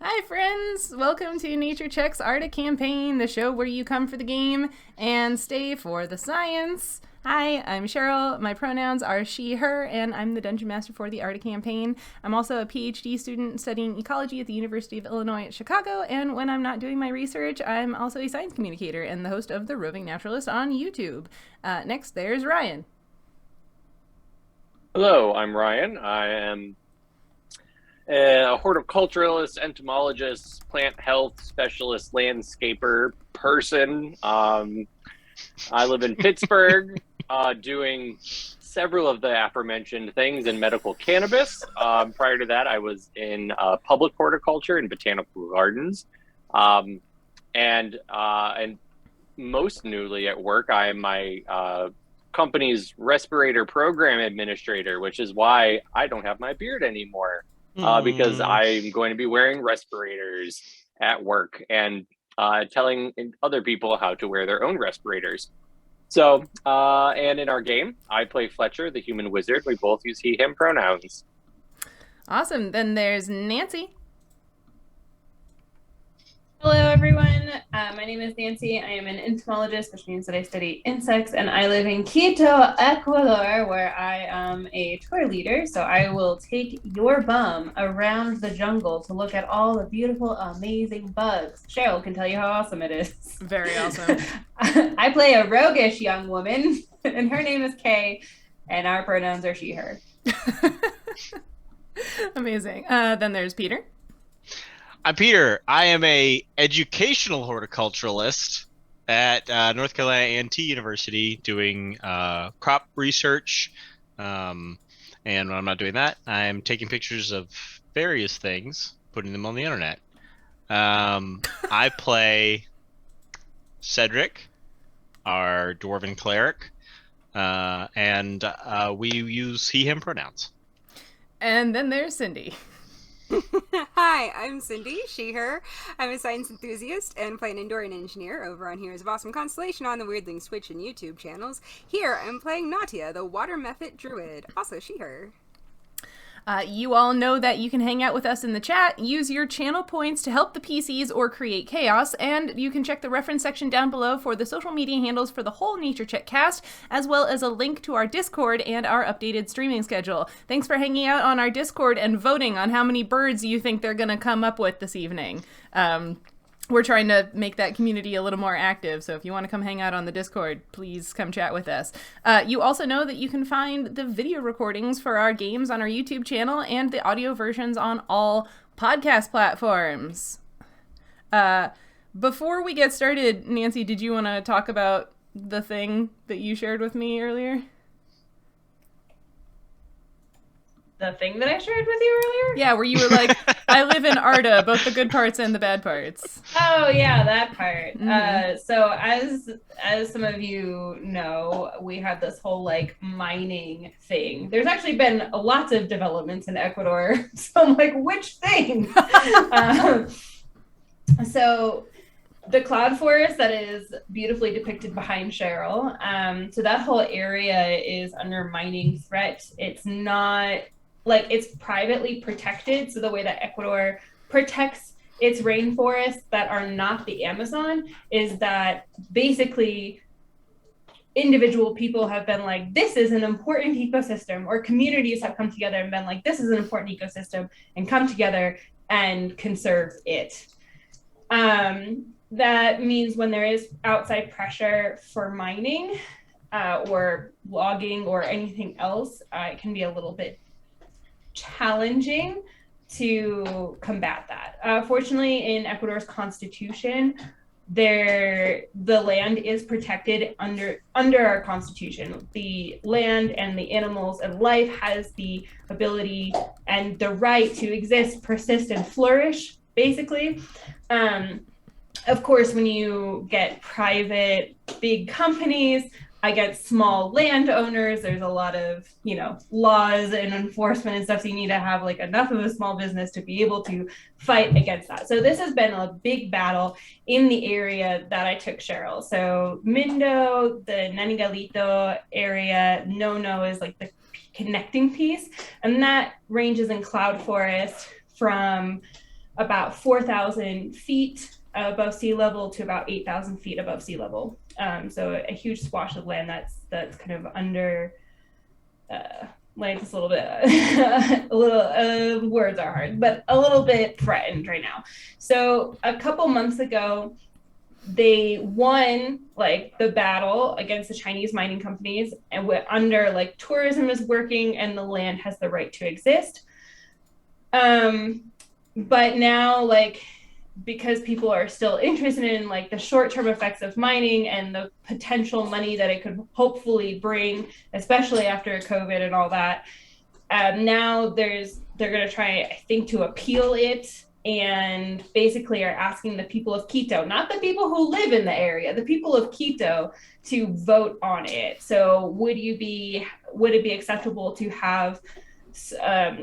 Hi friends! Welcome to Nature Check's Arda Campaign, the show where you come for the game and stay for the science. Hi, I'm Sheryl. My pronouns are she, her, and I'm the Dungeon Master for the Arda Campaign. I'm also a PhD student studying ecology at the University of Illinois at Chicago, and when I'm not doing my research, I'm also a science communicator and the host of the Roving Naturalist on YouTube. Next, there's Ryan. Hello, I'm Ryan. I am a horticulturalist, entomologist, plant health specialist, landscaper person. I live in Pittsburgh, doing several of the aforementioned things in medical cannabis. Prior to that, I was in public horticulture and botanical gardens. And most newly at work, I am my company's respirator program administrator, which is why I don't have my beard anymore. Because I'm going to be wearing respirators at work and telling other people how to wear their own respirators. So, and in our game, I play Fletcher, the human wizard. We both use he, him pronouns. Awesome. Then there's Nancy. Hello, everyone. My name is Nancy. I am an entomologist, which means that I study insects, and I live in Quito, Ecuador, where I am a tour leader. So I will take your bum around the jungle to look at all the beautiful, amazing bugs. Sheryl can tell you how awesome it is. Very awesome. I play a roguish young woman, and her name is Kay, and our pronouns are she, her. Amazing. Then there's Peter. I'm Peter. I am a educational horticulturalist at North Carolina A&T University doing crop research. And when I'm not doing that, I'm taking pictures of various things, putting them on the internet. I play Cedric, our dwarven cleric, and we use he, him pronouns. And then there's Cindy. Hi, I'm Cindy, she, her. I'm a science enthusiast and play an Andorian engineer over on Heroes of Awesome Constellation on the Weirdlings Twitch and YouTube channels. Here, I'm playing Nautia, the water method druid, also she, her. You all know that you can hang out with us in the chat, use your channel points to help the PCs or create chaos, and you can check the reference section down below for the social media handles for the whole Nature Check cast, as well as a link to our Discord and our updated streaming schedule. Thanks for hanging out on our Discord and voting on how many birds you think they're going to come up with this evening. We're trying to make that community a little more active, so if you want to come hang out on the Discord, please come chat with us. You also know that you can find the video recordings for our games on our YouTube channel and the audio versions on all podcast platforms. Before we get started, Nancy, did you want to talk about the thing that you shared with me earlier? The thing that I shared with you earlier? Yeah, where you were like, I live in Arda, both the good parts and the bad parts. Oh yeah, that part. Mm-hmm. So as some of you know, we had this whole like mining thing. There's actually been lots of developments in Ecuador. So I'm like, which thing? So the cloud forest that is beautifully depicted behind Sheryl. So that whole area is under mining threat. It's not like it's privately protected. So the way that Ecuador protects its rainforests that are not the Amazon is that basically individual people have been like, this is an important ecosystem, or communities have come together and been like, this is an important ecosystem, and come together and conserve it. That means when there is outside pressure for mining or logging or anything else, it can be a little bit challenging to combat that. Fortunately, in Ecuador's constitution, the land is protected under our constitution. The land and the animals and life has the ability and the right to exist, persist, and flourish, basically. Of course, when you get private big companies against small landowners, there's a lot of, laws and enforcement and stuff. So you need to have like enough of a small business to be able to fight against that. So this has been a big battle in the area that I took Sheryl. So Mindo, the Nanigalito area, Nono is like the connecting piece. And that ranges in cloud forest from about 4,000 feet above sea level to about 8,000 feet above sea level. So a huge swath of land that's kind of under, like just a little bit, words are hard, but a little bit threatened right now. So a couple months ago, they won like the battle against the Chinese mining companies, and under like tourism is working and the land has the right to exist. But now, like, because people are still interested in like the short-term effects of mining and the potential money that it could hopefully bring, especially after COVID and all that, now they're going to try, I think, to appeal it, and basically are asking the people of Quito, not the people who live in the area, the people of Quito, to vote on it. So would it be acceptable to have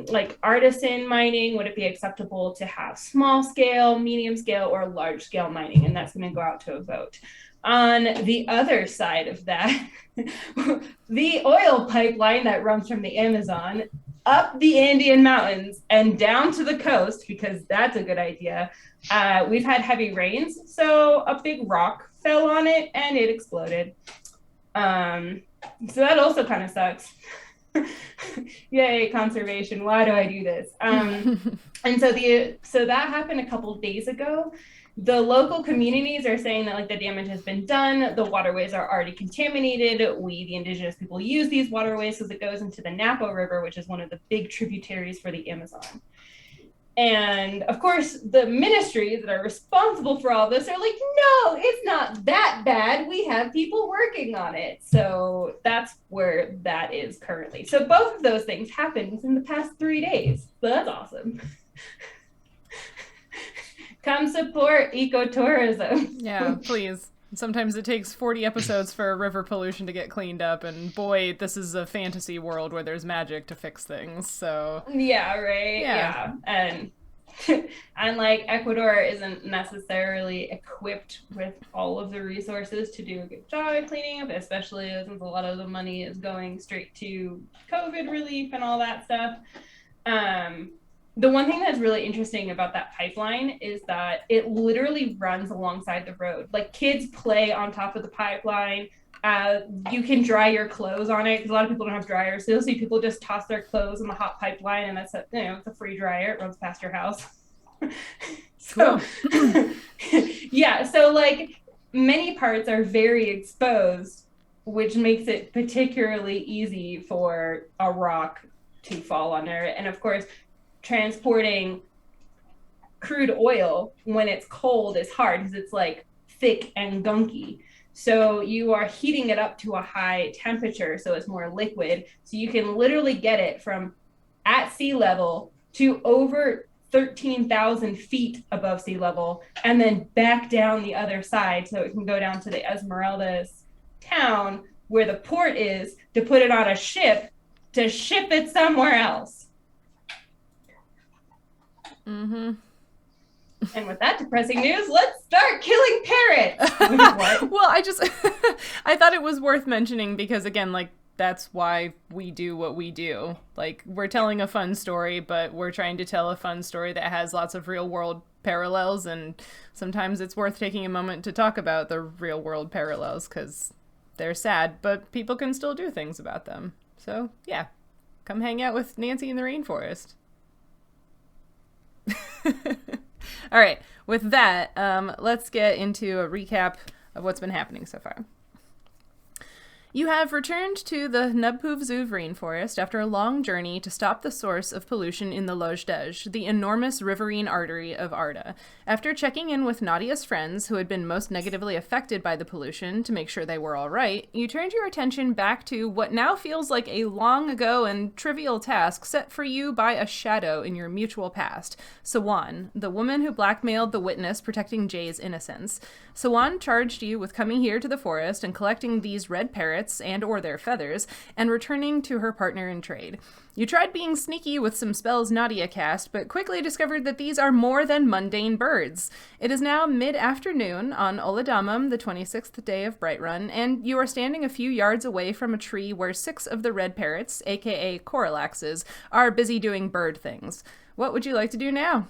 like artisan mining? Would it be acceptable to have small scale, medium scale, or large scale mining? And that's going to go out to a vote. On the other side of that, the oil pipeline that runs from the Amazon up the Andean Mountains and down to the coast, because that's a good idea. We've had heavy rains, so a big rock fell on it and it exploded. So that also kind of sucks. Yay, conservation. Why do I do this? And so that happened a couple days ago. The local communities are saying that like the damage has been done. The waterways are already contaminated. We, the indigenous people, use these waterways because it goes into the Napo River, which is one of the big tributaries for the Amazon. And of course, the ministries that are responsible for all this are like, no, it's not that bad. We have people working on it. So that's where that is currently. So both of those things happened within the past 3 days. So that's awesome. Come support ecotourism. Yeah, please. Sometimes it takes 40 episodes for river pollution to get cleaned up, and boy, this is a fantasy world where there's magic to fix things, so... Yeah, right? Yeah. And like Ecuador isn't necessarily equipped with all of the resources to do a good job at cleaning up, especially since a lot of the money is going straight to COVID relief and all that stuff. The one thing that's really interesting about that pipeline is that it literally runs alongside the road. Like, kids play on top of the pipeline. You can dry your clothes on it because a lot of people don't have dryers. So you'll see people just toss their clothes in the hot pipeline, and it's a free dryer. It runs past your house. So, yeah. So like many parts are very exposed, which makes it particularly easy for a rock to fall on there. And of course, transporting crude oil when it's cold is hard because it's like thick and gunky. So you are heating it up to a high temperature so it's more liquid. So you can literally get it from at sea level to over 13,000 feet above sea level and then back down the other side so it can go down to the Esmeraldas town where the port is to put it on a ship to ship it somewhere else. Mm-hmm. And with that depressing news, let's start killing parrots. What? Well, I thought it was worth mentioning because, again, like, that's why we do what we do. Like, we're telling a fun story, but we're trying to tell a fun story that has lots of real world parallels, and sometimes it's worth taking a moment to talk about the real world parallels because they're sad, but people can still do things about them. So, yeah, come hang out with Nancy in the rainforest. All right, with that, let's get into a recap of what's been happening so far. You have returned to the Nubpuvzuv rainforest after a long journey to stop the source of pollution in the Lojdej, the enormous riverine artery of Arda. After checking in with Nautia's friends, who had been most negatively affected by the pollution, to make sure they were all right, you turned your attention back to what now feels like a long ago and trivial task set for you by a shadow in your mutual past, Sawan, the woman who blackmailed the witness protecting Jay's innocence. Sawan charged you with coming here to the forest and collecting these red parrots and or their feathers, and returning to her partner in trade. You tried being sneaky with some spells Nautia cast, but quickly discovered that these are more than mundane birds. It is now mid-afternoon on Oladamam, the 26th day of Brightrun, and you are standing a few yards away from a tree where 6 of the red parrots, aka Coralaxes, are busy doing bird things. What would you like to do now?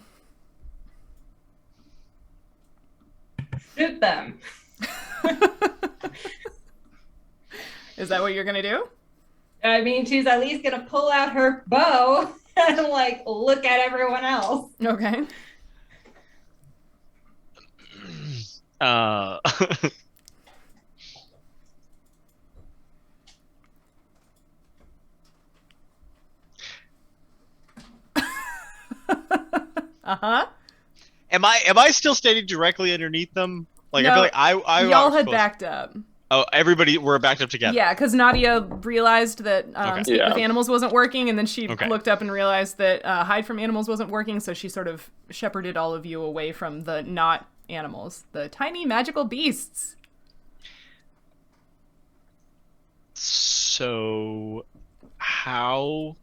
them. Is that what you're gonna do? I mean, she's at least gonna pull out her bow and like look at everyone else. Okay. Uh, Uh-huh. am I still standing directly underneath them? Like, I No, feel like I Y'all was had supposed- backed up. Oh, everybody, we're backed up together. Yeah, because Nautia realized that Okay. Speak Yeah. with Animals wasn't working, and then she Okay. looked up and realized that Hide from Animals wasn't working, so she sort of shepherded all of you away from the not animals, the tiny magical beasts. So, how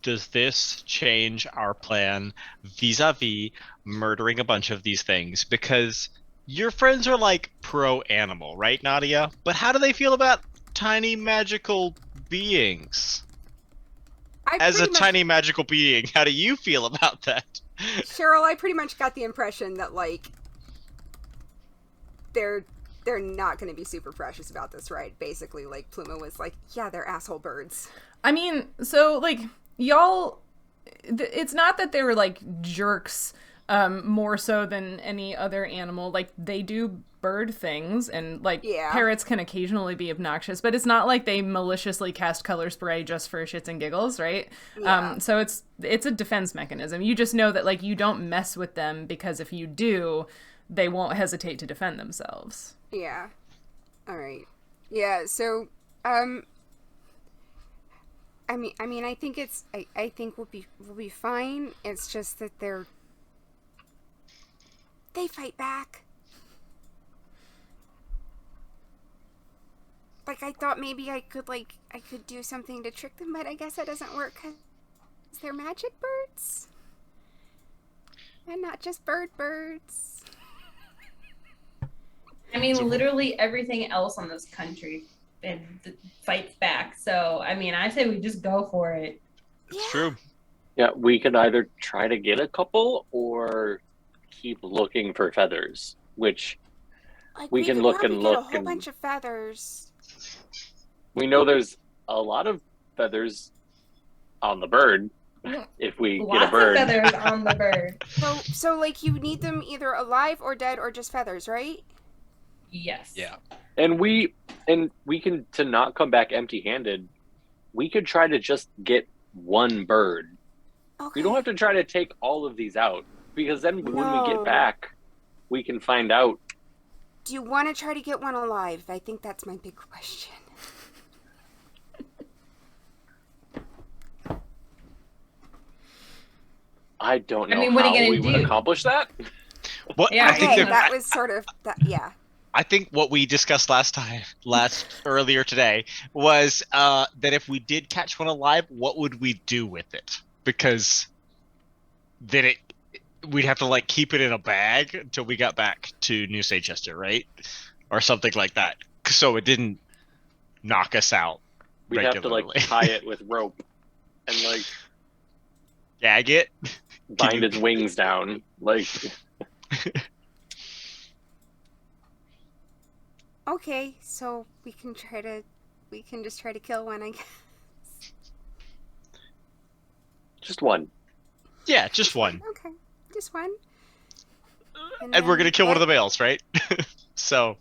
does this change our plan vis-a-vis murdering a bunch of these things? Because your friends are like pro-animal, right, Nadia? But how do they feel about tiny magical beings? I As a pretty much- tiny magical being, how do you feel about that? Cheryl, I pretty much got the impression that like they're not going to be super precious about this, right? Basically, like Pluma was like, yeah, they're asshole birds. I mean, so, like, y'all... It's not that they were, like, jerks more so than any other animal. Like, they do bird things, and, like, Yeah. parrots can occasionally be obnoxious, but it's not like they maliciously cast color spray just for shits and giggles, right? Yeah. So it's a defense mechanism. You just know that, like, you don't mess with them, because if you do, they won't hesitate to defend themselves. Yeah. All right. Yeah. So, I mean, I think it's, I think we'll be fine. It's just that they fight back. Like, I thought maybe I could do something to trick them, but I guess that doesn't work because they're magic birds. And not just birds. I mean, literally everything else on this country fights back. So, I mean, I say we just go for it. It's true. Yeah, we could either try to get a couple or keep looking for feathers, which Like, We can could look probably and get a look whole and- bunch of feathers. we know there's a lot of feathers on the bird if we get a Lots of bird. feathers on the bird. So like you need them either alive or dead or just feathers, right? Yes. Yeah. And we can, to not come back empty-handed, we could try to just get one bird. Okay. We don't have to try to take all of these out, because then when we No. get back, we can find out. Do you want to try to get one alive? I think that's my big question. I don't know I mean, what are how you we gonna would do? accomplish that. What Yeah, I think Okay, that, that was sort of that. Yeah. I think what we discussed earlier today was that if we did catch one alive, what would we do with it? Because then we'd have to like keep it in a bag until we got back to New Sagechester, right? Or something like that. So it didn't knock us out. We'd have to like regularly. tie it with rope and like Gag it. bind its wings down. Like, Okay, so we can just try to kill one, I guess. just one. Yeah, just one. Okay, just one. And we're gonna kill one of the males, right? So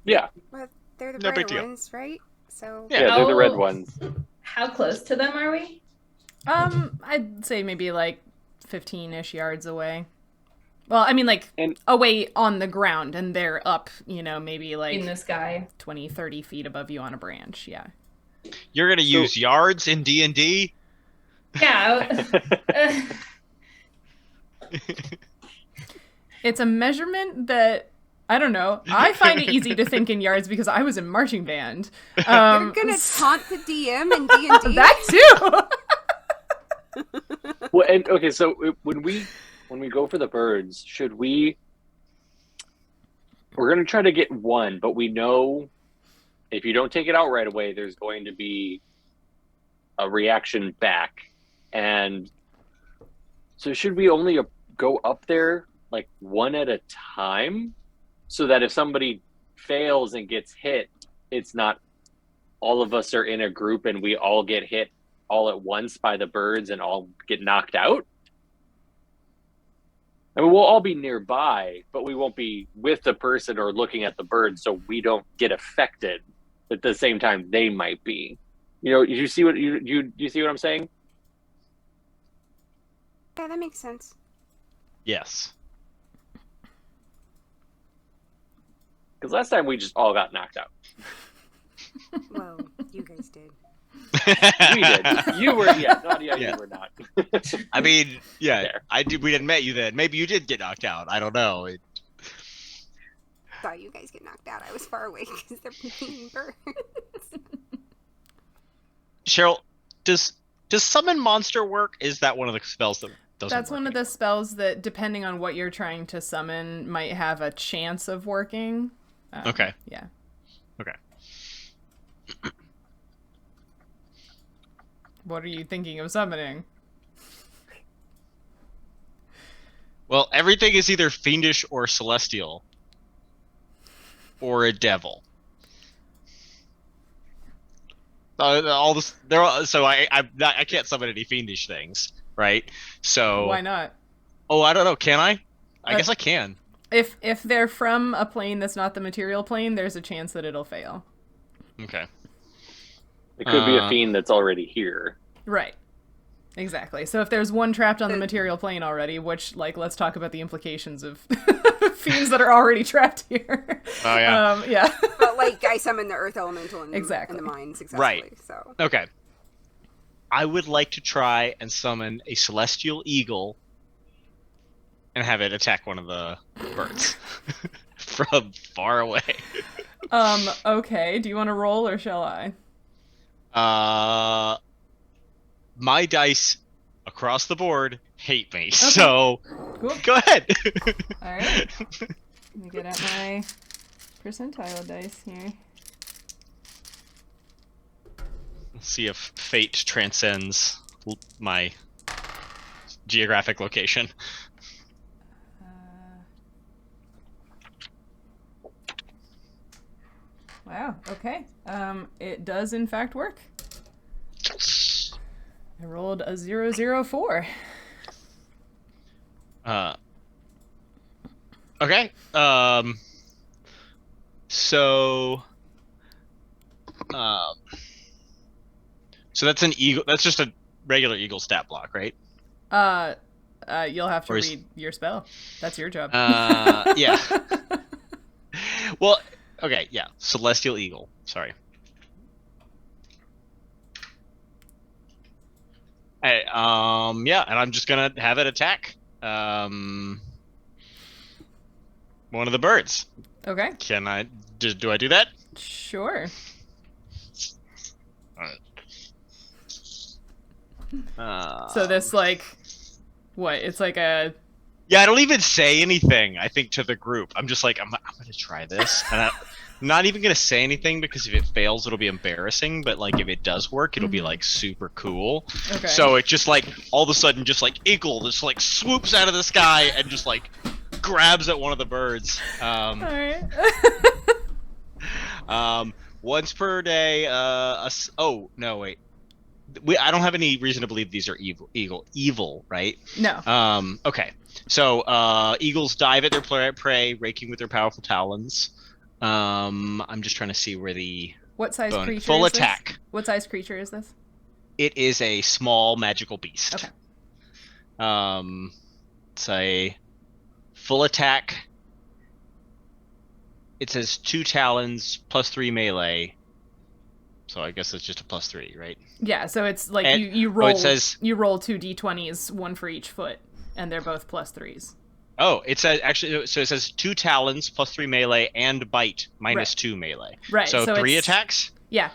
Yeah, Well, they're the No big brighter deal. ones, right? So Yeah. yeah, they're the red Oh. ones. How close to them are we? I'd say maybe like 15-ish yards away. Well, I mean, like, And- away on the ground, and they're up, maybe like In the sky. 20, 30 feet above you on a branch, yeah. you're gonna use yards in D&D? Yeah. It's a measurement that, I don't know, I find it easy to think in yards because I was in marching band. you're gonna taunt the DM and D&D. That too! Well, and okay, so when we go for the birds, should we? We're gonna try to get one, but we know if you don't take it out right away, there's going to be a reaction back, and so should we only go up there like one at a time, so that if somebody fails and gets hit, it's not all of us are in a group and we all get hit all at once by the birds and all get knocked out. I mean, we'll all be nearby, but we won't be with the person or looking at the bird, so we don't get affected at the same time they might be. You know, you see what you see what I'm saying? Yeah, that makes sense. Yes. Because last time we just all got knocked out. Well, you guys did. We did. You were, Nautia, Yeah. you were not. I mean, yeah, There. I did. We didn't met you then. Maybe you did get knocked out. I don't know. Saw you guys get knocked out. I was far away because they're mean birds. Cheryl, does summon monster work? Is that one of the spells that doesn't? That's one of the spells that, depending on what you're trying to summon, might have a chance of working. Okay. Yeah. Okay. What are you thinking of summoning? Well, everything is either fiendish or celestial, or a devil. All this, so I can't summon any fiendish things, right? So Why not? Oh, I don't know. Can I? I guess I can. If they're from a plane that's not the material plane, there's a chance that it'll fail. Okay. It could be a fiend that's already here. Right. Exactly. So if there's one trapped on the material plane already, which, like, let's talk about the implications of fiends that are already trapped here. Oh, yeah. Yeah. But, like, I summoned the earth elemental in Exactly. the mine successfully. Right. So. Okay. I would like to try and summon a celestial eagle and have it attack one of the birds from far away. Okay. Do you want to roll or shall I? My dice across the board hate me, so Cool. go ahead. All right. Let me get at my percentile dice here. Let's see if fate transcends my geographic location. Wow. Okay. It does in fact work. I rolled a 004. Okay. So that's an eagle. That's just a regular eagle stat block, right? You'll have to Or is- read your spell. That's your job. Yeah. Well, okay, yeah. Celestial eagle. Sorry. Hey, yeah, and I'm just gonna have it attack one of the birds. Okay. Can I? Do I do that? Sure. So this, like, what? It's like a... Yeah, I don't even say anything, I think, to the group. I'm just like, I'm gonna try this. And I'm not even gonna say anything because if it fails, it'll be embarrassing. But, like, if it does work, it'll be, like, super cool. Okay. So it just, like, all of a sudden, just, like, eagle just, like, swoops out of the sky and just, like, grabs at one of the birds. All right. Once per day, oh, no, wait. I don't have any reason to believe these are evil, right? No. Okay. So, eagles dive at their prey, raking with their powerful talons. I'm just trying to see where the What size creature full is this? attack. What size creature is this? It is a small magical beast. Okay. It's a full attack. It says 2 talons plus 3 melee. So I guess it's just a +3, right? Yeah, so it's like And- you roll it says- you roll 2 d20s, one for each foot, and they're both +3s. Oh, it says actually. So it says 2 talons plus 3 melee and bite minus 2 melee. Right. So 3 it's- attacks. Yeah.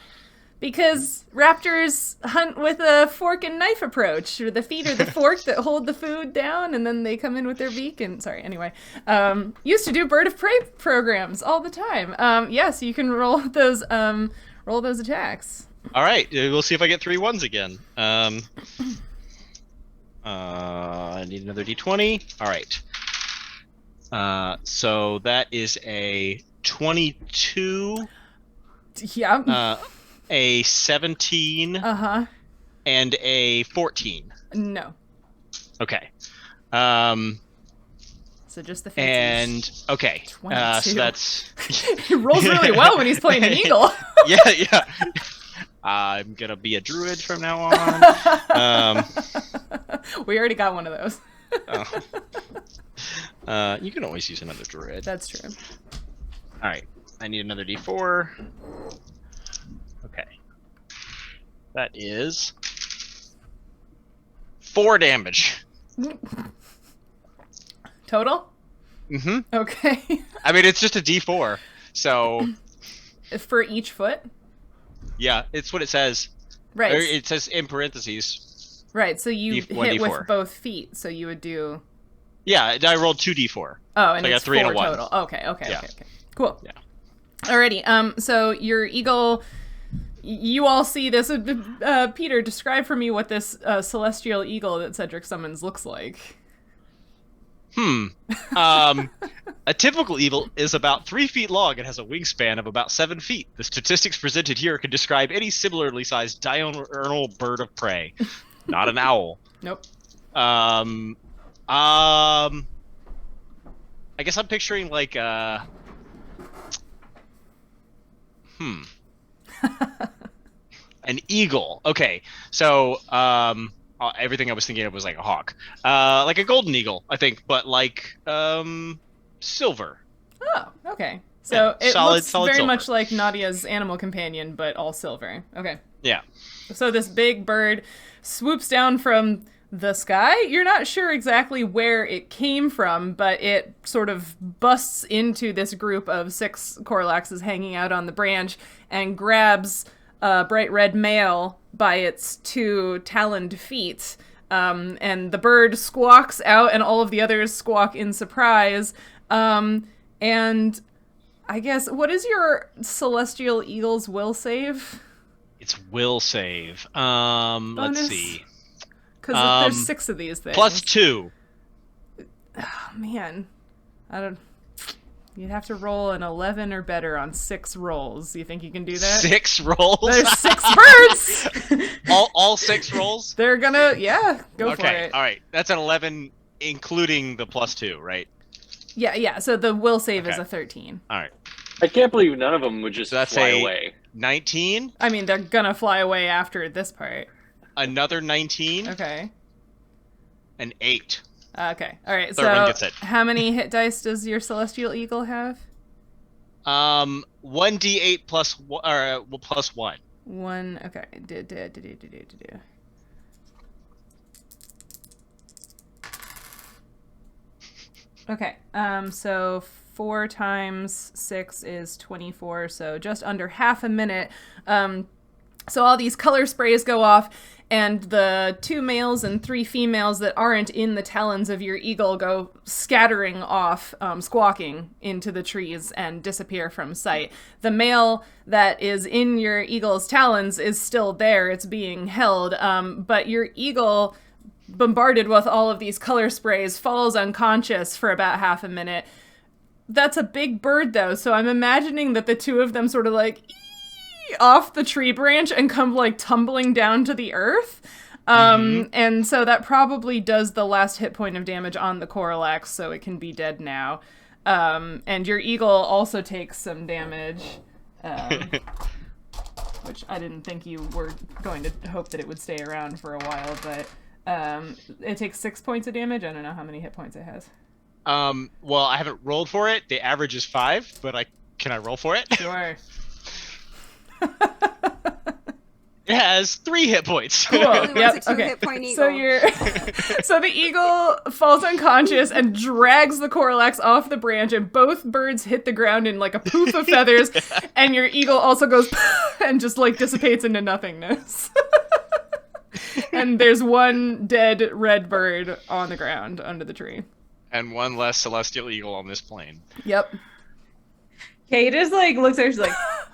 Because raptors hunt with a fork and knife approach. Or the feet are the fork that hold the food down, and then they come in with their beak. And sorry, anyway, used to do bird of prey programs all the time. Yeah, so you can roll those attacks. All right, we'll see if I get 3 1s again. I need another d20. All right. So that is a 22, Yeah. a 17, and a 14. No. Okay. So just the and fancies. okay. 22. So that's He rolls really well when he's playing an eagle. yeah. I'm gonna be a druid from now on. We already got one of those. You can always use another druid. That's true. All right. I need another d4. Okay. That is 4 damage. Total? Mm-hmm. Okay. I mean, it's just a d4, so... For each foot? Yeah, it's what it says. Right. Or it says in parentheses. Right, so you hit 1d4. with both feet, so you would do... Yeah, I rolled 2d4. Oh, and so I got it's 3 and 4 a 1. total. Okay. Yeah. Cool. Yeah. Alrighty, so your eagle... You all see this. Peter, describe for me what this celestial eagle that Cedric summons looks like. A typical eagle is about 3 feet long and has a wingspan of about 7 feet. The statistics presented here can describe any similarly sized diurnal bird of prey. Not an owl. Nope. I guess I'm picturing like an eagle. Okay, so everything I was thinking of was like a hawk, like a golden eagle, I think, but like silver. Oh, okay. So Yeah, it solid looks very silver. much like Nautia's animal companion, but all silver. Okay. Yeah. So this big bird swoops down from the sky. You're not sure exactly where it came from, but it sort of busts into this group of 6 Corlaxes hanging out on the branch and grabs a bright red male by its 2 taloned feet. And the bird squawks out, and all of the others squawk in surprise. And I guess, what is your celestial eagle's will save? It's will save. Bonus? Let's see. Because there's 6 of these things. +2. Oh, man. I don't... You'd have to roll an 11 or better on 6 rolls. You think you can do that? 6 rolls? There's 6 birds! all 6 rolls? They're gonna... Yeah, go for Okay, it. alright. That's an 11, including the +2, right? Yeah, so the will save is Okay. a 13. Alright. I can't believe none of them would just So that's fly a- away. 19, I mean, they're gonna fly away after this part. another 19, Okay. an 8. Okay. Alright, Third one so gets it. how many hit dice does your celestial eagle have? 1d8 plus 1. 1. Okay. Okay. So 4 times 6 is 24, so just under half a minute. So all these color sprays go off, and the 2 males and 3 females that aren't in the talons of your eagle go scattering off, squawking into the trees and disappear from sight. The male that is in your eagle's talons is still there. It's being held, but your eagle, bombarded with all of these color sprays, falls unconscious for about half a minute. That's a big bird, though, so I'm imagining that the 2 of them sort of like off the tree branch and come like tumbling down to the earth. And so that probably does the last hit point of damage on the Corlax, so it can be dead now. And your eagle also takes some damage, which I didn't think you were going to hope that it would stay around for a while, but it takes 6 points of damage. I don't know how many hit points it has. Well, I haven't rolled for it. The average is 5, but can I roll for it? Sure. It has 3 hit points. Cool. Only Yep. one's a 2 Okay. hit point eagle. So the eagle falls unconscious and drags the Corlax off the branch, and both birds hit the ground in like a poof of feathers, and your eagle also goes and just like dissipates into nothingness. And there's 1 dead red bird on the ground under the tree. And 1 less celestial eagle on this plane. Yep. Kate just like looks at her, she's like,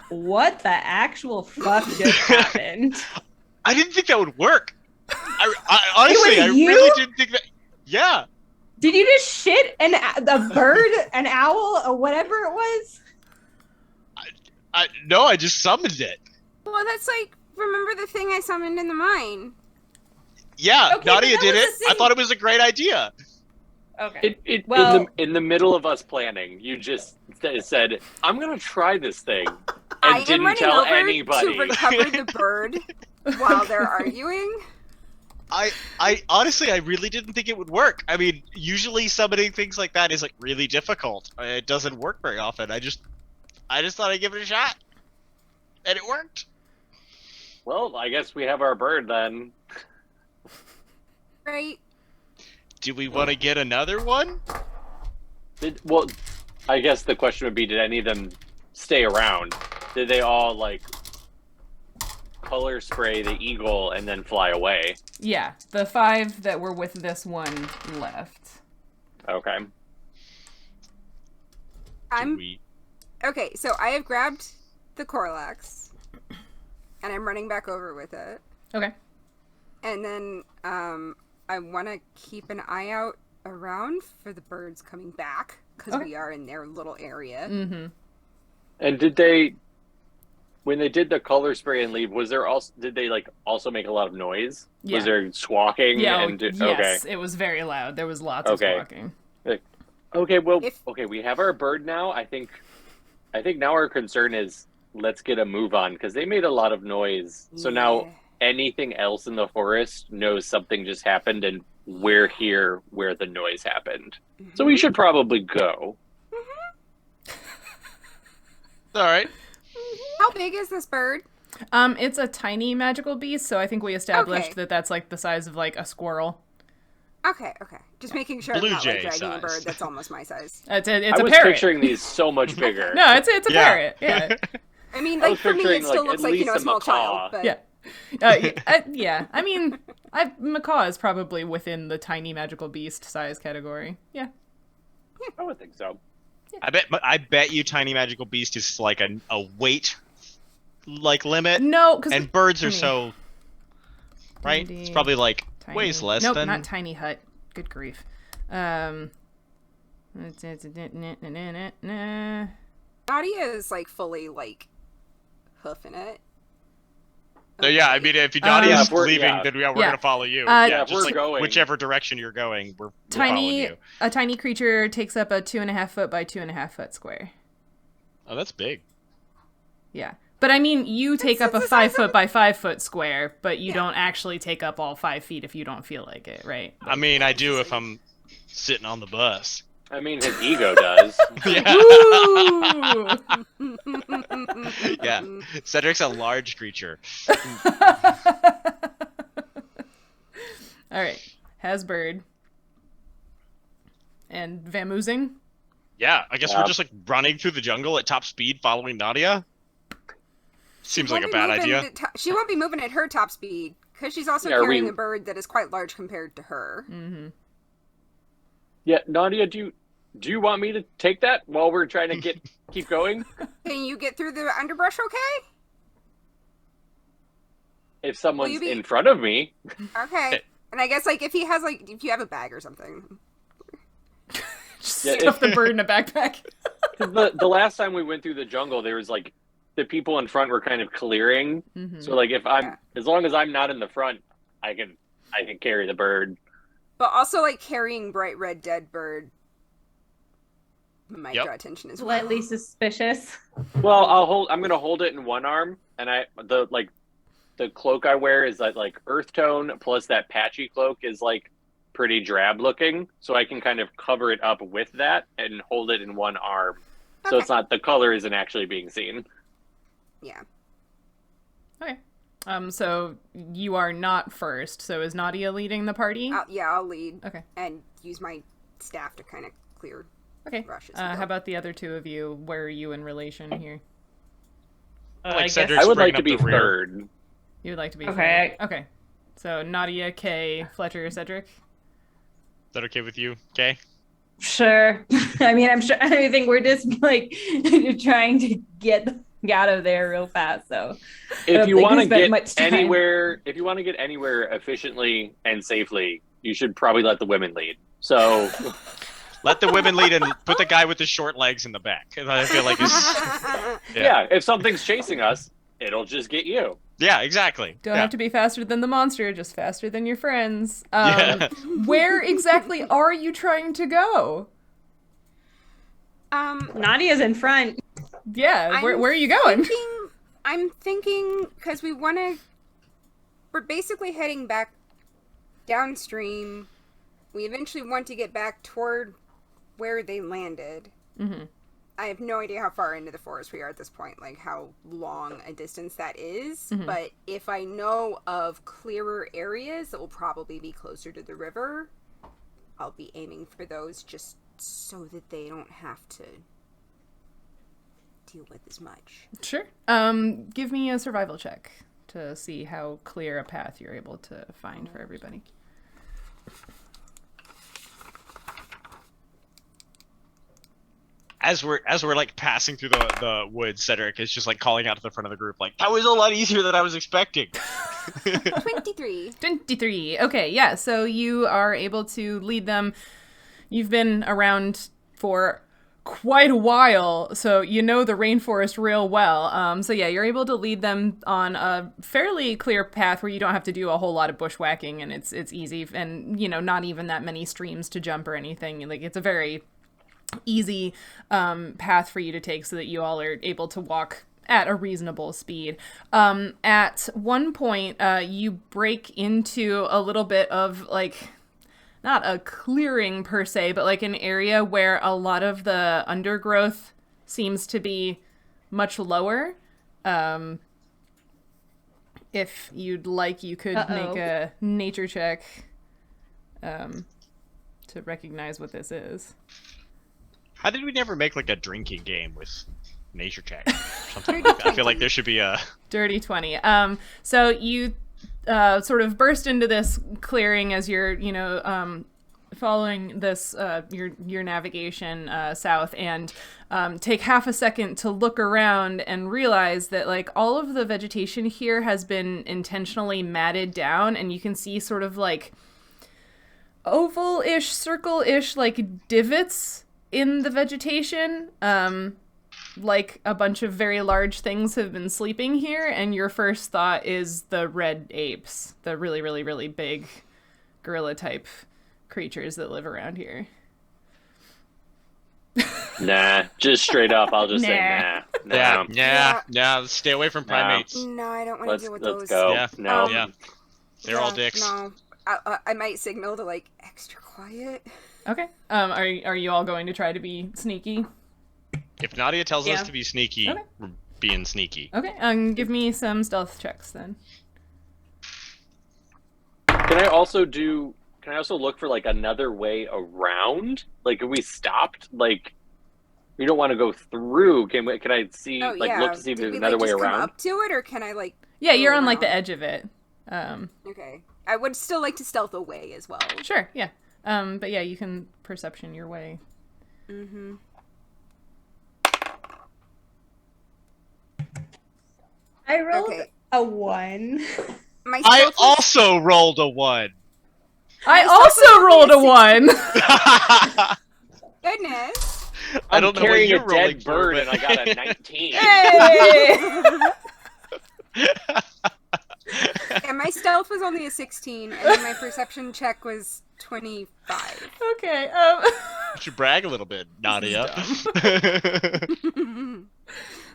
what the actual fuck just happened? I didn't think that would work. I honestly, was I you? really didn't think that. Yeah. Did you just shit a bird, an owl, or whatever it was? No, I just summoned it. Well, that's like, remember the thing I summoned in the mine? Yeah, Okay, but Nautia that did was it. the I same- thought it was a great idea. Okay. Well, in the middle of us planning, you just said, "I'm gonna try this thing," and I am didn't running tell over anybody. to recover the bird while they're arguing. I honestly, I really didn't think it would work. I mean, usually summoning things like that is like really difficult. It doesn't work very often. I just thought I'd give it a shot, and it worked. Well, I guess we have our bird then. Right? Do we want to get another one? Well, I guess the question would be, did any of them stay around? Did they all, like, color spray the eagle and then fly away? Yeah, the 5 that were with this one left. Okay. Okay, so I have grabbed the Corlax, and I'm running back over with it. Okay. And then, I want to keep an eye out around for the birds coming back, because we are in their little area. Mm-hmm. And did they, when they did the color spray and leave, did they, like, also make a lot of noise? Yeah. Was there squawking? Yeah, Okay. it was very loud. There was lots of squawking. Okay, well, we have our bird now. I think now our concern is, let's get a move on, because they made a lot of noise. So now anything else in the forest knows something just happened, and we're here where the noise happened. So we should probably go. All right. How big is this bird? It's a tiny magical beast, so I think we established that that's like the size of like a squirrel. Okay. Just making sure Blue I'm not jay like dragging size. a bird that's almost my size. It's I a was parrot. picturing these so much bigger. No, it's a parrot. Yeah. I mean, I like was for me, it picturing, still like, looks at like, you know, a least a small macaw. child. But Yeah. Yeah. I mean, macaw is probably within the tiny magical beast size category. Yeah. I would think so. I bet you tiny magical beast is like a weight like limit. No, because and birds are so right. It's probably like tiny. weighs less Nope, than. not tiny hut. Good grief. Nadia is like fully like hoofing it. So, yeah, I mean, if Nadia's we're- leaving, yeah. then we're Yeah. gonna follow you. Yeah, just we're like going. whichever direction you're going, we're following you. A tiny creature takes up a 2.5 foot by 2.5 foot square. Oh, that's big. Yeah. But I mean, you take up a the 5 size foot of by 5 foot square, but you Yeah. don't actually take up all 5 feet if you don't feel like it, right? I mean, I do if I'm sitting on the bus. I mean, his ego does. Ooh! Yeah, Cedric's a large creature. All right. Has bird. And vamoosing. Yeah, I guess we're just like running through the jungle at top speed, following Nautia. Seems like a bad idea. She won't be moving at her top speed because she's also carrying a bird that is quite large compared to her. Mm-hmm. Yeah, Nautia, do you want me to take that while we're trying to keep going? Can you get through the underbrush okay? If someone's in front of me. Okay. And I guess, like, if you have a bag or something. Just stuff the bird in a backpack. the last time we went through the jungle, there was, like, the people in front were kind of clearing. Mm-hmm. So, like, as long as I'm not in the front, I can carry the bird. But also, like, carrying bright red dead bird might draw attention as well. Slightly suspicious. Well, I'm gonna hold it in one arm, and the cloak I wear is like earth tone, plus that patchy cloak is like pretty drab looking, so I can kind of cover it up with that and hold it in one arm. So it's not, the color isn't actually being seen. Yeah. Okay. So you are not first. So is Nautia leading the party? I'll lead. Okay. And use my staff to kind of clear rushes. How about the other two of you? Where are you in relation here? I would like to be third. You would like to be third. Okay. So Nautia, Kay, Fletcher, Cedric. Is that okay with you, Kay? Sure. I mean, I think we're just like trying to get out of there real fast. So if you want to get anywhere efficiently and safely, you should probably let the women lead. So Let the women lead and put the guy with the short legs in the back. And I feel like it's... yeah, if something's chasing us, it'll just get you. Yeah, exactly. Don't Yeah. have to be faster than the monster, just faster than your friends. Yeah. Where exactly are you trying to go? Nadia's in front. Yeah, where are you going? I'm thinking, because we're basically heading back downstream. We eventually want to get back toward where they landed. Mm-hmm. I have no idea how far into the forest we are at this point, like how long a distance that is. Mhm. But if I know of clearer areas that will probably be closer to the river, I'll be aiming for those just so that they don't have to deal with as much. Sure. Give me a survival check to see how clear a path you're able to find for everybody. As we're like passing through the woods, Cedric is just like calling out to the front of the group, like, that was a lot easier than I was expecting. 23. 23. Okay, yeah, so you are able to lead them. You've been around for quite a while, so you know the rainforest real well. So yeah, you're able to lead them on a fairly clear path where you don't have to do a whole lot of bushwhacking, and it's easy, and not even that many streams to jump or anything. Like, it's a very easy path for you to take so that you all are able to walk at a reasonable speed. At one point, you break into a little bit of, like, not a clearing per se, but like an area where a lot of the undergrowth seems to be much lower. If you'd like, you could make a nature check to recognize what this is. How did we never make like a drinking game with nature check or something like that? I feel like there should be a Dirty 20. So you sort of burst into this clearing as you're, following this your navigation south, and take half a second to look around and realize that like all of the vegetation here has been intentionally matted down, and you can see sort of like oval-ish, circle-ish like divots in the vegetation. Like a bunch of very large things have been sleeping here, and your first thought is the red apes, the really, really, really big gorilla type creatures that live around here. Nah, just straight up, I'll just say nah. Yeah. Stay away from primates. No, I don't want to deal with Let's those. go. Yeah. No. Yeah. They're all dicks. No, I might signal to like extra quiet. Okay. Are you all going to try to be sneaky? If Nautia tells us Yeah. to be sneaky, Okay. we're being sneaky. Okay. Give me some stealth checks then. Can I also look for like another way around? Like, if we stopped, like, we don't want to go through. Can I see look to see if there's another way just around? Come up to it, or can I like? Yeah, you're go on like the around? edge of it. Okay, I would still like to stealth away as well. Sure. Yeah. But yeah, you can perception your way. Mm-hmm. I rolled Okay. a 1. My I stealth was- also rolled a 1. I stealth was also only rolled a a 1. Goodness. I don't know what carrying you're a rolling dead for, bird, but- and I got a 19. Hey! And my stealth was only a 16, and then my perception check was 25. Okay. You should brag a little bit, Nautia.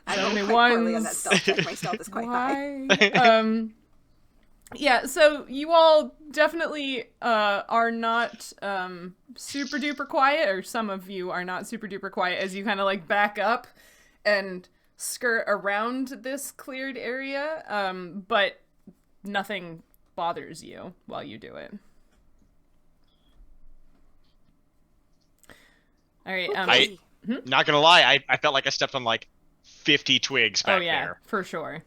I don't Only know quite poorly on ones. that stealth check. My stealth is quite high. Why? Yeah, so you all definitely are not super duper quiet, or some of you are not super duper quiet as you kind of like back up and skirt around this cleared area, but nothing bothers you while you do it. All right. Okay. Not gonna lie, I felt like I stepped on like 50 twigs back oh yeah, there. for sure.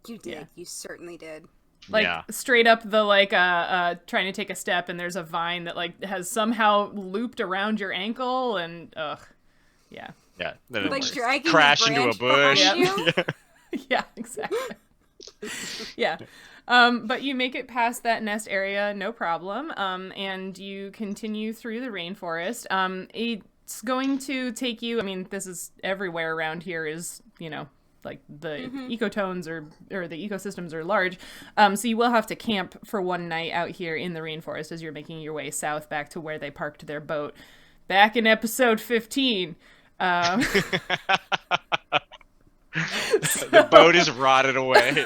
You did. Yeah. You certainly did. Like Yeah. straight up the like trying to take a step, and there's a vine that like has somehow looped around your ankle, and yeah. Yeah. Then it Like works. dragging Crash the into a branch behind bush. you? Yeah, exactly. Yeah. But you make it past that nest area, no problem. And you continue through the rainforest. It's going to take you, I mean, this is everywhere around here is, like the ecotones or the ecosystems are large. So you will have to camp for one night out here in the rainforest as you're making your way south back to where they parked their boat back in episode 15. The boat is rotted away.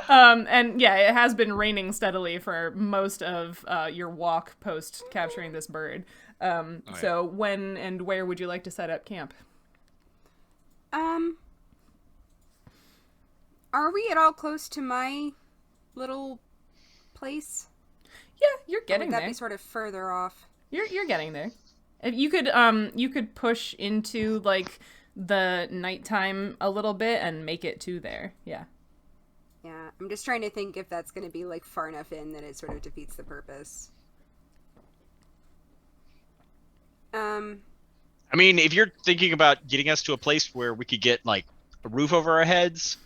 And yeah, it has been raining steadily for most of your walk post capturing this bird. So when and where would you like to set up camp? Are we at all close to my little place? Yeah, you're getting Or would that there. be sort of further off? You're getting there. If you could push into like the nighttime a little bit and make it to there. Yeah. Yeah, I'm just trying to think if that's going to be like far enough in that it sort of defeats the purpose. I mean, if you're thinking about getting us to a place where we could get like a roof over our heads,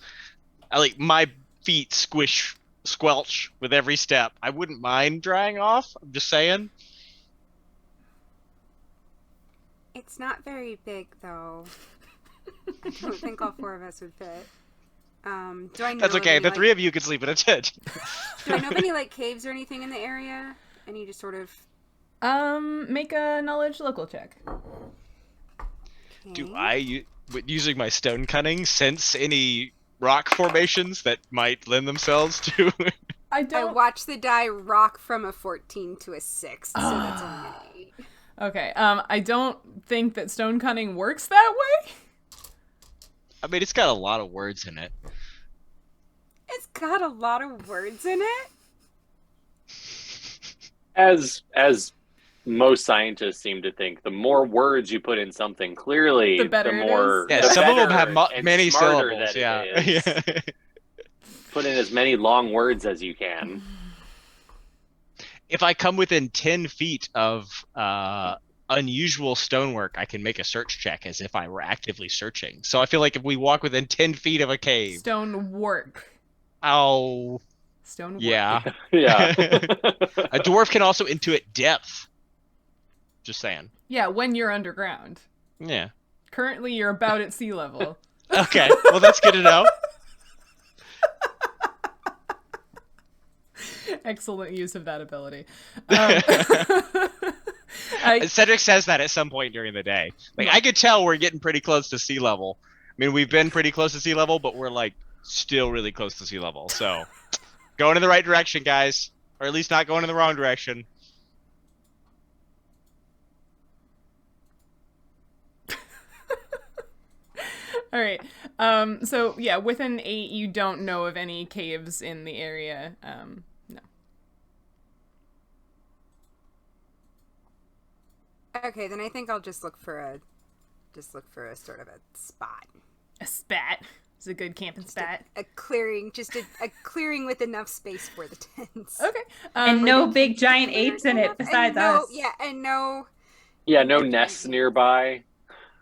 my feet squelch with every step. I wouldn't mind drying off. I'm just saying. It's not very big, though. I don't think all four of us would fit. Do I know That's okay. of The any, three of you could sleep in a tent. Do I know of any like caves or anything in the area? Any just sort of. Make a knowledge local check. Okay. Do I, using my stone cunning, sense any rock formations that might lend themselves to? I I watched the die rock from a 14 to a 6, so that's only an 8. Okay. I don't think that stone cunning works that way. I mean, it's got a lot of words in it. It's got a lot of words in it. As most scientists seem to think, the more words you put in something clearly, The better it more. is. Yeah, the some of them better have and many smarter syllables. that Yeah. it is. Put in as many long words as you can. If I come within 10 feet of unusual stonework, I can make a search check as if I were actively searching. So I feel like if we walk within 10 feet of a cave, Stone work. oh, Stone work. yeah. Yeah. A dwarf can also intuit depth. Just saying. Yeah, when you're underground. Yeah. Currently, you're about at sea level. Okay. Well, that's good to know. Excellent use of that ability. Cedric says that at some point during the day. Like, I could tell we're getting pretty close to sea level. I mean, we've been pretty close to sea level, but we're, like, still really close to sea level. So, going in the right direction, guys. Or at least not going in the wrong direction. All right. So, yeah, with an 8, you don't know of any caves in the area. No. Okay, then I think I'll just look for a sort of a spot. A spat. It's a good camping spat. A clearing, just a clearing with enough space for the tents. Okay. And no big giant apes in it besides us. Yeah, and no. Yeah, no nests nearby.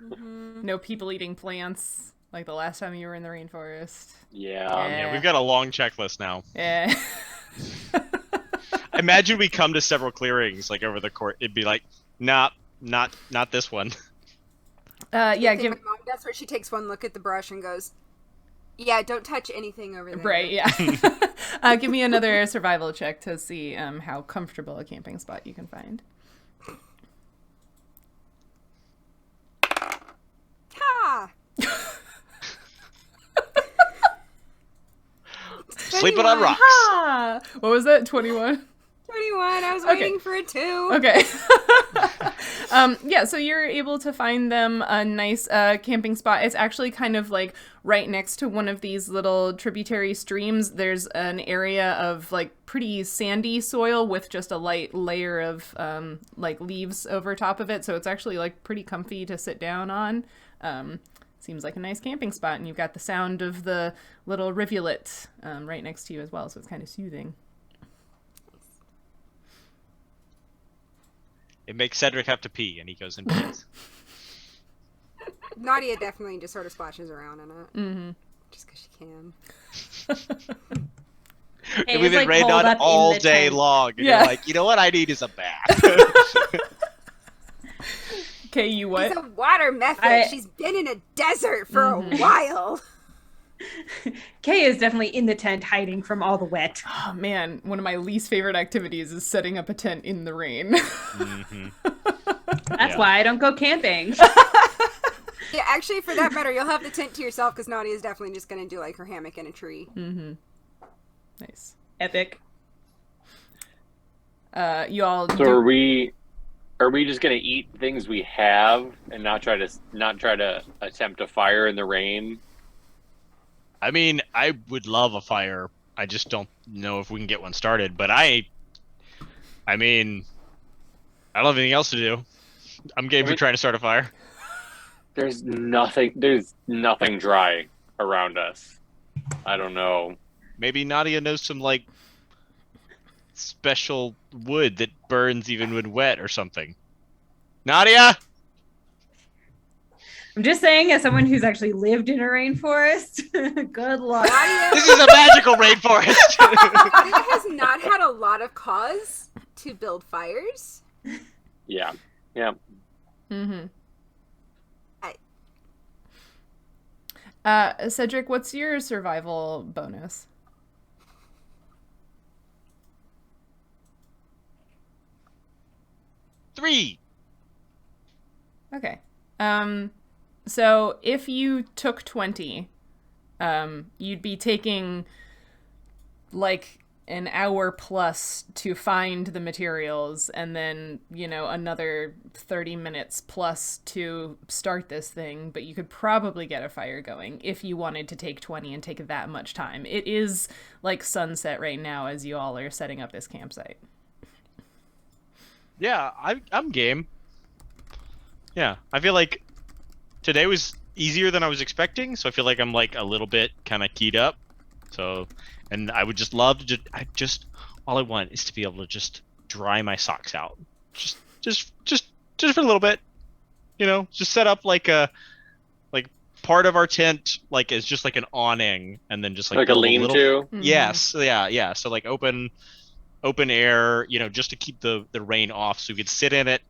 Mm-hmm. No people eating plants like the last time you were in the rainforest. Yeah. Yeah, we've got a long checklist now. Yeah. Imagine we come to several clearings, like, over the court. It'd be like, not this one. Yeah, My give mom, that's where she takes one look at the brush and goes, "Yeah, don't touch anything over there." right, yeah. Give me another survival check to see how comfortable a camping spot you can find. Ha! Sleeping on rocks. Ah! What was that? 21? 21. I was Okay. waiting for a 2. Okay. Yeah, so you're able to find them a nice camping spot. It's actually kind of like right next to one of these little tributary streams. There's an area of like pretty sandy soil with just a light layer of like leaves over top of it. So it's actually like pretty comfy to sit down on. Seems like a nice camping spot, and you've got the sound of the little rivulet right next to you as well, so it's kind of soothing. It makes Cedric have to pee, and he goes and pees. Nautia definitely just sort of splashes around in it. Mm-hmm. Just because she can. And we've been rained on all day long. And you're like, you know what I need is a bath. Okay, you what? It's a water method. She's been in a desert for a while. Kay is definitely in the tent hiding from all the wet. Oh man, one of my least favorite activities is setting up a tent in the rain. That's why I don't go camping. Yeah, actually, for that matter, you'll have the tent to yourself because Nautia is definitely just going to do like her hammock in a tree. Nice. Epic. You all. So are we just gonna eat things we have and not try to attempt a fire in the rain? I mean, I would love a fire. I just don't know if we can get one started. But I mean, I don't have anything else to do. I'm game for trying to start a fire. There's nothing dry around us. I don't know. Maybe Nautia knows some like special wood that burns even when wet or something. Nautia! I'm just saying, as someone who's actually lived in a rainforest, good luck. This is a magical rainforest. Nautia has not had a lot of cause to build fires. Yeah. Cedric, what's your survival bonus? Three. Okay. So if you took 20, you'd be taking like an hour plus to find the materials and then, another 30 minutes plus to start this thing, but you could probably get a fire going if you wanted to take 20 and take that much time. It is like sunset right now as you all are setting up this campsite. Yeah, I'm game. Yeah, I feel like today was easier than I was expecting, so I feel like I'm like a little bit kind of keyed up. So, and I would just love to all I want is to be able to just dry my socks out, just for a little bit, just set up like part of our tent like is just like an awning, and then just like a lean-to. Yes, yeah. So like open air, just to keep the rain off, so we could sit in it,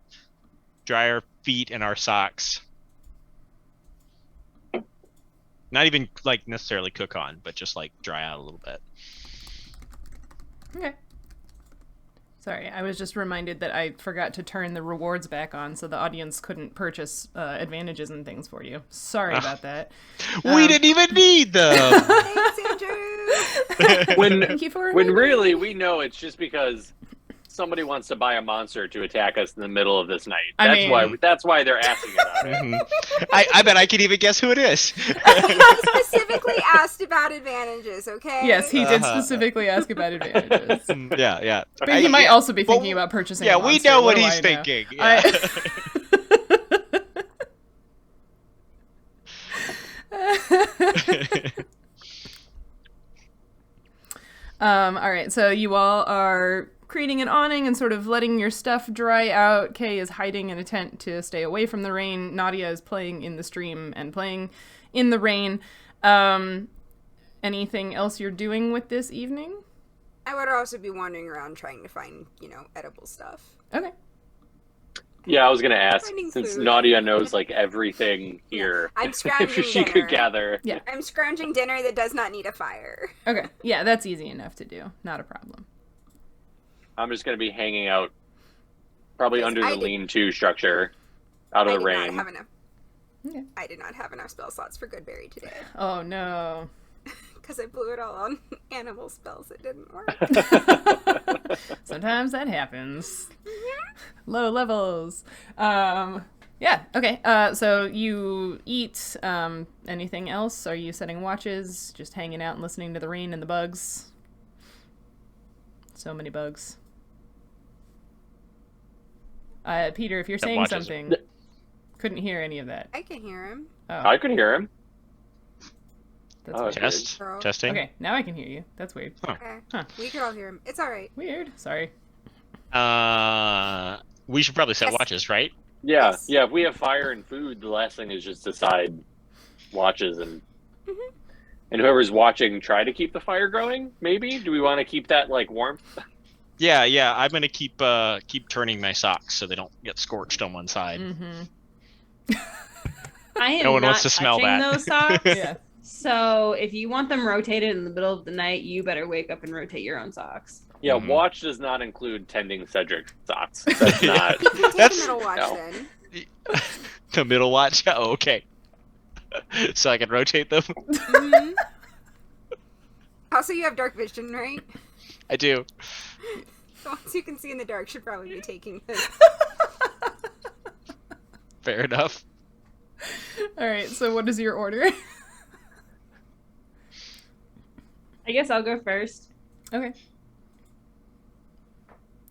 dry our feet and our socks. Not even like necessarily cook on, but just like dry out a little bit. Okay. Sorry, I was just reminded that I forgot to turn the rewards back on so the audience couldn't purchase advantages and things for you. Sorry about that. We didn't even need them! Thanks, Andrew! Thank you for when really we know it's just because somebody wants to buy a monster to attack us in the middle of this night. That's why they're asking about it. I bet I can even guess who it is. He specifically asked about advantages, okay? Yes, he did specifically ask about advantages. Yeah. But he might also be thinking about purchasing a monster. We know what he's thinking. Yeah. All right, so you all are creating an awning and sort of letting your stuff dry out. Kay is hiding in a tent to stay away from the rain. Nautia is playing in the stream and playing in the rain. Anything else you're doing with this evening? I would also be wandering around trying to find, edible stuff. Okay. Yeah, I was gonna ask, Finding since food. Nautia knows like everything here, I'm scrounging if she dinner. could gather. Yeah. I'm scrounging dinner that does not need a fire. Okay. Yeah, that's easy enough to do. Not a problem. I'm just gonna be hanging out, probably under I the did- lean-to structure, out of the rain. Okay. I did not have enough spell slots for Goodberry today. Oh no. Because I blew it all on animal spells. It didn't work. Sometimes that happens. Low levels. Yeah, okay. So you eat. Anything else? Are you setting watches? Just hanging out and listening to the rain and the bugs? So many bugs. Peter, if you're saying watches. something, couldn't hear any of that. I can hear him. Oh, I could hear him. that's Oh, weird. Test? Girl. Testing? Okay, now I can hear you. That's weird. Okay. Huh. We could all hear him. It's alright. Weird. Sorry. We should probably set Yes. watches, right? Yeah, Yes. yeah. If we have fire and food, the last thing is just decide watches and. And whoever's watching, try to keep the fire going. Maybe. Do we want to keep that like warmth? Yeah. I'm gonna keep turning my socks so they don't get scorched on one side. Mm-hmm. I am No one not wants to smell touching that. those socks. Yeah. So if you want them rotated in the middle of the night, you better wake up and rotate your own socks. Yeah, Mhm. watch does not include tending Cedric's socks. That's not. You can take That's- a middle watch no. then. The middle watch. Oh, okay. So I can rotate them. Mhm. Also, you have dark vision, right? I do. The ones you can see in the dark should probably be taking this. Fair enough. All right. So what is your order? I guess I'll go first. Okay. Does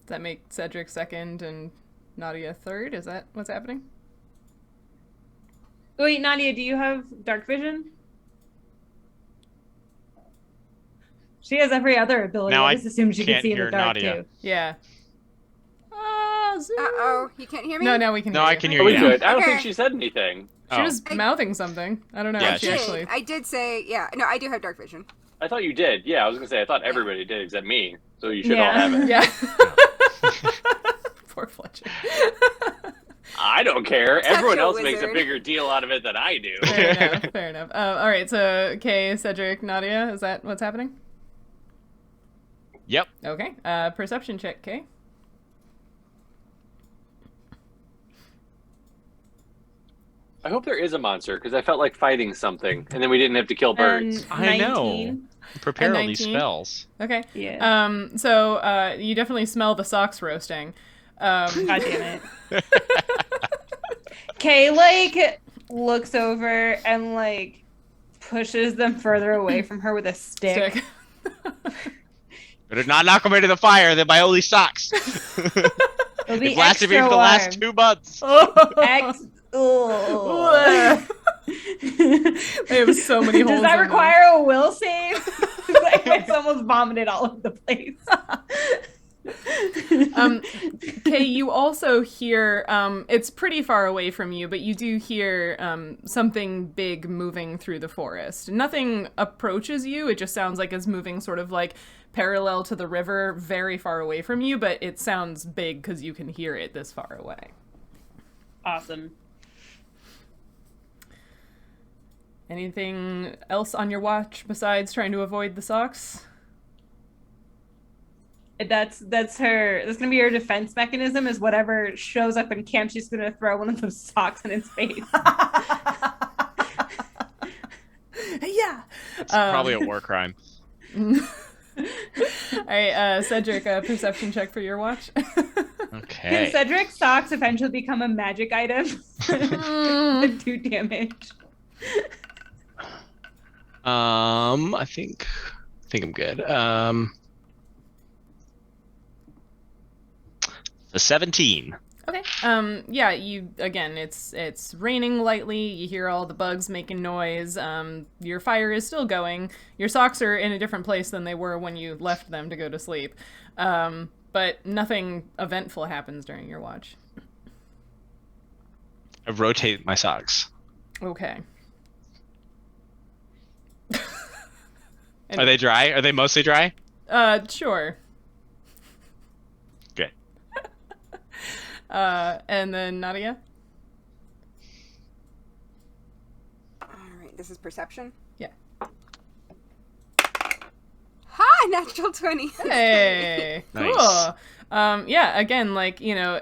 that make Cedric second and Nautia third? Is that what's happening? Wait, Nadia, do you have dark vision? She has every other ability. Now I I just assumed she could can't see in the hear dark Nadia. too. Yeah. Zoo. Uh-oh, you can't hear me? No, now we can. No, hear I you. can Are hear we you now. good? I don't think Okay. she said anything. She Oh. was mouthing something. I don't know Yeah, if she actually. I did say, yeah. No, I do have dark vision. I thought you did. Yeah, I was gonna say I thought everybody did except me. So you should all have it. Yeah. Poor Fletcher. I don't care. Such Everyone a else makes a wizard. bigger deal out of it than I do. Fair enough. Fair enough. All right. So, Kay, Cedric, Nadia, is that what's happening? Yep. Okay. Perception check, Kay. I hope there is a monster because I felt like fighting something, and then we didn't have to kill birds. I know. 19. Prepare A all these 19? spells. Okay. Yeah. So, you definitely smell the socks roasting. God damn it. Kay, like, looks over and, like, pushes them further away from her with a stick. Stick. Better not knock them into the fire. They're my only socks. It'll be They've lasted me extra for the last warm. 2 months. They have so many holes Does that in them. require a will save? Like when someone's vomited all over the place. Kay, you also hear, it's pretty far away from you, but you do hear something big moving through the forest. Nothing approaches you, it just sounds like it's moving sort of like parallel to the river, very far away from you, but it sounds big because you can hear it this far away. Awesome. Anything else on your watch besides trying to avoid the socks? That's gonna be her defense mechanism, is whatever shows up in camp, she's gonna throw one of those socks in his face. Yeah. It's probably a war crime. All right, Cedric, a perception check for your watch. Can Okay. Cedric's socks eventually become a magic item that do damage? I think I'm good. The 17. Okay. Yeah, you again, it's raining lightly, you hear all the bugs making noise. Your fire is still going. Your socks are in a different place than they were when you left them to go to sleep. But nothing eventful happens during your watch. I rotate my socks. Okay. Are they dry? Are they mostly dry? Sure. Good. And then Nadia? Alright, this is perception. Yeah. Hi, natural 20. Hey, Nice. cool. Yeah, again, like, you know,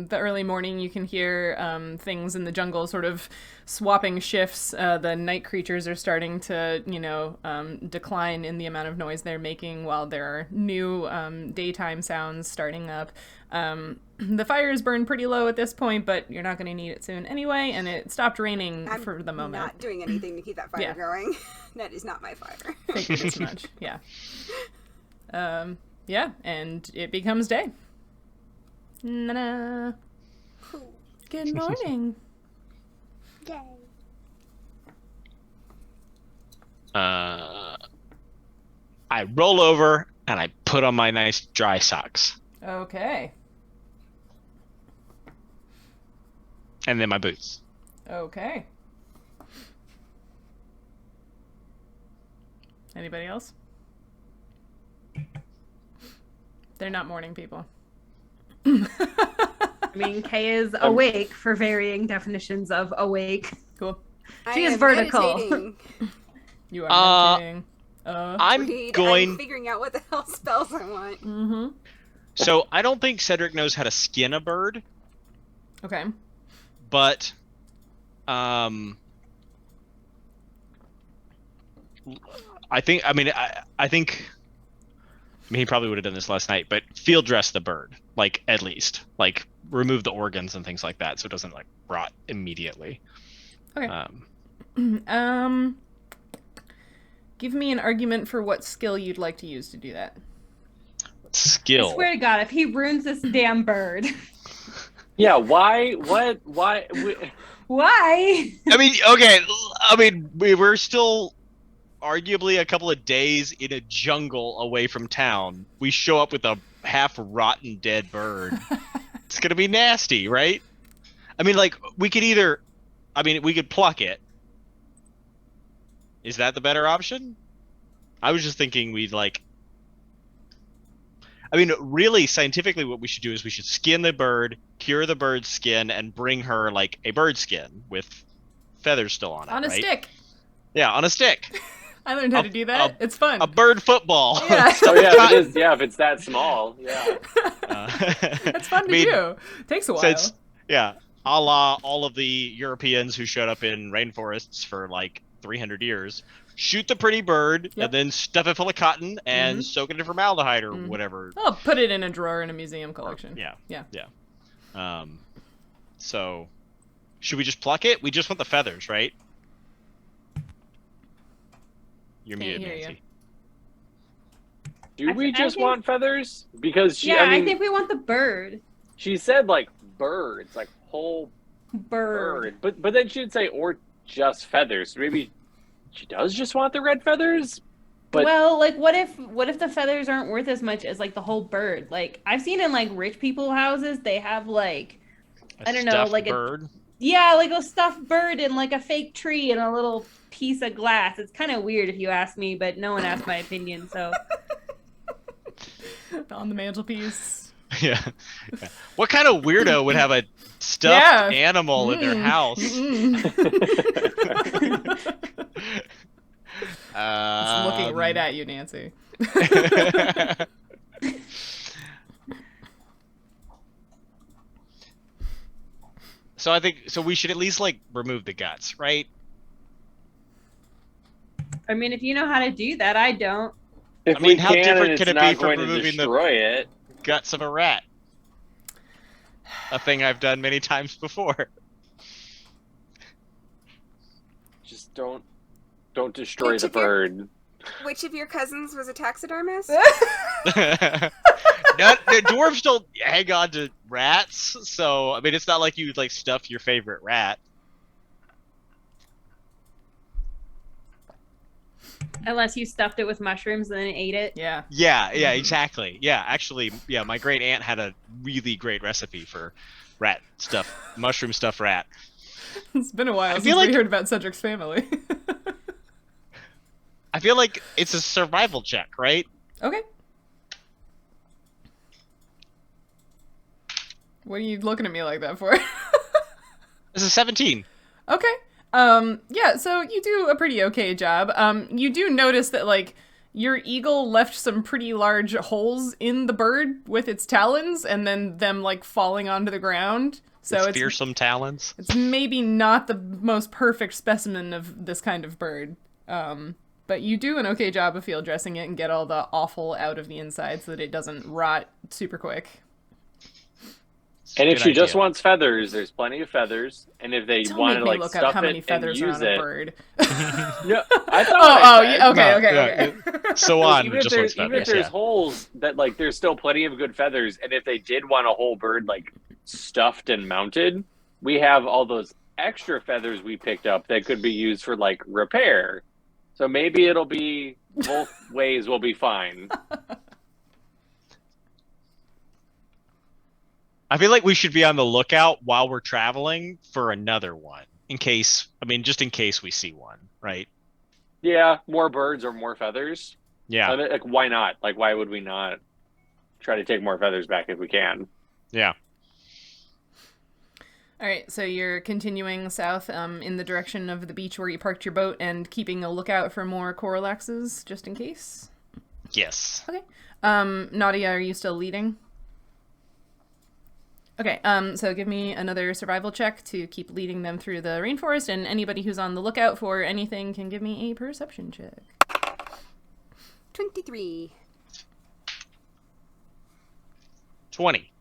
the early morning you can hear things in the jungle sort of swapping shifts. The night creatures are starting to, you know, decline in the amount of noise they're making while there are new daytime sounds starting up. The fire is burned pretty low at this point, but you're not going to need it soon anyway, and it stopped raining I'm for the moment. not doing anything to keep that fire Yeah. going. That is not my fire. Figured as much, yeah. Yeah, and it becomes day. Na-na. Cool. Good morning. Yay. I roll over and I put on my nice dry socks. Okay. And then my boots. Okay. Anybody else? They're not morning people. I mean, Kay is awake for varying definitions of awake. Cool. She is vertical. Meditating. You are meditating. I'm figuring out what the hell spells I want. Mm-hmm. So I don't think Cedric knows how to skin a bird, Okay. but I think he probably would have done this last night, but field dress the bird, like, at least, like, remove the organs and things like that, so it doesn't, like, rot immediately. Okay. Give me an argument for what skill you'd like to use to do that. Skill. I swear to God, if he ruins this damn bird. Yeah, why? What? Why? Why? I mean, okay, we were still arguably a couple of days in a jungle away from town. We show up with a half-rotten dead bird. It's gonna be nasty, right? I mean, like, we could pluck it. Is that the better option? I was just thinking really, scientifically, what we should do is we should skin the bird, cure the bird's skin, and bring her, like, a bird skin with feathers still on it, On a right? stick. Yeah, on a stick. I learned how to do that. It's fun. A bird football. Yeah. Oh yeah, if it's that small, yeah. That's fun to do. Takes a while. Since, a la all of the Europeans who showed up in rainforests for like 300 years, shoot the pretty bird and then stuff it full of cotton and soak it in formaldehyde or whatever. I'll put it in a drawer in a museum collection. Yeah. So, should we just pluck it? We just want the feathers, right? You're muted, Nancy. Do we just want feathers? Because I think we want the bird. She said like birds, like whole bird. But then she'd say or just feathers. Maybe she does just want the red feathers. But well, like what if the feathers aren't worth as much as like the whole bird? Like I've seen in like rich people houses, they have like I don't know, like bird. Like a stuffed bird and like a fake tree and a little piece of glass. It's kind of weird if you ask me, but no one asked my opinion, so. On the mantelpiece. Yeah. What kind of weirdo would have a stuffed animal in their house? It's looking right at you, Nancy. So I think we should at least like remove the guts, right? I mean, if you know how to do that, I don't. How different can it be from removing the guts of a rat? A thing I've done many times before. Just don't destroy the bird. Which of your cousins was a taxidermist? The dwarves don't hang on to rats, so I mean, it's not like you would like stuff your favorite rat. Unless you stuffed it with mushrooms and then ate it. Yeah. Yeah, exactly. Yeah, actually, my great aunt had a really great recipe for rat stuff, mushroom stuffed rat. It's been a while since we heard about Cedric's family. I feel like it's a survival check, right? Okay. What are you looking at me like that for? This is 17. Okay. Yeah, so you do a pretty okay job. You do notice that, like, your eagle left some pretty large holes in the bird with its talons, and then them, like, falling onto the ground. So it's fearsome talons. It's maybe not the most perfect specimen of this kind of bird. But you do an okay job of field dressing it and get all the offal out of the inside so that it doesn't rot super quick. And if she just wants feathers, there's plenty of feathers. And if they want to like stuff how many it feathers and are use on a it, bird. yeah, I thought. Okay. So on. Even if there's holes, that like there's still plenty of good feathers. And if they did want a whole bird like stuffed and mounted, we have all those extra feathers we picked up that could be used for like repair. So maybe it'll be both ways will be fine. I feel like we should be on the lookout while we're traveling for another one. Just in case we see one, right? Yeah, more birds or more feathers. Yeah. I mean, like, why not? Like, why would we not try to take more feathers back if we can? Yeah. All right, so you're continuing south in the direction of the beach where you parked your boat and keeping a lookout for more corallaxes, just in case? Yes. Okay. Nautia, are you still leading? Okay, so give me another survival check to keep leading them through the rainforest, and anybody who's on the lookout for anything can give me a perception check. 23. 20.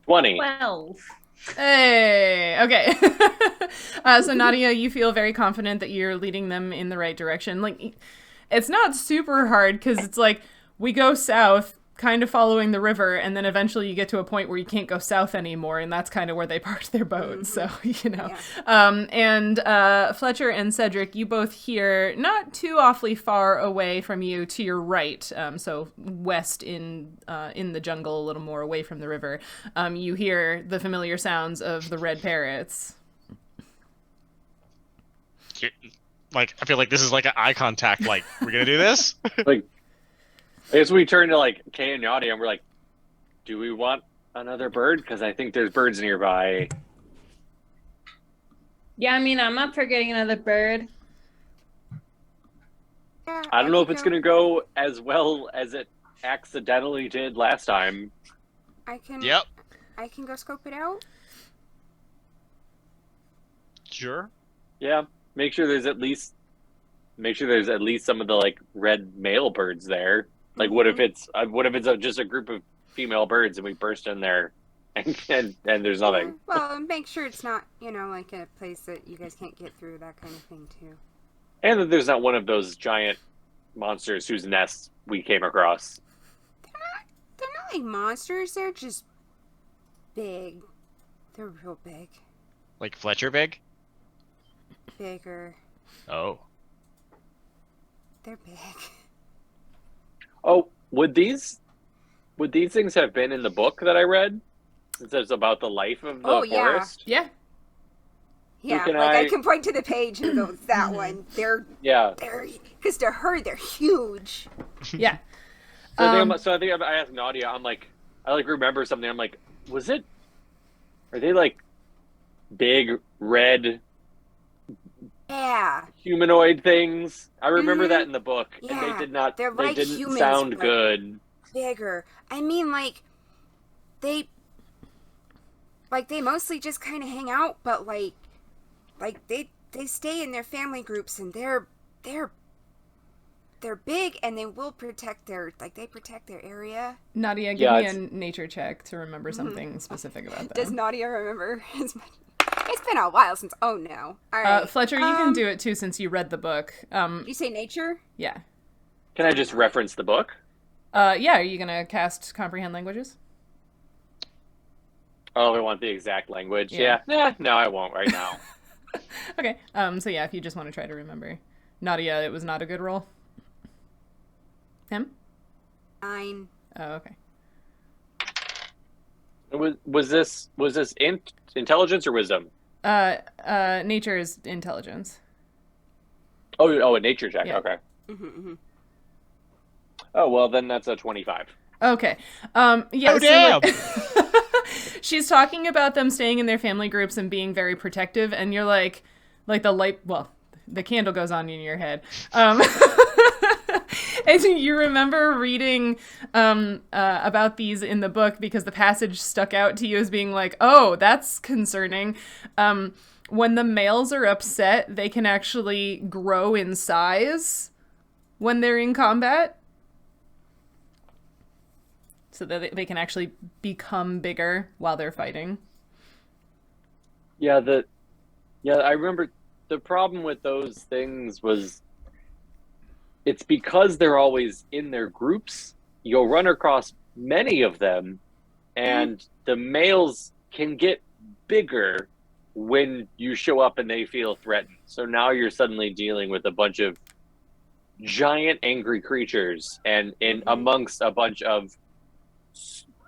20. 12. Hey, okay. So Nadia, you feel very confident that you're leading them in the right direction. Like, it's not super hard because it's like we go south, kind of following the river, and then eventually you get to a point where you can't go south anymore, and that's kind of where they parked their boat. So, you know. Yeah. And Fletcher and Cedric, you both hear not too awfully far away from you to your right, so west in the jungle, a little more away from the river, you hear the familiar sounds of the red parrots. Like, I feel like this is like an eye contact, like, we're gonna do this? Like, I guess we turn to like Kay and Naughty and we're like, do we want another bird? Because I think there's birds nearby. Yeah, I mean, I'm up for getting another bird. Yeah, I don't know if it's going to go as well as it accidentally did last time. Yep. I can go scope it out. Sure. Yeah, make sure there's at least some of the like red male birds there. Like, what if it's just a group of female birds and we burst in there and there's nothing? Yeah, well, make sure it's not, like a place that you guys can't get through, that kind of thing too. And that there's not one of those giant monsters whose nests we came across. They're not like monsters. They're just big. They're real big. Like Fletcher big? Bigger. Oh. They're big. Oh, would these things have been in the book that I read? Since it's about the life of the forest? Yeah. Yeah, can I can point to the page and go, that one. They're because to her, they're huge. Yeah. So I think I asked Nautia, I remember something. I'm like, are they like big red humanoid things? I remember that in the book, and they did not. They're like they didn't humans, sound like, good. Bigger. I mean, they mostly just kind of hang out, but like they stay in their family groups, and they're big, and they will protect their area. Nadia, give me a nature check to remember something specific about that. Does Nadia remember as much? It's been a while since. Oh no! All right, Fletcher, you can do it too since you read the book. You say nature? Yeah. Can I just reference the book? Yeah. Are you gonna cast comprehend languages? Oh, I want the exact language. Yeah. No, I won't right now. Okay. So yeah, if you just want to try to remember, Nadia, it was not a good roll. Him? 9. Oh, okay. Was this intelligence or wisdom? Nature is intelligence. Oh, a nature check. Yeah. Okay. Oh, well, then that's a 25. Okay. Yeah. Oh, damn! She's talking about them staying in their family groups and being very protective, and you're like the light. Well, the candle goes on in your head. And you remember reading about these in the book because the passage stuck out to you as being like, oh, that's concerning. When the males are upset, they can actually grow in size when they're in combat. So that they can actually become bigger while they're fighting. Yeah, I remember the problem with those things was it's because they're always in their groups. You'll run across many of them, and the males can get bigger when you show up and they feel threatened. So now you're suddenly dealing with a bunch of giant angry creatures and amongst a bunch of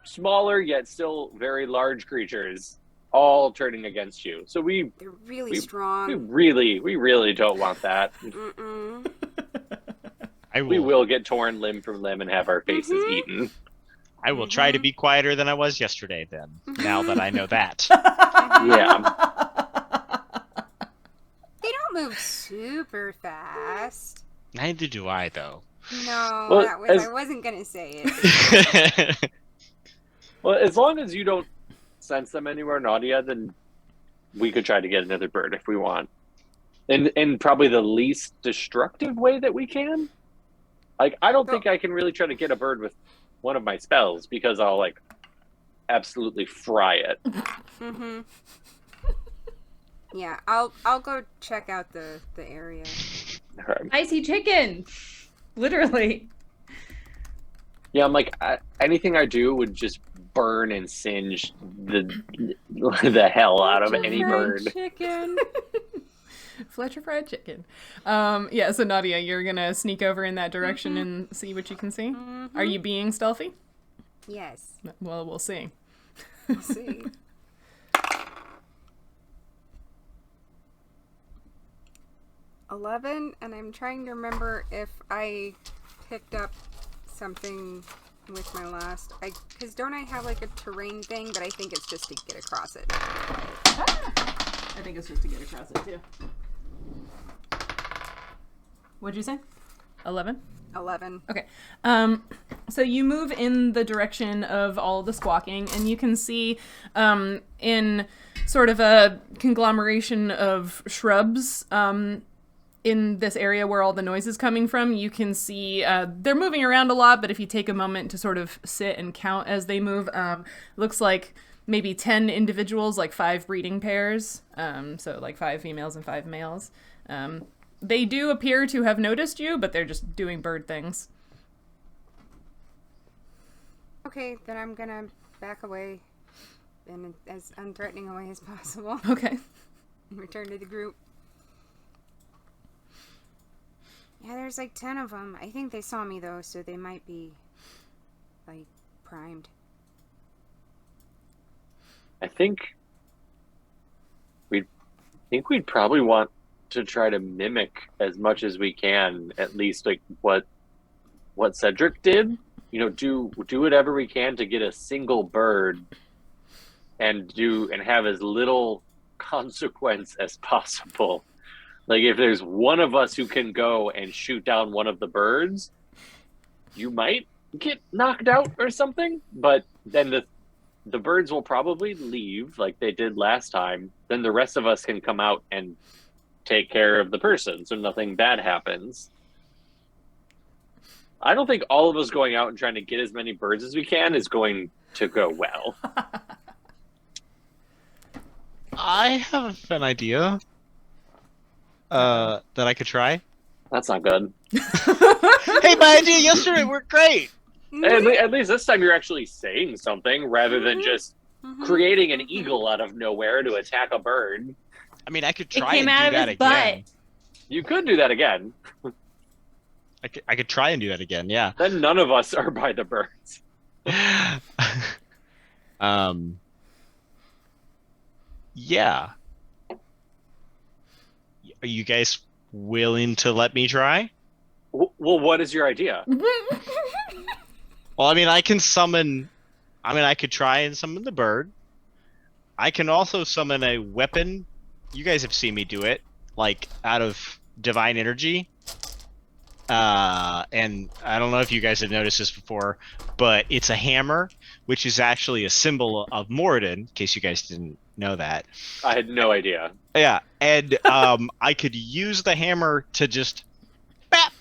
smaller yet still very large creatures. all turning against you. So They're really strong. we really don't want that. Mm-mm. We will get torn limb from limb and have our faces eaten. I will try to be quieter than I was yesterday then, now that I know that. Yeah. They don't move super fast. Neither do I, though. No, Well, I wasn't going to say it. Well, as long as you don't sense them anywhere, Nautia, then we could try to get another bird if we want. In probably the least destructive way that we can. Like, I don't think I can really try to get a bird with one of my spells because I'll, like, absolutely fry it. Mm-hmm. Yeah, I'll go check out the area. Okay. Icy chicken. Literally. Yeah, I'm like, anything I do would just burn and singe the hell out of any bird. Chicken. Fletcher fried chicken. Yeah, so Nautia, you're gonna sneak over in that direction and see what you can see? Mm-hmm. Are you being stealthy? Yes. Well, we'll see. We'll see. 11, and I'm trying to remember if I picked up something with my last. Because don't I have like a terrain thing? But I think it's just to get across it. I think it's just to get across it too. What'd you say? 11? 11. Okay. So you move in the direction of all the squawking, and you can see in sort of a conglomeration of shrubs in this area where all the noise is coming from. You can see they're moving around a lot, but if you take a moment to sort of sit and count as they move, looks like maybe 10 individuals, like 5 breeding pairs. So like 5 females and 5 males. They do appear to have noticed you, but they're just doing bird things. Okay, then I'm gonna back away in as unthreatening a way as possible. Okay. And return to the group. Yeah, there's like 10 of them. I think they saw me though, so they might be like primed. I think we'd probably want to try to mimic as much as we can, at least like what Cedric did. You know, do whatever we can to get a single bird and have as little consequence as possible. Like if there's one of us who can go and shoot down one of the birds, you might get knocked out or something, but then the birds will probably leave like they did last time. Then the rest of us can come out and take care of the person so nothing bad happens. I don't think all of us going out and trying to get as many birds as we can is going to go well. I have an idea that I could try. That's not good. Hey, my idea yesterday worked great. At least this time you're actually saying something rather than just creating an eagle out of nowhere to attack a bird. I mean, I could try It came and out do of that his again. butt. You could do that again. I could try and do that again, yeah. Then none of us are by the birds. Yeah. Are you guys willing to let me try? Well, what is your idea? Well, I mean, I could try and summon the bird. I can also summon a weapon. You guys have seen me do it, like out of divine energy. And I don't know if you guys have noticed this before, but it's a hammer, which is actually a symbol of Moradin, in case you guys didn't know that. I had no idea. Yeah, and I could use the hammer to just bap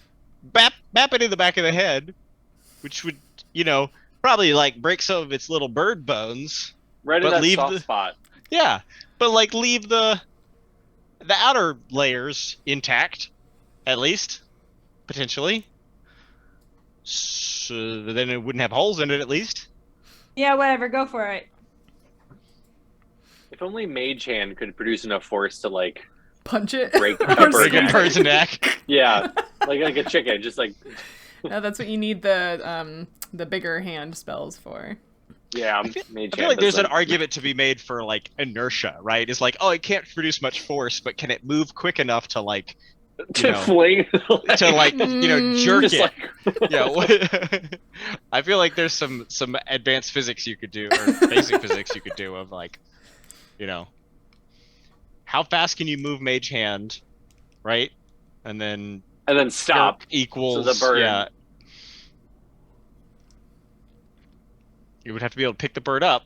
it in the back of the head, which would, probably like break some of its little bird bones. Right in But that soft spot. Yeah, but like leave the outer layers intact, at least, potentially. So then it wouldn't have holes in it, at least. Yeah, whatever. Go for it. If only Mage Hand could produce enough force to like Punch it. break a Or bird's Break a neck. bird's neck. Yeah, like a chicken, just like. No, that's what you need the bigger hand spells for. Yeah, I feel like there's an argument to be made for like inertia, right? It's like, oh, it can't produce much force, but can it move quick enough to like fling, to like jerk just it? like... I feel like there's some advanced physics you could do, or basic physics you could do of like, how fast can you move Mage Hand, right? And then stop equals the bird. Yeah. You would have to be able to pick the bird up,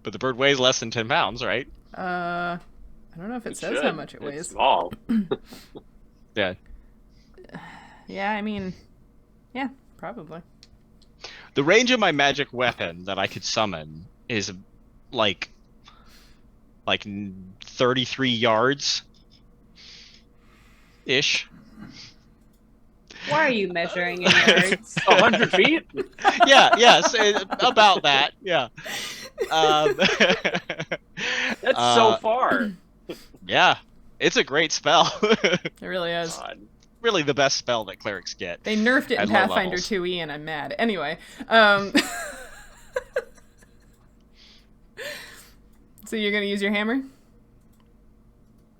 but the bird weighs less than 10 pounds, right? I don't know if it says how much it weighs. It's small. Yeah. Yeah, I mean, yeah, probably. The range of my magic weapon that I could summon is like 33 yards ish. Why are you measuring in yards? 100 feet? Yes, about that. Yeah. That's so far. Yeah, it's a great spell. It really is. God. Really the best spell that clerics get. They nerfed it in Pathfinder 2e, and I'm mad. Anyway, so you're gonna use your hammer?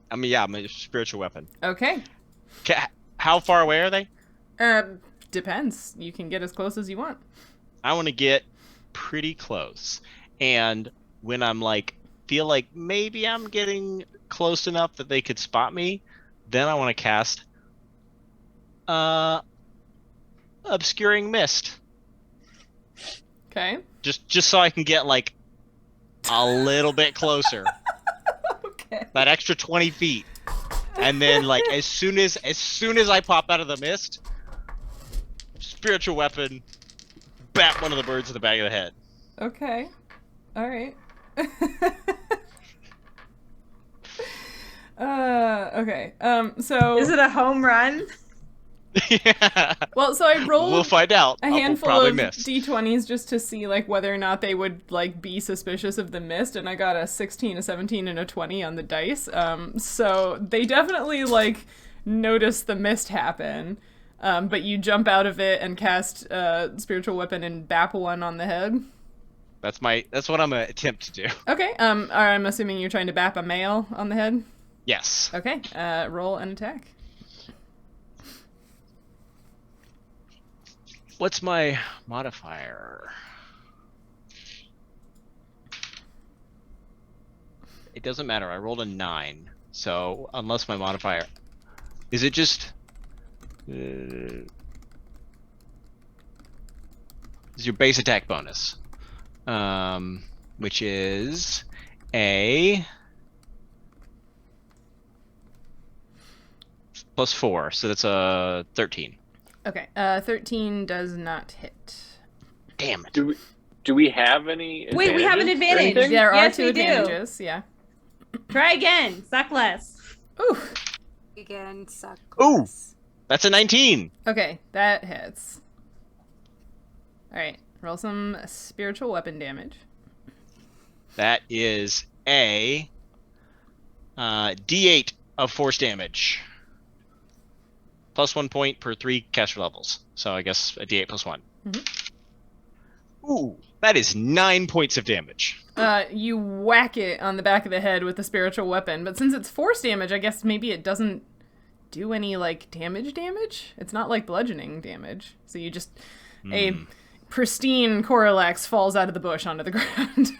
I mean, yeah, my spiritual weapon. Okay. How far away are they? Depends. You can get as close as you want. I want to get pretty close, and when I'm feel like maybe I'm getting close enough that they could spot me, then I want to cast obscuring mist. Okay. Just so I can get a little bit closer. Okay. That extra 20 feet, and then as soon as I pop out of the mist, spiritual weapon, bat one of the birds in the back of the head. Okay. All right. Okay. So is it a home run? Yeah. Well, so I rolled. We'll find out. A handful of d20s just to see whether or not they would be suspicious of the mist, and I got a 16, a 17, and a 20 on the dice. So they definitely notice the mist happen. But you jump out of it and cast spiritual weapon and bap one on the head. That's what I'm gonna attempt to do. Okay. I'm assuming you're trying to bap a male on the head. Yes. Okay. Roll an attack. What's my modifier? It doesn't matter. I rolled a 9. So unless my modifier, is it just? Is your base attack bonus, which is a +4, so that's a 13. Okay, 13 does not hit. Damn it. Do we have any Wait, we have an advantage. There are yes, 2 advantages, yeah. Try again. Suck less. Ooh. Again, suck Ooh. less. That's a 19. Okay, that hits. Alright, roll some spiritual weapon damage. That is a D8 of force damage. +1 point per 3 caster levels. So I guess a D8 +1. Mm-hmm. Ooh, that is 9 points of damage. You whack it on the back of the head with the spiritual weapon, but since it's force damage, I guess maybe it doesn't do any damage. It's not bludgeoning damage. So you just a pristine Coralax falls out of the bush onto the ground.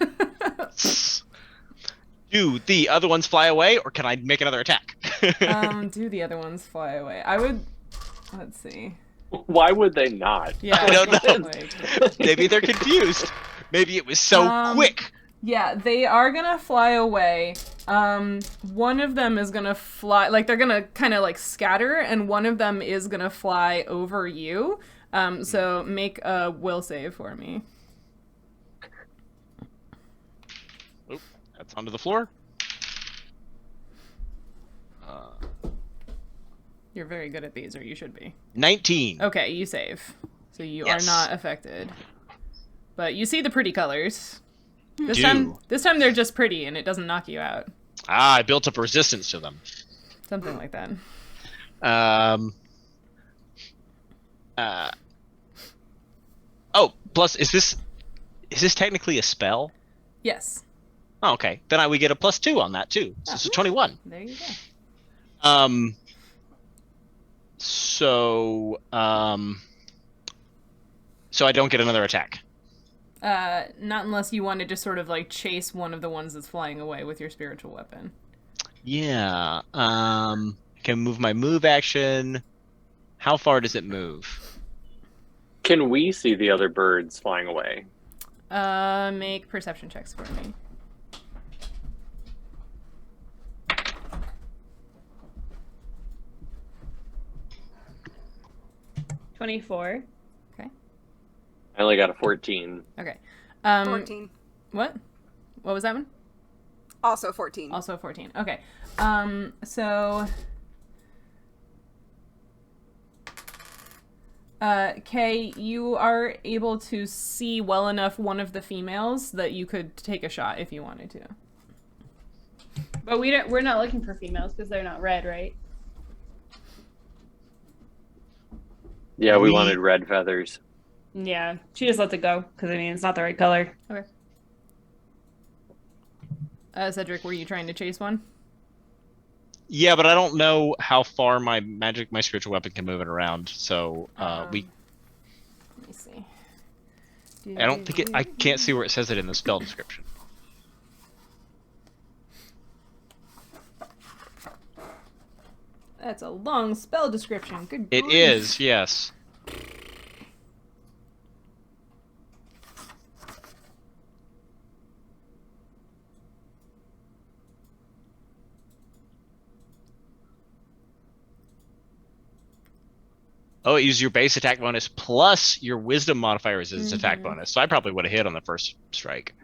Do the other ones fly away, or can I make another attack? Do the other ones fly away? I would. Let's see. Why would they not? Yeah, I don't know. Maybe they're confused. Maybe it was so quick. Yeah, they are gonna fly away. One of them is gonna fly. They're gonna kind of scatter, and one of them is gonna fly over you. So make a will save for me. That's onto the floor. You're very good at these, or you should be. 19. Okay, you save. So you are not affected. But you see the pretty colors. This time they're just pretty, and it doesn't knock you out. I built up resistance to them. Something like that. Oh, plus, is Is this technically a spell? Yes. Oh, okay. Then we get a +2 on that too. So it's a 21. There you go. So I don't get another attack. Not unless you wanted to sort of like chase one of the ones that's flying away with your spiritual weapon. Yeah. I can move my move action. How far does it move? Can we see the other birds flying away? Make perception checks for me. $24. Okay. I only got a 14. Okay. 14. What? What was that one? Also 14. Also 14. Okay. So Kay, you are able to see well enough one of the females that you could take a shot if you wanted to. But we're not looking for females because they're not red, right? Yeah, we wanted red feathers. Yeah, she just lets it go because I mean it's not the right color. Okay. Cedric, were you trying to chase one? Yeah, but I don't know how far my spiritual weapon can move it around. So Let me see. I don't think I can't see where it says it in the spell description. That's a long spell description. Good. It grief. is, yes. Oh, it uses your base attack bonus plus your wisdom modifier as its attack bonus. So I probably would have hit on the first strike.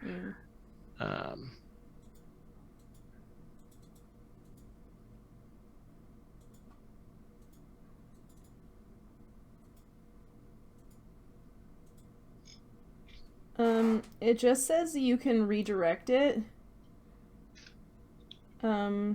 It just says you can redirect it. Yeah,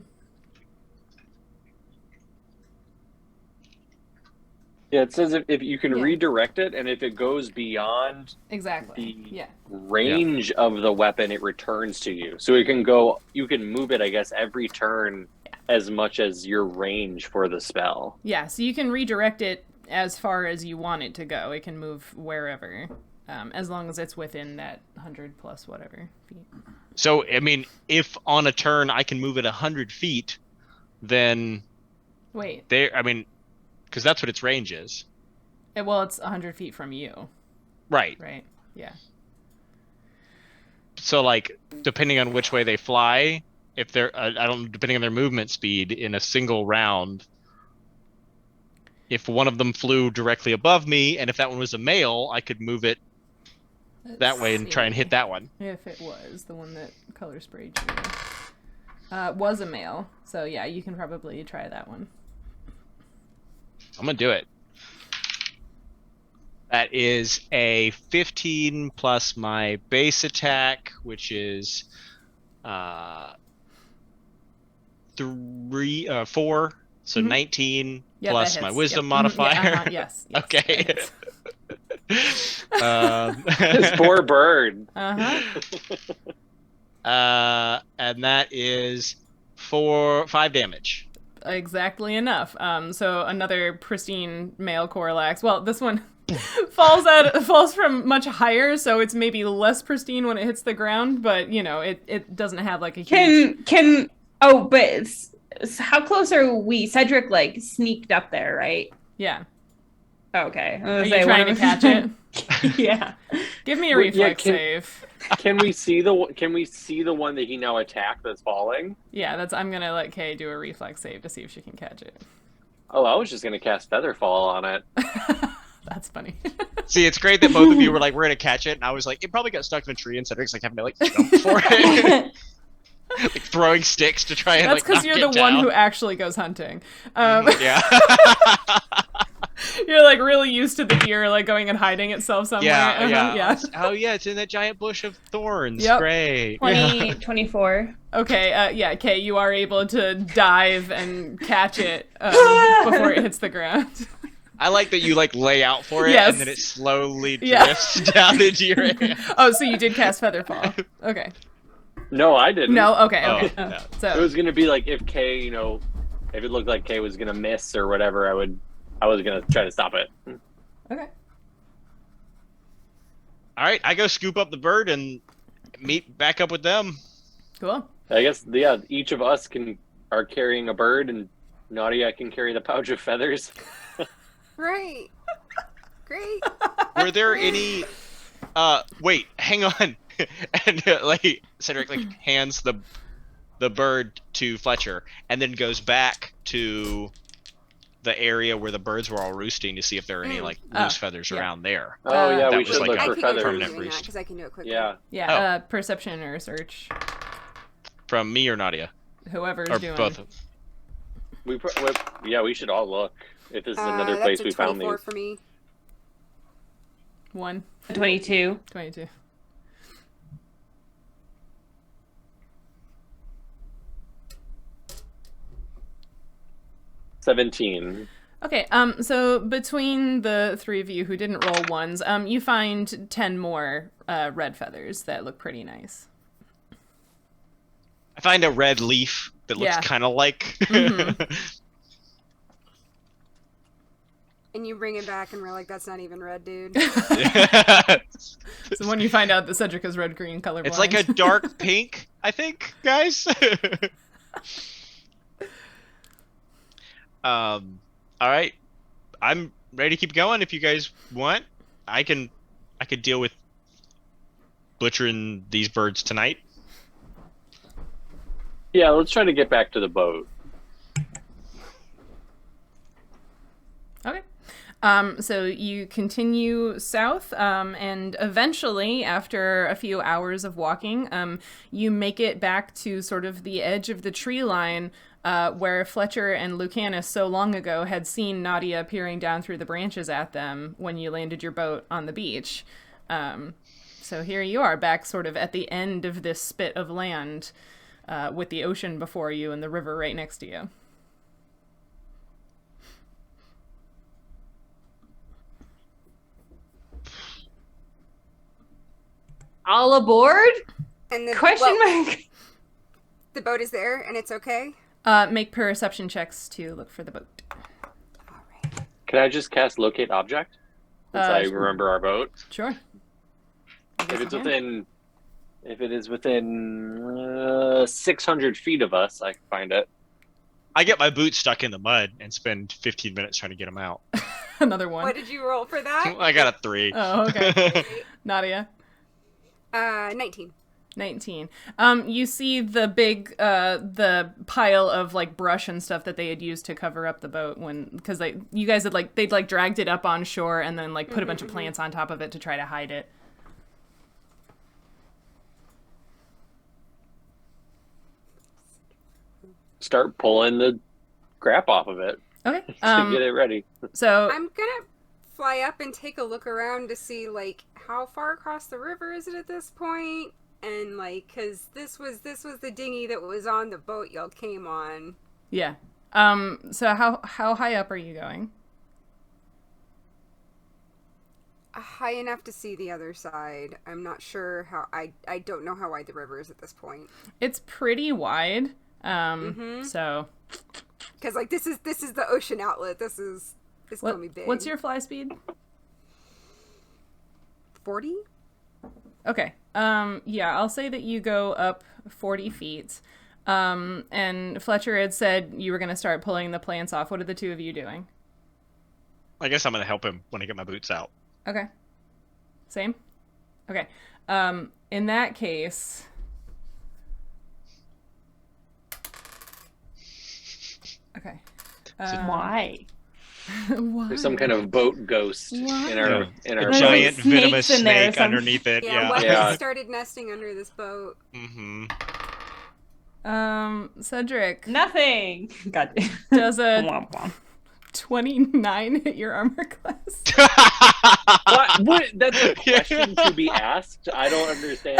it says if you can redirect it, and if it goes beyond the range of the weapon, it returns to you. So it can go, you can move it, I guess, every turn as much as your range for the spell. Yeah, so you can redirect it as far as you want it to go. It can move wherever, as long as it's within that 100 plus whatever feet. So, I mean, if on a turn I can move it 100 feet, then... Wait. Because that's what its range is. Well, it's 100 feet from you. Right. Right, yeah. So, like, depending on which way they fly, if they're, depending on their movement speed in a single round, if one of them flew directly above me, and if that one was a male, I could move it that way and try and hit that one. If it was the one that color sprayed you. Was a male. So, yeah, you can probably try that one. I'm going to do it. That is a 15 plus my base attack, which is 4, so 19 plus my wisdom modifier. Yes. Okay. This poor bird. And that is 5 damage. Exactly enough. So another pristine male Coralax. Well, this one falls from much higher, so it's maybe less pristine when it hits the ground, but you know, it doesn't have like a huge... but how close are we? Cedric like sneaked up there, right? Yeah. Okay. Are you trying to catch it? Yeah. Give me a reflex save. Can we see the one that he now attacked that's falling? Yeah, I'm gonna let Kay do a reflex save to see if she can catch it. Oh, I was just gonna cast Featherfall on it. That's funny. See, it's great that both of you were like, we're gonna catch it, and I was like, it probably got stuck in a tree, and Cedric's like having to like jump for it. Like throwing sticks to try and That's because you're the one who actually goes hunting. Yeah. You're like really used to the deer like going and hiding itself somewhere. Yeah. Oh yeah, it's in that giant bush of thorns. Yep. Great. 24. Okay, Kay, you are able to dive and catch it before it hits the ground. I like that you like lay out for it Yes. and then it slowly Yeah. drifts down into your hand. Oh, so you did cast Featherfall. Okay. No, I didn't. No, okay, Oh, okay. no. It So was gonna be like if Kay, if it looked like Kay was gonna miss or whatever, I was gonna try to stop it. okay. All right, I go scoop up the bird and meet back up with them. Cool. I guess each of us are carrying a bird, and Nautia can carry the pouch of feathers. Right. Great. Were there any? Wait, hang on. And like Cedric like hands the bird to Fletcher, and then goes back to the area where the birds were all roosting to see if there are any like loose feathers yeah. around there. Oh yeah, That we was should like look a for I can go feathers. permanent doing that roost. because I can do it quickly. Yeah. Yeah, perception or search. From me or Nautia? Whoever's Or doing. both. We should all look if this is another That's place a we found 24 these. for me. 1, 22. 22. $17. Okay, so between the three of you who didn't roll ones, you find 10 more red feathers that look pretty nice. I find a red leaf that looks Yeah. kind of like. And you bring it back and we're like, that's not even red, dude. So when you find out that Cedric is red-green colorblind. It's like a dark pink, I think, guys. All right, I'm ready to keep going. If you guys want, I could deal with butchering these birds tonight. Yeah, let's try to get back to the boat. Okay. So you continue south, and eventually, after a few hours of walking, you make it back to sort of the edge of the tree line, where Fletcher and Lucanus so long ago had seen Nautia peering down through the branches at them when you landed your boat on the beach. So here you are, back sort of at the end of this spit of land, with the ocean before you and the river right next to you. All aboard? And the Question mark. The boat is there and it's okay. Make perception checks to look for the boat. All right. Can I just cast locate object? Since I remember our boat. Sure. If it is within 600 feet of us, I can find it. I get my boots stuck in the mud and spend 15 minutes trying to get them out. Another one. What did you roll for that? I got a 3. Oh, okay. Nadia. 19. 19. You see the big, the pile of like brush and stuff that they had used to cover up the boat because you guys had they'd dragged it up on shore and then put a bunch of plants on top of it to try to hide it. Start pulling the crap off of it Okay. to get it ready. So I'm gonna fly up and take a look around to see how far across the river is it at this point, and because this was the dinghy that was on the boat y'all came on. yeah. So how high up are you going? High enough to see the other side. I'm not sure how. I don't know how wide the river is at this point. It's pretty wide. So Because this is the ocean outlet. It's gonna be big. what's your fly speed? 40? Okay. Yeah, I'll say that you go up 40 feet. And Fletcher had said you were going to start pulling the plants off. What are the two of you doing? I guess I'm going to help him when I get my boots out. Okay. Same? Okay. In that case... Okay. Why? Why? There's some kind of boat ghost What? in our A There's giant snakes venomous in there or snake something. underneath it. Yeah, what Yeah. started nesting under this boat? Mm-hmm. Cedric, Nothing. God. does a Womp womp. 29 hit your armor class? What? That's a question to be asked? I don't understand.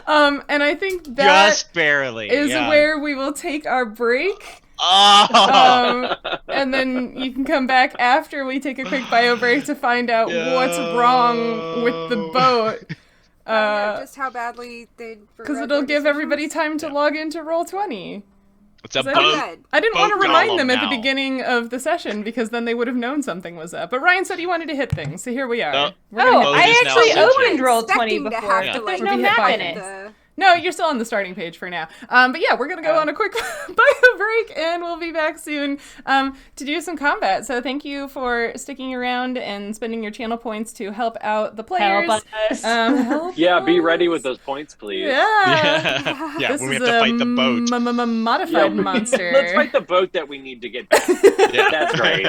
And I think that Just barely. is yeah. where we will take our break. Oh! And then you can come back after we take a quick bio break to find out what's wrong with the boat. Just how badly they... Because it'll give everybody time to log into Roll20. It's a boat. I didn't want to remind them at the now. beginning of the session because then they would have known something was up. But Ryan said he wanted to hit things, so here we are. No. Oh, I is now actually censored. opened Roll20 Expecting to before, have to, but there's like, no be map hit in by it. No, you're still on the starting page for now. But yeah, we're going to go on a quick bio break, and we'll be back soon to do some combat. So thank you for sticking around and spending your channel points to help out the players. Help us. Help Yeah, be us. ready with those points, please. Yeah. Yeah, This when we is have to fight the boat. Modified monster. Let's fight the boat that we need to get back. Yeah. That's great.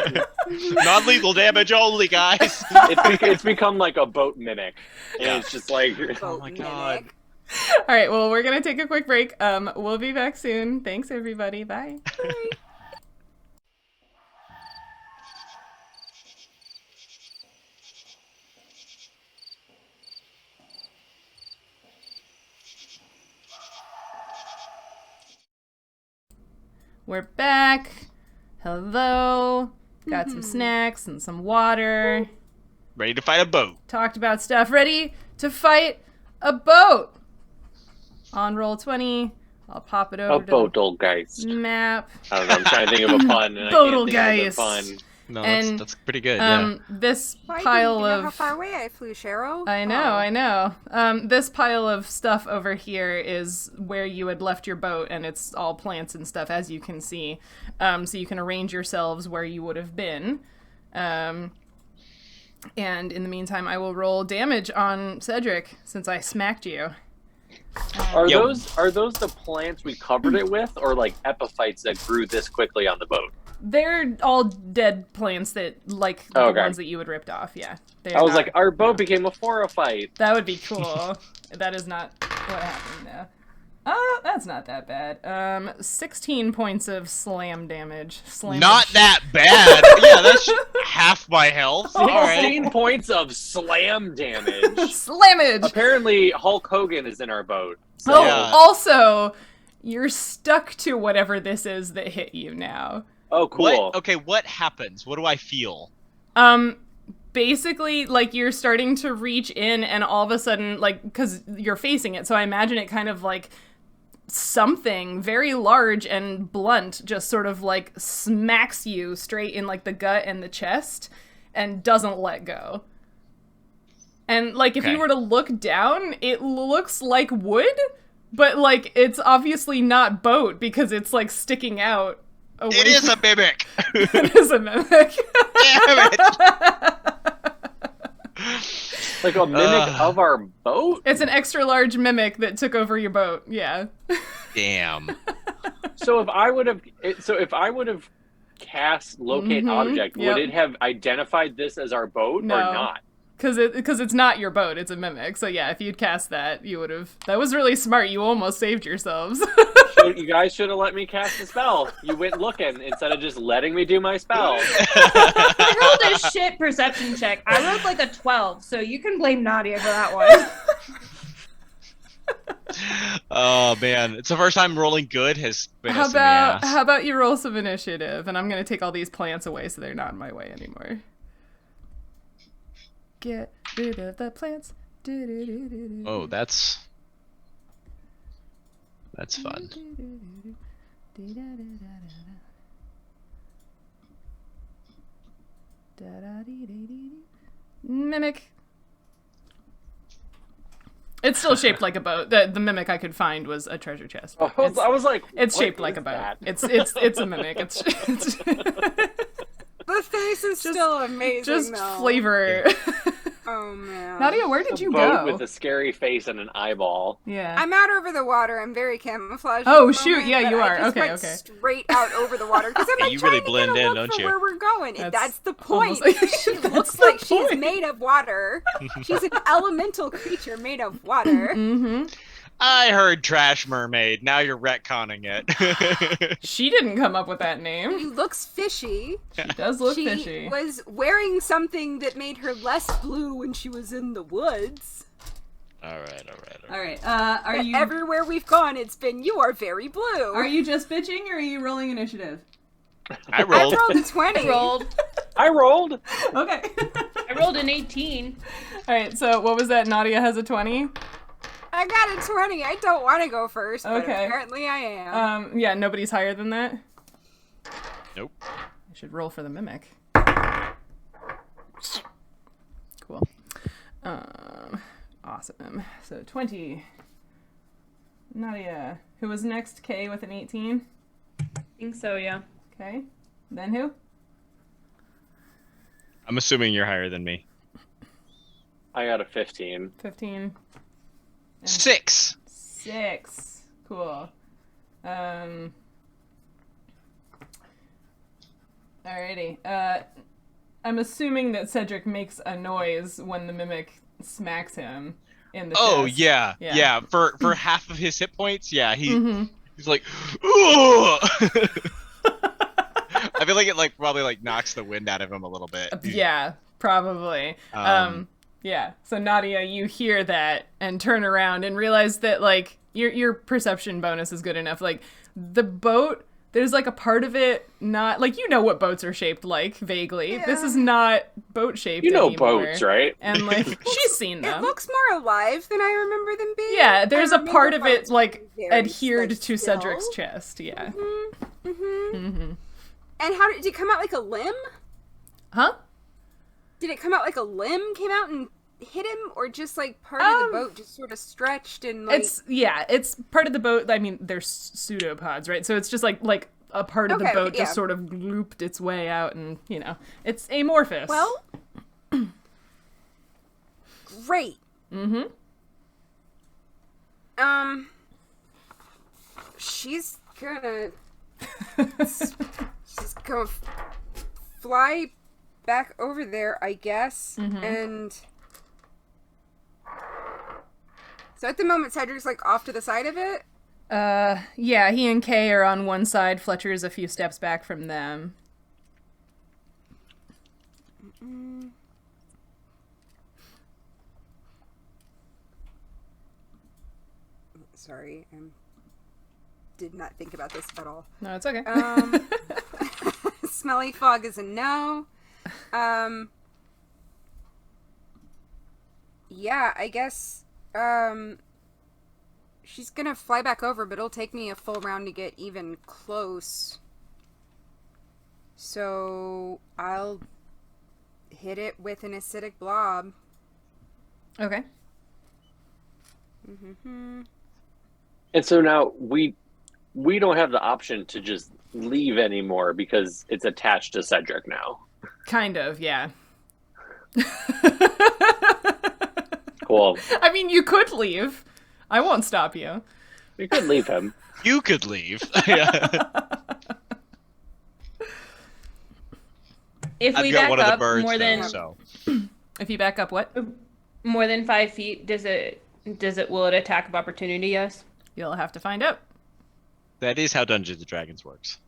Non-lethal damage only, guys. It's become like a boat mimic. And Yeah. it's just like... Oh my god. All right, well, we're going to take a quick break. We'll be back soon. Thanks, everybody. Bye. We're back. Hello. Got some snacks and some water. Ready to fight a boat. Talked about stuff. Ready to fight a boat. On Roll20, I'll pop it A over to boatelgeist. the map. I don't know, I'm trying to think of a pun. And I can't think of Boatelgeist. a pun. No, And, that's pretty good. Yeah. This Why pile do you know of... how far away I flew, Sheryl? I know. This pile of stuff over here is where you had left your boat, and it's all plants and stuff, as you can see. So you can arrange yourselves where you would have been. And in the meantime, I will roll damage on Cedric, since I smacked you. Are Yeah. those the plants we covered it with, or like epiphytes that grew this quickly on the boat? They're all dead plants that, like, the Okay. ones that you had ripped off, yeah. I was like, our boat became a phorophyte. That would be cool. That is not what happened, though. That's not that bad. 16 points of slam damage. Not that bad. Yeah, that's half my health. All right. 16 points of slam damage. Slammage! Apparently, Hulk Hogan is in our boat. Oh, Yeah. also, you're stuck to whatever this is that hit you now. Oh, cool. What happens? What do I feel? Basically, like, you're starting to reach in, and all of a sudden, like, because you're facing it, so I imagine it kind of, like, something very large and blunt just sort of, like, smacks you straight in, like, the gut and the chest, and doesn't let go. And, like, if Okay. you were to look down, it looks like wood, but, like, it's obviously not boat, because it's, like, sticking out. It is a mimic. It is a mimic. Damn it. Like a mimic of our boat? It's an extra large mimic that took over your boat. Yeah. Damn. So if I would have cast locate object, yep. would it have identified this as our boat No. or not? Because it's not your boat, it's a mimic. So yeah, if you'd cast that, you would have... That was really smart. You almost saved yourselves. You guys should have let me cast the spell. You went looking instead of just letting me do my spell. I rolled a shit perception check. I rolled like a 12, so you can blame Nautia for that one. Oh man, it's the first time rolling good has been us in the ass. How about you roll some initiative, and I'm going to take all these plants away so they're not in my way anymore. Get rid of the plants. Oh, that's fun. Mimic. It's still shaped like a boat. The mimic I could find was a treasure chest. I was like, It's what shaped like is a boat. that? It's a mimic. It's The face is still amazing, just though. flavor. Oh, man. Nadia, where did you boat go? with a scary face and an eyeball. Yeah. I'm out over the water. I'm very camouflaged. Oh, at the shoot, moment, yeah, but you I are. just Okay, went okay. straight out over the water because I'm Yeah, like you trying really to blend get a in, look don't for you? where we're going. And that's the point. almost- She That's looks the like she's point. made of water. She's an elemental creature made of water. Mm-hmm. I heard trash mermaid. Now you're retconning it. She didn't come up with that She name. looks fishy. She does look She fishy. was wearing something that made her less blue when she was in the woods. All right. All right. Are you Everywhere we've gone, it's been, you are very blue. Are you just bitching, or are you rolling initiative? I rolled. I rolled a 20. I rolled. Okay. I rolled an 18. All right. So what was that? Nadia has a 20. I got a 20. I don't want to go first, but Okay. apparently I am. Yeah. Nobody's higher than that. Nope. I should roll for the mimic. Cool. Awesome. So 20. Nadia. Who was next? Kay with an 18. I think so, yeah. Okay. Then who? I'm assuming you're higher than me. I got a 15. 15. 6. 6. Cool. Alrighty. I'm assuming that Cedric makes a noise when the mimic smacks him in the chest. Yeah. For half of his hit points, yeah, he's like, ooh. I feel like it probably knocks the wind out of him a little bit. Yeah, probably. Yeah. So Nadia, you hear that and turn around and realize that your perception bonus is good enough. The boat, there's a part of it not what boats are shaped like vaguely. Yeah. This is not boat shaped. You know anymore. boats, right? And she's seen them. It looks more alive than I remember them being. Yeah, there's I a part of remember it boats being very, adhered to still. Cedric's chest. Yeah. And how did it come out like a limb? Huh? Did it come out like a limb came out and hit him, or just part of the boat just sort of stretched and it's part of the boat. I mean, they're pseudopods, right? So it's just like a part of the boat just sort of looped its way out, and it's amorphous. Well, great. She's gonna fly back over there, I guess, and so at the moment Cedric's off to the side of it. Yeah, he and Kay are on one side. Fletcher is a few steps back from them. Sorry, I did not think about this at all. No, it's okay. Smelly fog is a no. Yeah, I guess, she's gonna fly back over, but it'll take me a full round to get even close. So, I'll hit it with an acidic blob. Okay. And so now we don't have the option to just leave anymore because it's attached to Cedric now. Kind of, yeah. Cool. I mean, you could leave. I won't stop you. You could leave him. You could leave. If we I've got back one of the up birds, more than though, so. If you back up, what? more than 5 feet, will it attack of opportunity us? You'll have to find out. That is how Dungeons and Dragons works.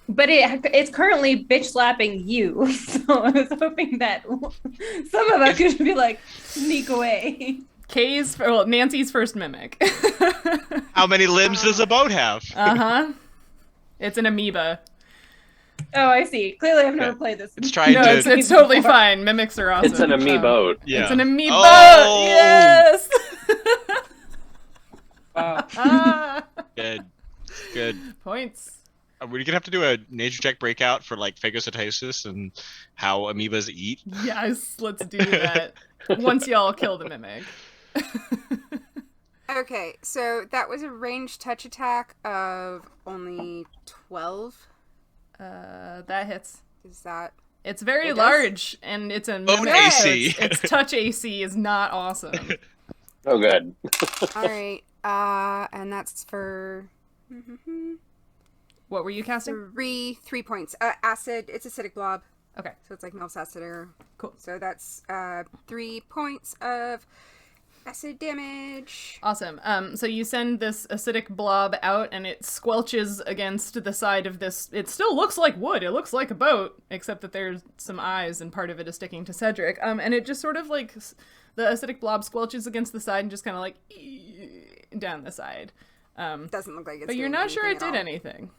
But it's currently bitch slapping you, so I was hoping that some of us could be sneak away. Nancy's first mimic. How many limbs does a boat have? It's an amoeba. Oh, I see. Clearly, I've never played this. It's trying to. It's totally fine. Mimics are awesome. It's an amoeba. Yeah. It's an amoeba. Oh! Yes. Good. Points. Are we gonna have to do a nature check breakout for phagocytosis and how amoebas eat? Yes, let's do that. Once y'all kill the mimic. Okay, so that was a ranged touch attack of only 12. That hits. Is that... It's very It does? large, and it's a Bone mimic, AC. so its touch AC is not awesome. Oh, good. Alright, and that's for... What were you casting? 3 points. Acid, it's acidic blob. Okay. So it's Mel's acid or... Cool. So that's 3 points of Acid damage. Awesome. So you send this acidic blob out, and it squelches against the side of this. It still looks like wood. It looks like a boat, except that there's some eyes, and part of it is sticking to Cedric. And it just sort of like the acidic blob squelches against the side and just kind of like down the side. Doesn't look like it's. But you're doing not sure it anything did at all. anything.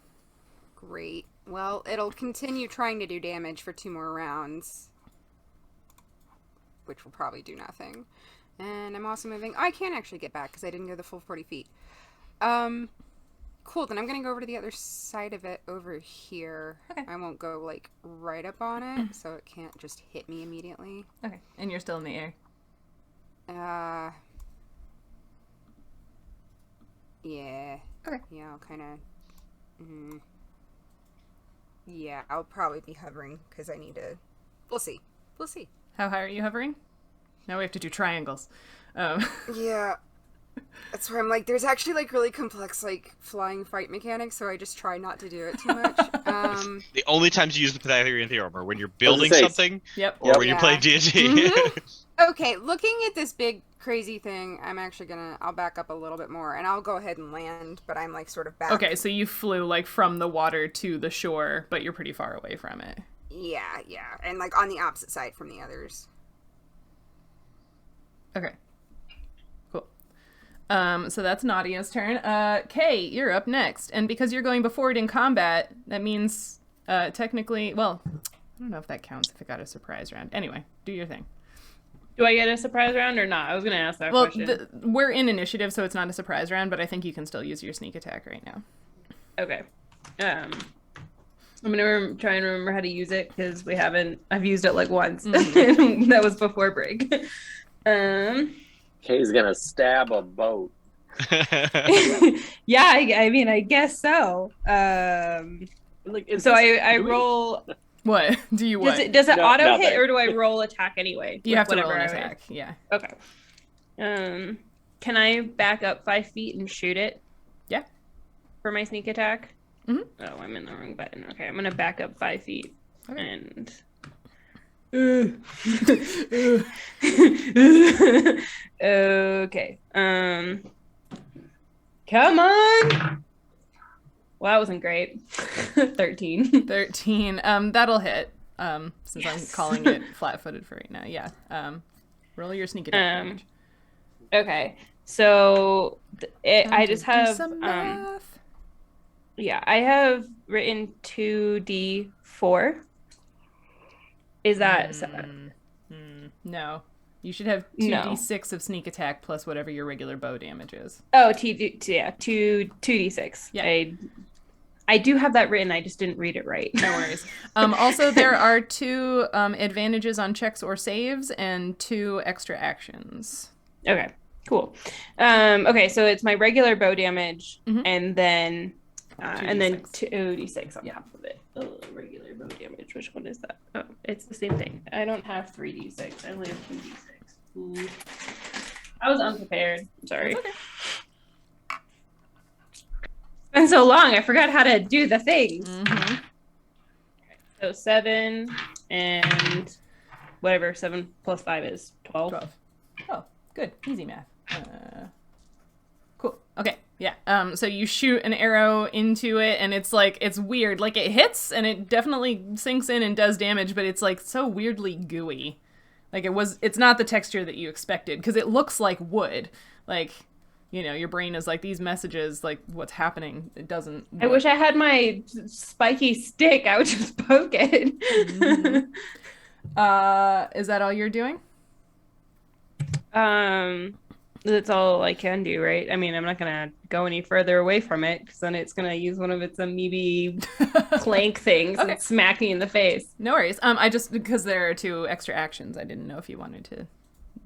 Great. Well, it'll continue trying to do damage for 2 more rounds, which will probably do nothing. And I'm also moving. Oh, I can actually get back because I didn't go the full 40 feet. Cool. Then I'm gonna go over to the other side of it over here. Okay. I won't go like right up on it, so it can't just hit me immediately. Okay. And you're still in the air. Yeah. Okay. Yeah, I'll kind of. Yeah, I'll probably be hovering because I need to. We'll see. We'll see. How high are you hovering? Now we have to do triangles. Yeah. That's where I'm like, there's actually like really complex like flying fight mechanics, so I just try not to do it too much. The only times you use the Pythagorean theorem are when you're building say, something Yep. or when Yeah. you're playing D&D. Mhm. Okay, looking at this big crazy thing, I'm actually I'll back up a little bit more and I'll go ahead and land, but I'm like sort of back. Okay, so you flew like from the water to the shore, but you're pretty far away from it. Yeah, and like on the opposite side from the others. Okay. Cool. So that's Nadia's turn. Kay, you're up next. And because you're going before it in combat, that means technically, well, I don't know if that counts if it got a surprise round. Anyway, do your thing. Do I get a surprise round or not? I was going to ask that Well, question. we're in initiative, so it's not a surprise round, but I think you can still use your sneak attack right now. Okay. I'm gonna try and remember how to use it because I've used it like once. That was before break. Kay's gonna stab a boat. Yeah, I mean, I guess so. Like, So I roll. What? Do you what? Does it No, auto nothing. hit or do I roll attack anyway? You with have to roll an whatever I- attack, yeah. Okay. Can I back up 5 feet and shoot it? Yeah. For my sneak attack? Mhm. Oh, I'm in the wrong button. Okay, I'm gonna back up 5 feet. Okay. And okay. Come on. Well, that wasn't great. 13. 13. That'll hit. Since I'm Yes. calling it flat-footed for right now. Yeah. Roll your sneak attack damage. Okay. So I just Do have some math. yeah, I have written 2d4. Is that No. You should have No. 2d6 of sneak attack plus whatever your regular bow damage is. Oh, 2d6. Yeah. I do have that written. I just didn't read it right. No worries. Also, there are 2 advantages on checks or saves and 2 extra actions. Okay, cool. Okay, so it's my regular bow damage, Mhm. and then 2d6. 2d6 on Yeah. top of it. Oh, regular bow damage. Which one is that? Oh, it's the same thing. I don't have 3d6. I only have 2d6. Ooh. I was unprepared. I'm sorry. Okay. It's been so long. I forgot how to do the things. Mm-hmm. So 7 and whatever 7 plus 5 is 12. 12. Oh, good. Easy math. Cool. Okay. Yeah. So you shoot an arrow into it, and it's weird. Like, it hits, and it definitely sinks in and does damage, but it's like so weirdly gooey. Like, it's not the texture that you expected, because it looks like wood. Like, you know, your brain is like, these messages, like, what's happening? It doesn't. I wish I had my spiky stick. I would just poke it. Mhm. Is that all you're doing? That's all I can do, right? I mean, I'm not gonna go any further away from it because then it's gonna use one of its amoeba plank things Okay. and smack me in the face. No worries. Because there are 2 extra actions, I didn't know if you wanted to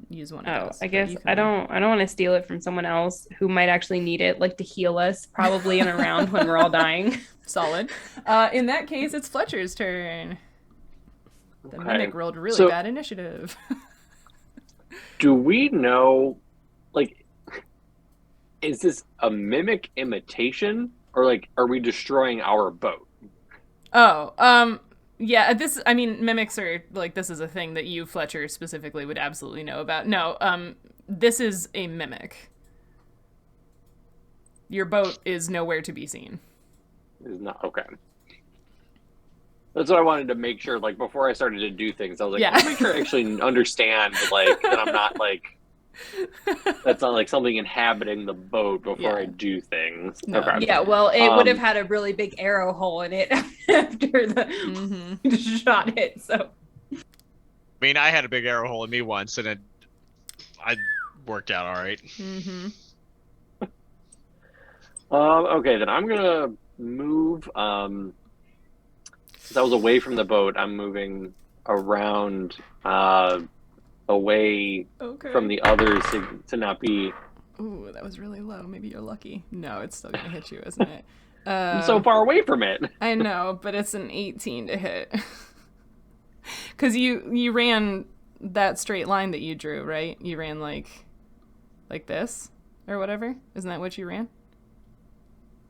use one of Oh, those. I but guess you can- I don't want to steal it from someone else who might actually need it, like to heal us, probably in a round when we're all dying. Solid. In that case, it's Fletcher's turn. The Okay. mimic rolled really So- bad initiative. Do we know, like, is this a mimic imitation, or like, are we destroying our boat? Yeah, mimics are, like, this is a thing that you, Fletcher, specifically would absolutely know about. No, this is a mimic. Your boat is nowhere to be seen. Is not okay. That's what I wanted to make sure. Like before I started to do things, I was like, Yeah. I want to make sure I actually understand. Like that I'm not like that's not like something inhabiting the boat before I do things. No. Okay. Yeah, well, it would have had a really big arrow hole in it after the shot hit. So I mean, I had a big arrow hole in me once, and I worked out all right. Mm-hmm. Okay, then I'm gonna move. Since I was away from the boat, I'm moving around, away from the others to not be. Ooh, that was really low. Maybe you're lucky. No, it's still gonna hit you, isn't it? I'm so far away from it. I know, but it's an 18 to hit. Because you ran that straight line that you drew, right? You ran like this or whatever. Isn't that what you ran?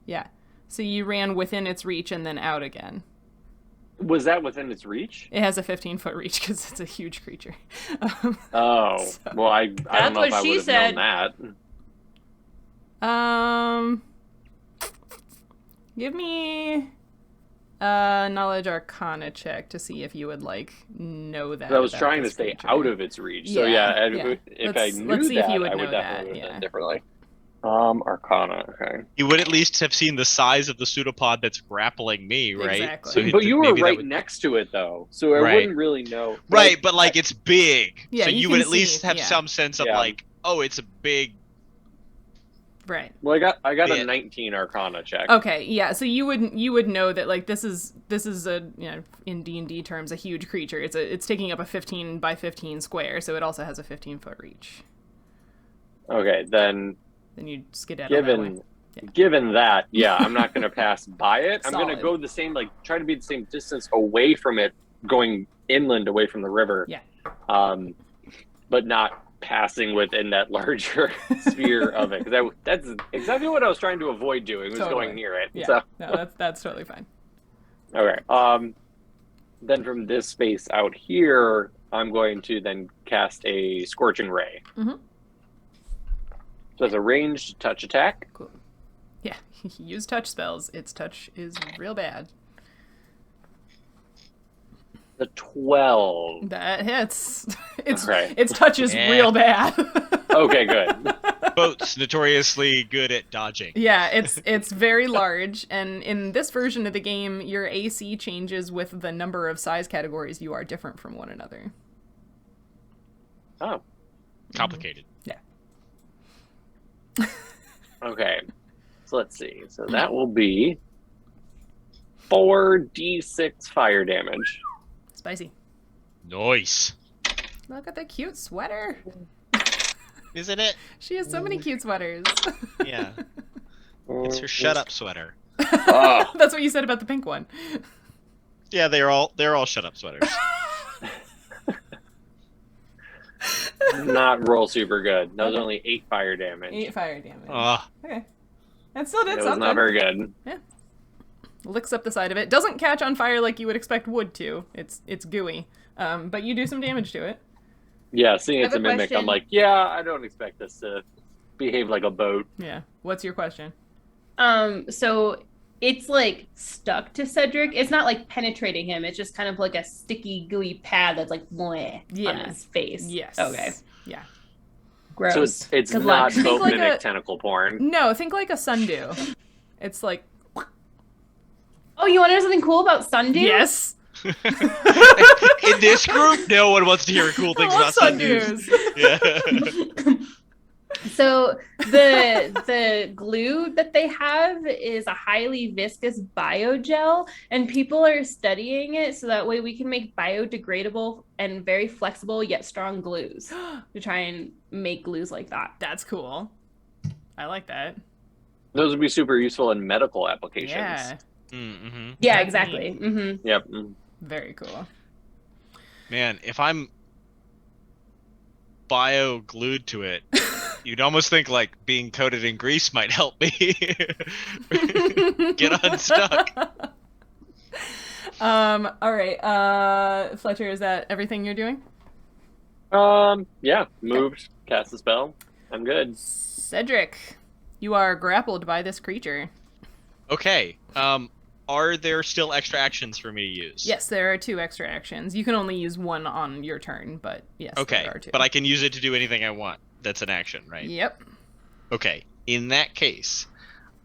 Yeah. So you ran within its reach and then out again. Was that within its reach? It has a 15-foot reach because it's a huge creature. Well, I don't know what if I she would have said. known that. Give me a knowledge arcana check to see if you would know that. I was about trying to this stay creature. out of its reach. So if I knew let's see if that, you would I know would definitely that, have done yeah. differently. Arcana. Okay. You would at least have seen the size of the pseudopod that's grappling me, right? Exactly. But you were maybe that right would- next to it, though, so I Right. wouldn't really know. Right, but like it's big, Yeah, so you you can would at see least it, have yeah. some sense of Yeah. like, oh, it's a big. Right. Well, I got a Bit. 19 Arcana check. Okay, yeah. So you would know that like this is a in D&D terms a huge creature. It's taking up a 15 by 15 square, so it also has a 15-foot reach. Okay, then Then you skedaddle that way. given that, yeah, I'm not going to pass by it. I'm going to Solid. go the same, like try to be the same distance away from it, going inland away from the river. Yeah. But not passing within that larger sphere of it, because that's exactly what I was trying to avoid doing, was Totally. going near it. Yeah. So, No, that's totally fine. okay. Then from this space out here, I'm going to then cast a Scorching Ray. Mhm. So it's a ranged touch attack. Cool. Yeah. Use touch spells. Its touch is real bad. The 12. That hits. Okay. Its touch is Yeah. real bad. Okay, good. Boats notoriously good at dodging. Yeah, it's very large, and in this version of the game, your AC changes with the number of size categories you are different from one another. Oh, Complicated. okay. So let's see. So that will be 4d6 fire damage. Spicy. Nice. Look at the cute sweater. Isn't it? She has so many cute sweaters. Yeah. It's her shut up sweater. Oh, That's what you said about the pink one. Yeah, they're all shut up sweaters. not roll super good. That was only 8 fire damage. 8 fire damage. Ah, Okay. That still did It was something. not very good. Licks up the side of it. Doesn't catch on fire like you would expect wood to. It's gooey. But you do some damage to it. Yeah, seeing I it's have a a mimic, I'm question. like, yeah, I don't expect this to behave like a boat. Yeah. What's your question? So it's like stuck to Cedric. It's not like penetrating him. It's just kind of like a sticky, gooey pad that's like bleh on Yeah. his face. Yes. Okay. Yeah. Gross. So it's Good not luck. Think boat like mimic a- tentacle porn. No, think like a sundew. It's like, Oh, you want to know something cool about Sundew? yes. in this group, no one wants to hear cool things I love about sundews. sundews. Yeah. So the glue that they have is a highly viscous biogel, and people are studying it so that way we can make biodegradable and very flexible yet strong glues to try and make glues like that. That's cool. I like that. Those would be super useful in medical applications. Yeah. Mm-hmm. Yeah, That's exactly. neat. Mm-hmm. Yep. Very cool. Man, if I'm bio glued to it, you'd almost think like being coated in grease might help me get unstuck. All right. Fletcher, is that everything you're doing? Yeah, moved Cast the spell. I'm good. Cedric, you are grappled by this creature. Okay. Are there still extra actions for me to use? Yes, there are 2 extra actions. You can only use one on your turn, but yes, Okay, there are 2. but I can use it to do anything I want. That's an action, right? Yep. Okay. In that case,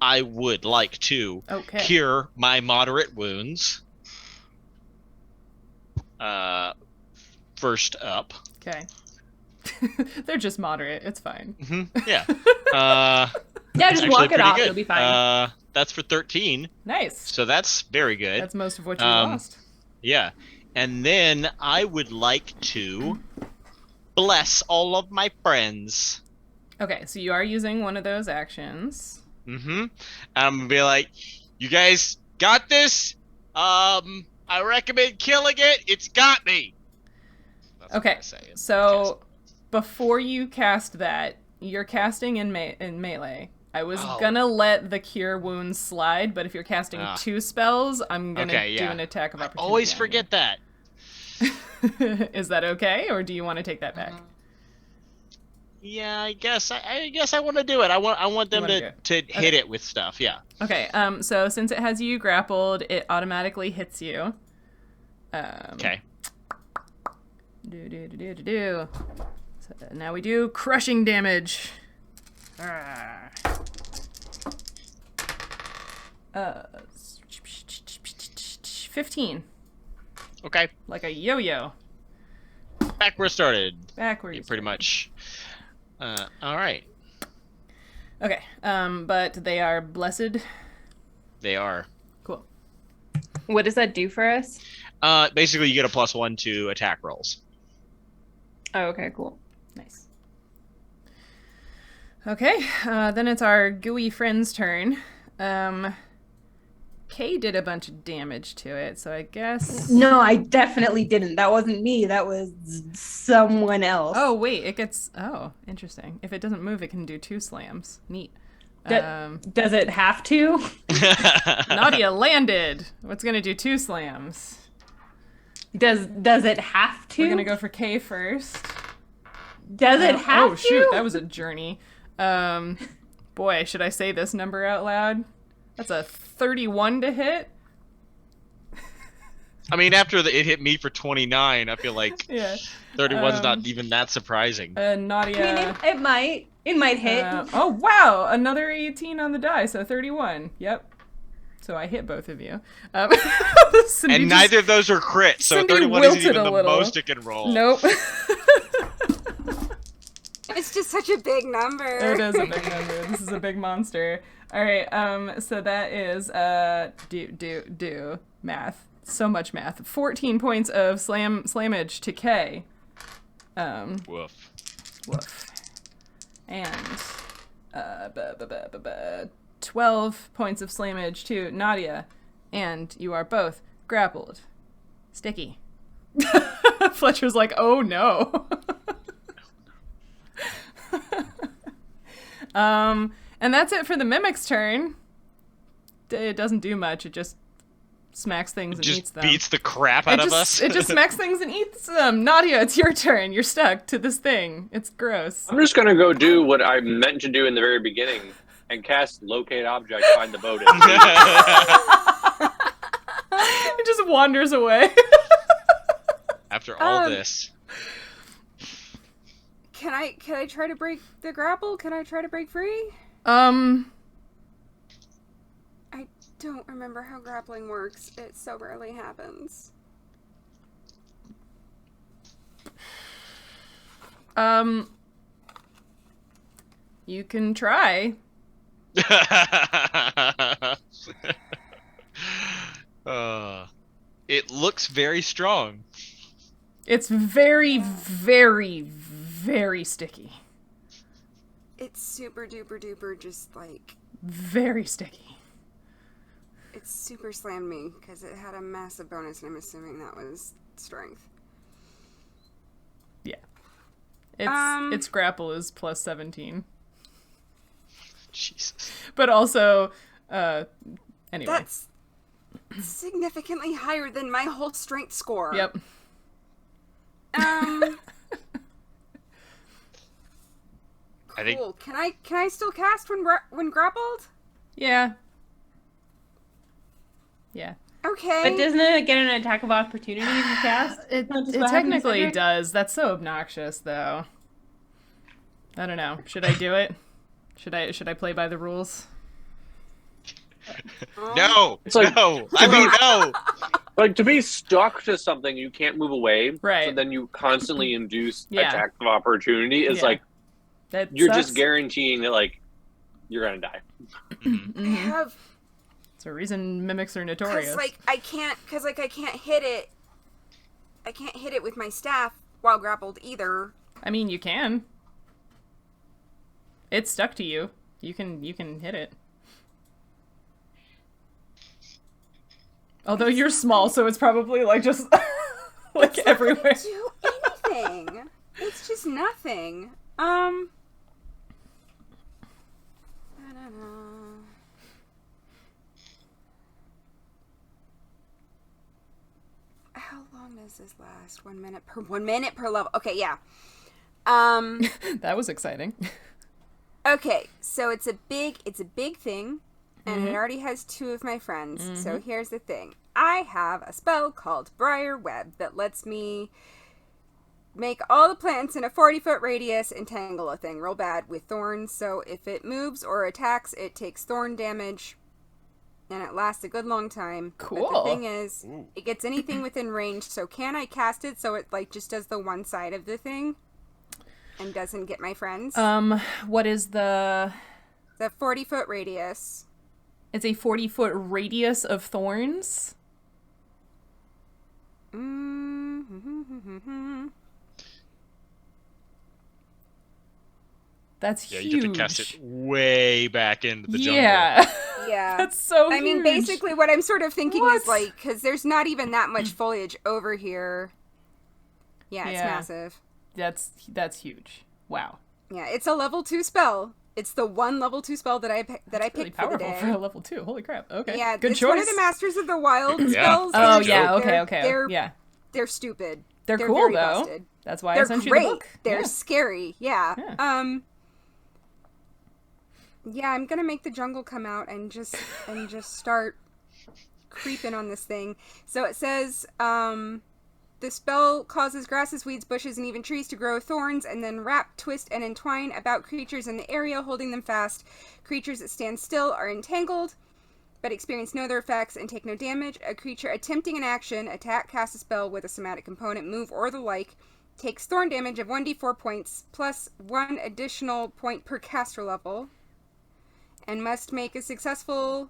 I would like to Okay. cure my moderate wounds. First up. Okay. They're just moderate. It's fine. Yeah. Yeah, just actually walk it pretty off. good. It'll be fine. That's for 13. Nice. So that's very good. That's most of what you lost. Yeah. And then I would like to bless all of my friends. Okay, so you are using one of those actions. I'm gonna be like, you guys got this? I recommend killing it. It's got me. That's what Okay, I say. so before you cast that, you're casting in melee. I was gonna let the cure wounds slide, but if you're casting 2 spells, I'm gonna do an attack of opportunity. Always forget that. Is that okay, or do you want to take that back? Yeah, I guess I want to do it. I want them to hit it with stuff. Yeah. Okay. So since it has you grappled, it automatically hits you. Okay. So now we do crushing damage. 15. Okay. Like a yo-yo. Back where it started. Back where you pretty much. All right. Okay. But they are blessed. They are. Cool. What does that do for us? Basically, you get a +1 to attack rolls. Oh, okay, cool. Nice. Okay, then it's our gooey friend's turn. Kay did a bunch of damage to it, so I guess... No, I definitely didn't. That wasn't me. That was someone else. Oh, wait, it gets... Oh, interesting. If it doesn't move, it can do 2 slams. Neat. Does it have to? Nautia landed. What's gonna do 2 slams? Does it have to? We're gonna go for Kay first. Does it have to? Oh, shoot, that was a journey. Boy, should I say this number out loud? That's a 31 to hit. I mean, after it hit me for 29, I feel like 31's not even that surprising. Nadia. I mean, it might hit. Oh, wow, another 18 on the die, so 31. Yep. So I hit both of you. And neither of those are crits, so Cindy 31 isn't even the little. most it can roll. Nope. It's just such a big number. It is a big number. This is a big monster. All right, so that is do math. So much math. 14 points of slammage to K. Woof. Woof. And 12 points of slammage to Nadia. And you are both grappled. Sticky. Fletcher's like, oh no. And that's it for the mimic's turn. It doesn't do much. It just smacks things and eats them. Beats the crap out of us. It just smacks things and eats them. Nadia, it's your turn. You're stuck to this thing. It's gross. I'm just gonna go do what I meant to do in the very beginning and cast locate object, find the boat. It just wanders away. After all this. Can I try to break the grapple? Can I try to break free? I don't remember how grappling works. It so rarely happens. You can try. It looks very strong. It's very, very, very sticky. It's super duper duper just like... Very sticky. It super slammed me because it had a massive bonus and I'm assuming that was strength. Yeah. Its grapple is plus 17. Jesus. But also, anyway. That's significantly higher than my whole strength score. Yep. I think. Cool. Can I still cast when grappled? Yeah. Yeah. Okay. But doesn't it get an attack of opportunity if you cast? It Not just what happened to technically Cedric? does. That's so obnoxious, though. I don't know. Should I do it? Should I play by the rules? No, It's like- no, I vote no. Like, to be stuck to something you can't move away, Right. so then you constantly induce Yeah. attack of opportunity is Yeah. like, That you're sucks. just guaranteeing that, like, you're gonna die. Mhm. I have It's a reason mimics are because notorious. I can't hit it. I can't hit it with my staff while grappled either. I mean, you can. It's stuck to you. You can hit it. Although you're small, so it's probably like just like everywhere. Do anything. It's just nothing. I don't know. How long does this last? 1 minute per level. Okay, yeah. That was exciting. Okay, so it's a big thing, and it already has 2 of my friends. So here's the thing. I have a spell called Briar Web that lets me make all the plants in a 40-foot radius entangle a thing real bad with thorns. So if it moves or attacks, it takes thorn damage, and it lasts a good long time. Cool. But the thing is, it gets anything within range. So can I cast it so it like just does the one side of the thing and doesn't get my friends? What is the... The 40-foot radius. It's a 40-foot radius of thorns? Mm-hmm. That's Yeah, huge. you have to cast it way back into the jungle. Yeah. Yeah. That's so I mean, huge. basically what I'm sort of thinking What? is like, because there's not even that much foliage over here. Yeah, it's Yeah. massive. That's huge. Wow. Yeah, it's a level 2 spell. It's the one level 2 spell that I picked Really for the powerful day. for a level 2. Holy crap. Okay. Yeah, Good it's choice. one of the Masters of the Wild Yeah. spells. Oh, They're- yeah. they're- Okay. They're, Yeah. they're stupid. They're cool, very though. busted. That's why They're I sent great. you the book. They're Yeah. scary. Yeah. Yeah. Yeah, I'm gonna make the jungle come out and just start creeping on this thing. So it says, the spell causes grasses, weeds, bushes, and even trees to grow thorns and then wrap, twist, and entwine about creatures in the area, holding them fast. Creatures that stand still are entangled, but experience no other effects and take no damage. A creature attempting an action, attack, cast a spell with a somatic component, move, or the like, takes thorn damage of 1d4 points, plus 1 additional point per caster level, and must make a successful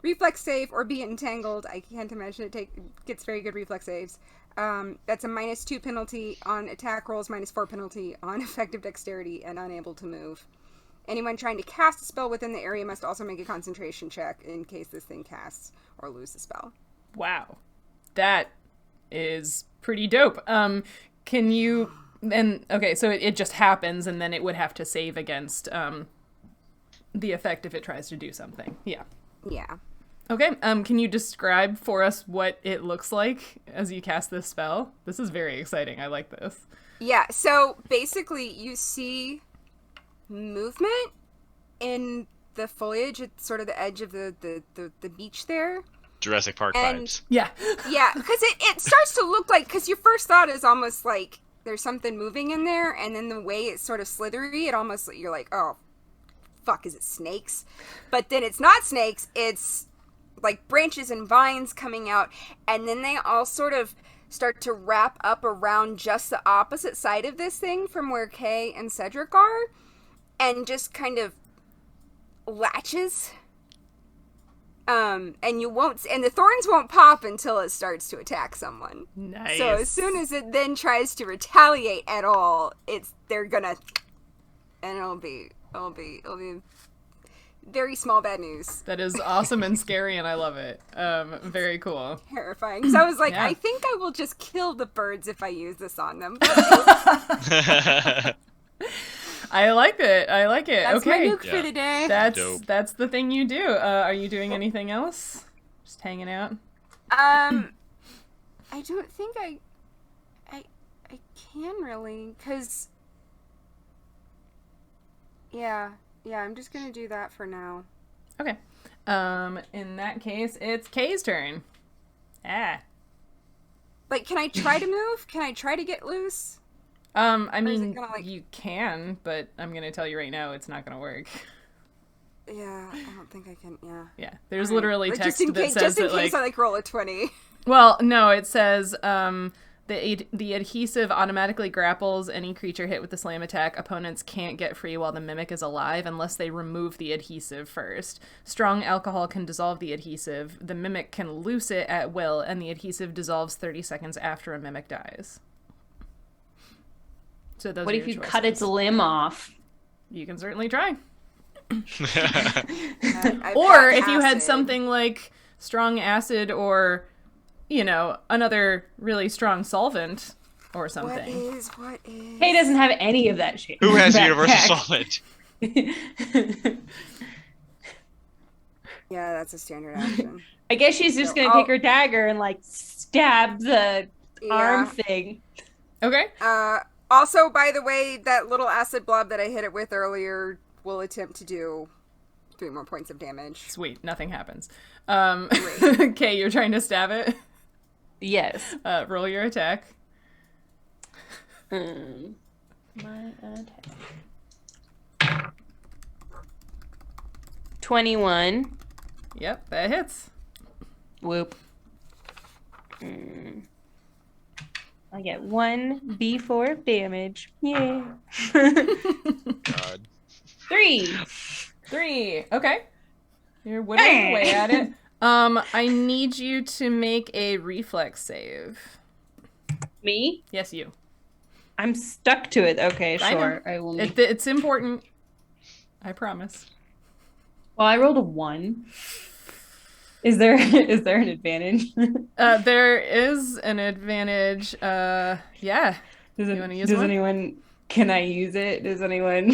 reflex save or be entangled. I can't imagine it gets very good reflex saves. That's a -2 penalty on attack rolls, -4 penalty on effective dexterity, and unable to move. Anyone trying to cast a spell within the area must also make a concentration check in case this thing casts or loses the spell. Wow. That is pretty dope. Can you... And, okay, so it just happens, and then it would have to save against the effect if it tries to do something. Yeah. Yeah. Okay, can you describe for us what it looks like as you cast this spell? This is very exciting. I like this. Yeah, so basically you see movement in the foliage at sort of the edge of the beach there. Jurassic Park And- vibes. Yeah. Yeah, because it starts to look like, because your first thought is almost like there's something moving in there, and then the way it's sort of slithery, it almost, you're like, oh, fuck, is it snakes? But then it's not snakes, it's like branches and vines coming out, and then they all sort of start to wrap up around just the opposite side of this thing from where Kay and Cedric are, and just kind of latches. And the thorns won't pop until it starts to attack someone. Nice. So as soon as it then tries to retaliate at all, they're gonna, and it'll be very small bad news. That is awesome and scary, and I love it. Very cool. Terrifying. So I was like, Yeah. I think I will just kill the birds if I use this on them. I like it. I like it. That's okay. my nuke for today. Dope. That's the thing you do. Are you doing anything else? Just hanging out? I don't think I can really, because Yeah, I'm just gonna do that for now. Okay. In that case, it's Kay's turn. Like, can I try to move? Can I try to get loose? I Or is it mean, gonna, like... you can, but I'm gonna tell you right now, it's not gonna work. Yeah, I don't think I can, yeah. Yeah, there's All right. literally Like, text that says just in that, case like... I, like, roll a 20. Well, no, it says, the adhesive automatically grapples any creature hit with the slam attack. Opponents can't get free while the mimic is alive unless they remove the adhesive first. Strong alcohol can dissolve the adhesive. The mimic can loose it at will, and the adhesive dissolves 30 seconds after a mimic dies. So those What are if your you choices. cut its limb off? You can certainly try. I've Or got if you had acid. something like strong acid or, you know, another really strong solvent or something. What is... Kay doesn't have any of that shit. Who has Backpack. universal solvent? Yeah, that's a standard action. I guess she's just So gonna take her dagger and like stab the arm thing. Okay. Also, by the way, that little acid blob that I hit it with earlier will attempt to do 3 more points of damage. Sweet. Nothing happens. Okay, you're trying to stab it. Yes. Roll your attack. My attack. 21. Yep, that hits. Whoop. I get 1 D4 of damage. Yeah. God. 3. 3. Okay. You're whittling away at it. I need you to make a reflex save. Me? Yes, you. I'm stuck to it. Okay, I know. sure. I will make... It's important. I promise. Well, I rolled a 1. Is there an advantage? There is an advantage. Yeah. Does You wanna use one? anyone? Can I use it? Does anyone?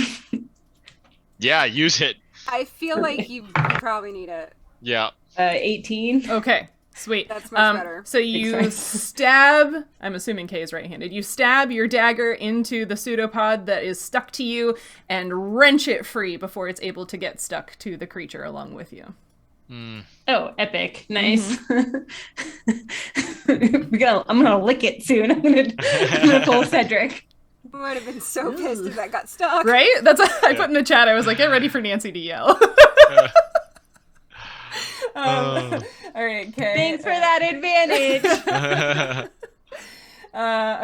Yeah, use it. I feel like you probably need it. Yeah. 18. Okay. Sweet. That's much better. So you Exciting. stab, I'm assuming Kay is right-handed, you stab your dagger into the pseudopod that is stuck to you and wrench it free before it's able to get stuck to the creature along with you. Oh, epic! Nice. I'm gonna lick it soon. I'm gonna pull Cedric. I would have been so pissed if that got stuck. Right? That's what I put in the chat. I was like, get ready for Nancy to yell. All right, Kay. Thanks for that advantage.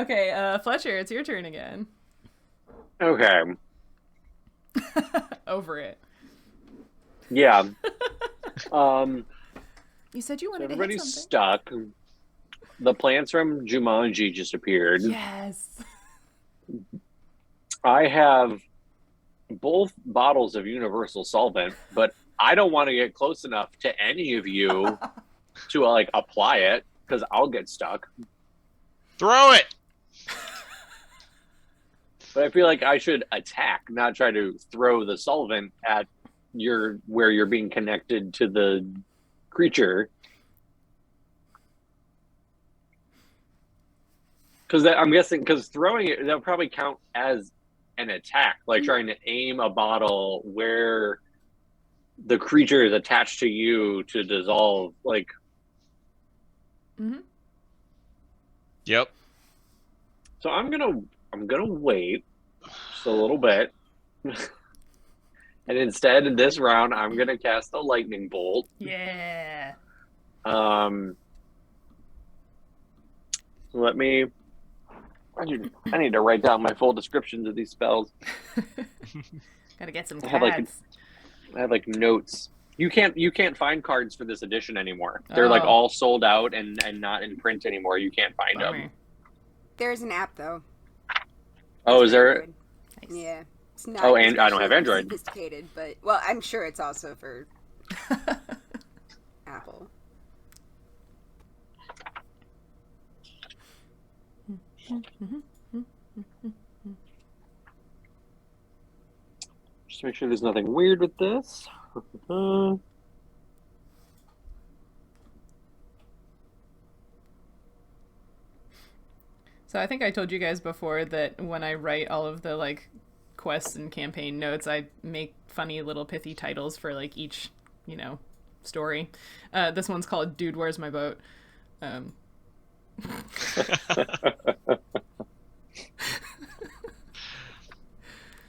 Okay, Fletcher, it's your turn again. Okay. Over it. Yeah. You said you wanted to hit Everybody's something. stuck. The plants from Jumanji just appeared. Yes. I have both bottles of universal solvent, but I don't want to get close enough to any of you to like apply it because I'll get stuck. Throw it. But I feel like I should attack, not try to throw the solvent at where you're being connected to the creature. Because I'm guessing, because throwing it, that'll probably count as an attack, like trying to aim a bottle where the creature is attached to you to dissolve. Like, Yep. so I'm gonna wait just a little bit, and instead in this round, I'm gonna cast a lightning bolt. Yeah. Let me. I need to write down my full descriptions of these spells. Gotta get some I have, like, cards. I have like notes. You can't find cards for this edition anymore. They're like Oh. all sold out and not in print anymore. You can't find them. Bummer. There's an app though. Oh, is there? Android. Yeah. It's not Oh, and I don't have especially Android. Sophisticated, but well, I'm sure it's also for Apple. Just make sure there's nothing weird with this. So I think I told you guys before that when I write all of the like quests and campaign notes, I make funny little pithy titles for like each, story. This one's called "Dude, Where's My Boat?"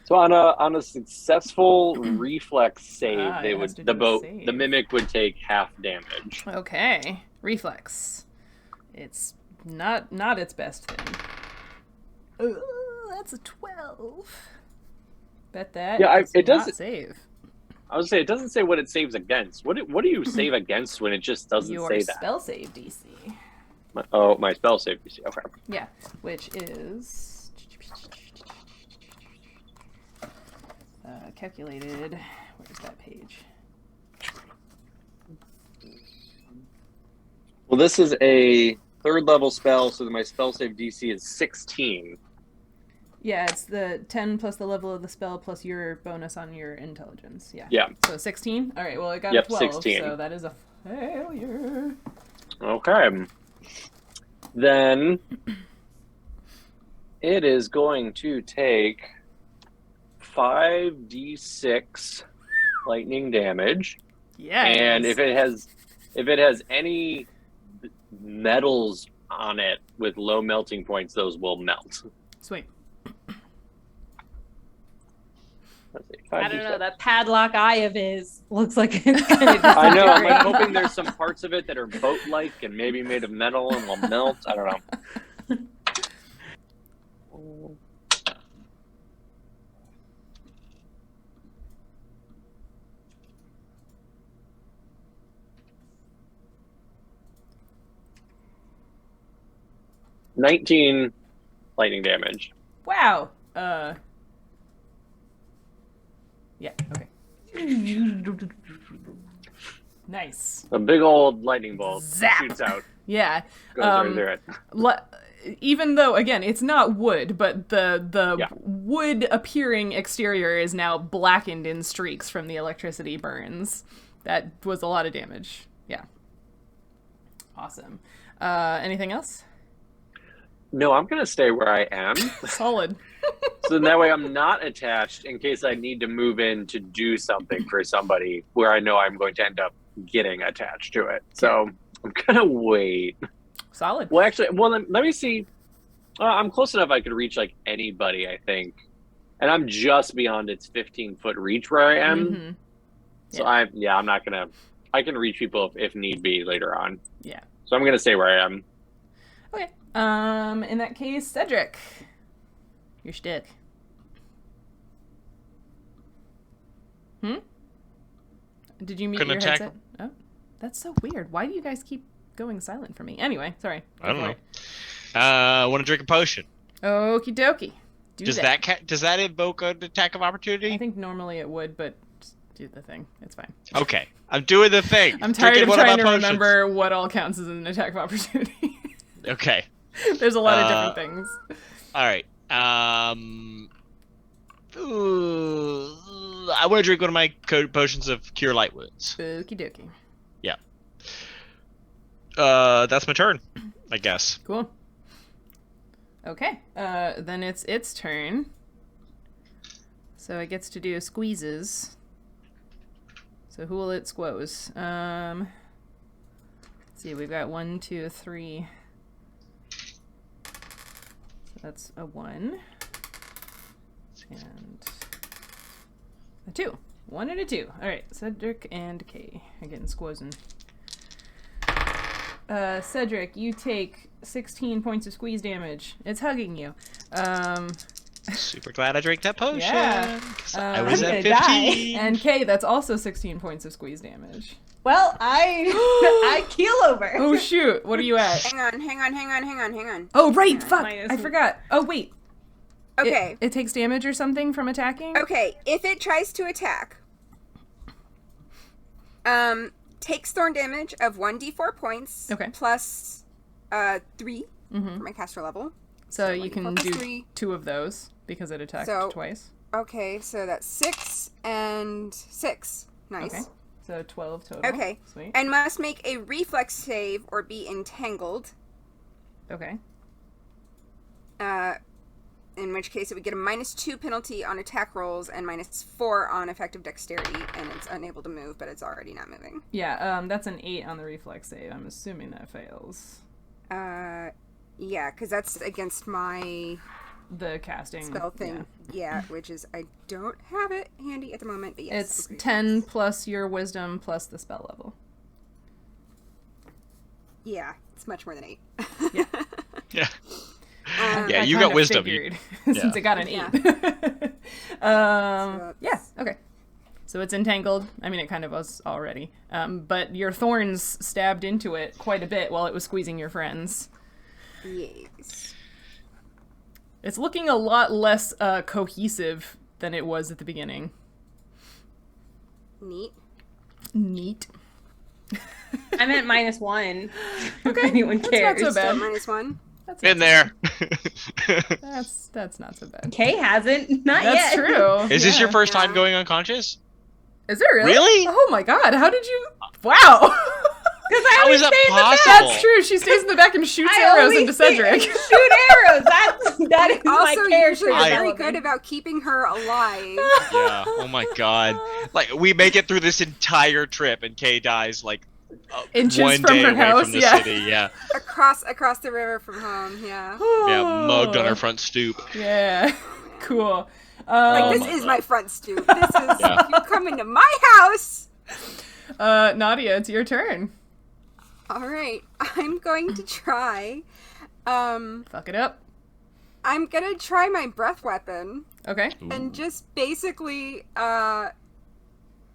So on a successful reflex save, the mimic would take half damage. Okay, reflex. It's not its best thing. That's a 12. Bet that. Yeah, it doesn't save. I would say it doesn't say what it saves against. What do you save against when it just doesn't Your say that? spell save DC. My spell save DC. Okay. Yeah, which is calculated. Where's that page? Well, this is a 3rd level spell, so my spell save DC is 16. Yeah, it's the 10 plus the level of the spell plus your bonus on your intelligence. Yeah. Yeah. So 16? All right, well, it got a 12, 16. so that is a failure. Okay. Then it is going to take 5d6 lightning damage. Yeah. And if it has any metals on it with low melting points, those will melt. Sweet. Let's see, I don't 5d6. know. That padlock eye of his looks like it's gonna I know. I'm disintegrate. hoping there's some parts of it that are boat-like and maybe made of metal and will melt. I don't know. 19 lightning damage. Wow. Yeah, okay. Nice. A big old lightning bolt Zap. shoots out. Yeah. Goes right through it. Even though, again, it's not wood, but the Yeah. wood appearing exterior is now blackened in streaks from the electricity burns. That was a lot of damage. Yeah. Awesome. Anything else? No, I'm going to stay where I am. Solid. So that way I'm not attached in case I need to move in to do something for somebody where I know I'm going to end up getting attached to it. So I'm going to wait. Solid. Well, actually, let me see. I'm close enough I could reach like anybody, I think. And I'm just beyond its 15-foot reach where I am. Mm-hmm. So I'm not going to, I can reach people if need be later on. Yeah. So I'm going to stay where I am. Okay. In that case, Cedric. Your shtick. Did you mute Couldn't your attack headset? Oh, that's so weird. Why do you guys keep going silent for me? Anyway, sorry. I don't know. I want to drink a potion. Okie dokie. Does that invoke an attack of opportunity? I think normally it would, but just do the thing. It's fine. Okay, I'm doing the thing. I'm tired Drinking of one trying my to potions. remember what all counts as an attack of opportunity. Okay. There's a lot of different things. All right. I want to drink one of my potions of cure light wounds. Okie dokie. Yeah. That's my turn, I guess. Cool. Okay. Then it's its turn. So it gets to do squeezes. So who will it squoze? Let's see, we've got 1, 2, 3. So that's a 1. And a 2. 1 and a 2. Alright, Cedric and Kay are getting squozing. Cedric, you take 16 points of squeeze damage. It's hugging you. Super glad I drank that potion. Yeah. 'Cause I was I'm at gonna 15. And Kay, that's also 16 points of squeeze damage. Well, I keel over. Oh shoot, what are you at? Hang on. Oh right, fuck, Minus I forgot. Oh wait. Okay. It takes damage or something from attacking? Okay, if it tries to attack, takes thorn damage of 1d4 points. Okay. Plus 3 Mm-hmm. for my caster level. So So you 1d4 can plus do 3. 2 of those because it attacked So- twice. Okay, so that's 6 and 6. Nice. Okay. So 12 total. Okay. Sweet. And must make a reflex save or be entangled. Okay. In which case it would get a -2 penalty on attack rolls and -4 on effective dexterity, and it's unable to move, but it's already not moving. Yeah, that's an 8 on the reflex save. I'm assuming that fails. Yeah, because that's against my The casting spell thing. Yeah, which is, I don't have it handy at the moment, but yes. It's 10 plus your wisdom plus the spell level. Yeah, it's much more than 8. Yeah. Yeah. I You kind got of wisdom. figured, since it got an 8. Yeah. Yeah, okay. So it's entangled. I mean, it kind of was already. But your thorns stabbed into it quite a bit while it was squeezing your friends. Yes. It's looking a lot less cohesive than it was at the beginning. Neat. Neat. I'm at -1. Okay, If anyone that's cares. not so bad. -1. That's Been not there. so bad. That's not so bad. Kay hasn't. Not That's yet. true. Is this your Yeah. first time going unconscious? Is it really? Really? Oh my god, how did you... Wow! Because I How always is that stay in the back. possible? That's true, she stays in the back and shoots I arrows always into stay- Cedric. Shoot arrows. That is my Also, character usually I- very development. good about keeping her alive. Yeah. Oh my god. Like, we make it through this entire trip and Kay dies like Inches one from day her away house, from the yeah. city. Yeah. across the river from home, yeah. Yeah. Mugged on her front stoop. Yeah, cool. Like, this my is God. my front stoop. This is, Yeah. you come into my house. Nautia, it's your turn. Alright, I'm going to try, Fuck it up. I'm gonna try my breath weapon, Okay, and just basically,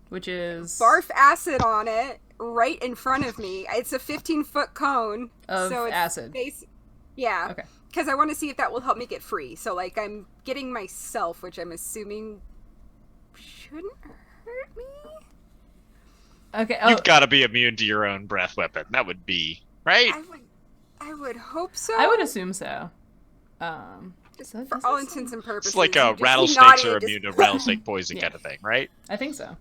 which is... barf acid on it right in front of me. It's a 15-foot cone. Of so it's acid. Yeah. Okay. Because I want to see if that will help me get free. So, like, I'm getting myself, which I'm assuming shouldn't hurt me. Okay, You've got to be immune to your own breath weapon. That would be right. I would hope so. I would assume so. Just so it for doesn't all seem- intents and purposes. It's like you just be rattlesnakes naughty are and just- immune to rattlesnake poison Yeah. kind of thing, right? I think so.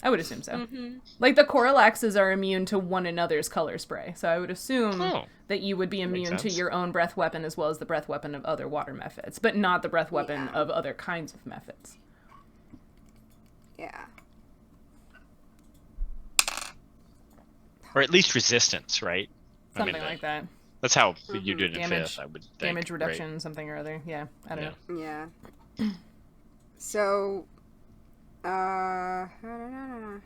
I would assume so. Mhm. Like, the Corallaxes are immune to one another's color spray, so I would assume Oh. that you would be That makes immune to sense. your own breath weapon as well as the breath weapon of other water methods, but not the breath weapon Yeah. of other kinds of methods. Yeah. Or at least resistance, right? Something like that. That's how you did it in Damage- fifth, I would think. Damage right? reduction, something or other. Yeah, I don't know. Yeah. So, I'm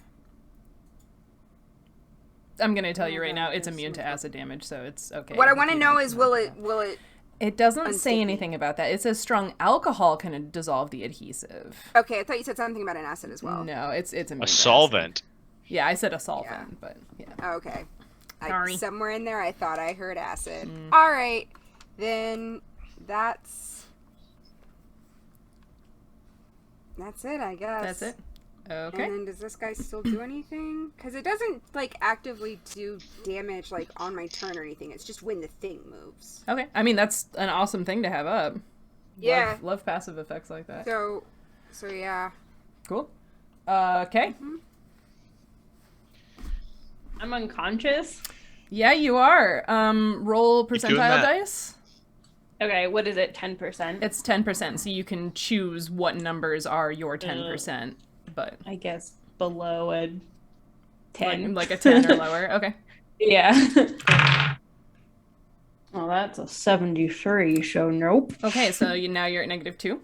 gonna tell you right now, it's immune to acid damage, so it's okay. what I if want to you know don't is, know will that. it? It doesn't say unsticky? anything about that. It says strong alcohol can dissolve the adhesive. Okay, I thought you said something about an acid as well. No, it's immune A to solvent. acid. Yeah, I said a solvent, but yeah. Okay. Sorry. Somewhere in there, I thought I heard acid. Mm. All right, then that's it, I guess. That's it. Okay. And then does this guy still do anything? Because it doesn't like actively do damage like on my turn or anything. It's just when the thing moves. Okay. I mean, that's an awesome thing to have up. Yeah. Love passive effects like that. So yeah. Cool. Okay. I'm unconscious. Yeah, you are. Roll doing percentile that. dice. Okay, what is it? 10%? It's 10%, so you can choose what numbers are your 10%. But I guess below a 10. like a 10 or lower. Okay. Yeah. Well, that's a 73, so nope. Okay, so now you're at -2.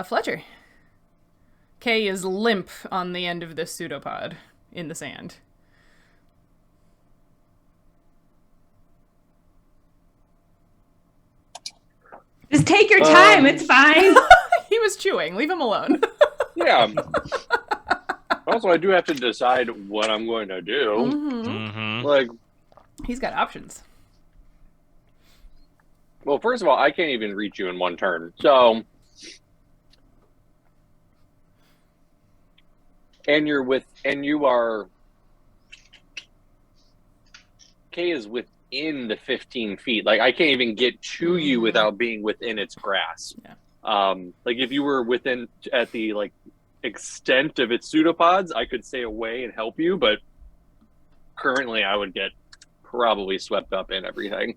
Fletcher. Kay is limp on the end of this pseudopod in the sand. Just take your time, it's fine. He was chewing. Leave him alone. Yeah. Also, I do have to decide what I'm going to do. Mhm. Mm-hmm. Like, He's got options. well, first of all, I can't even reach you in one turn. So, and you are, K is within the 15 feet. Like, I can't even get to you without being within its grasp. Yeah. Like, if you were within, at the, like, extent of its pseudopods, I could stay away and help you, but currently I would get probably swept up in everything.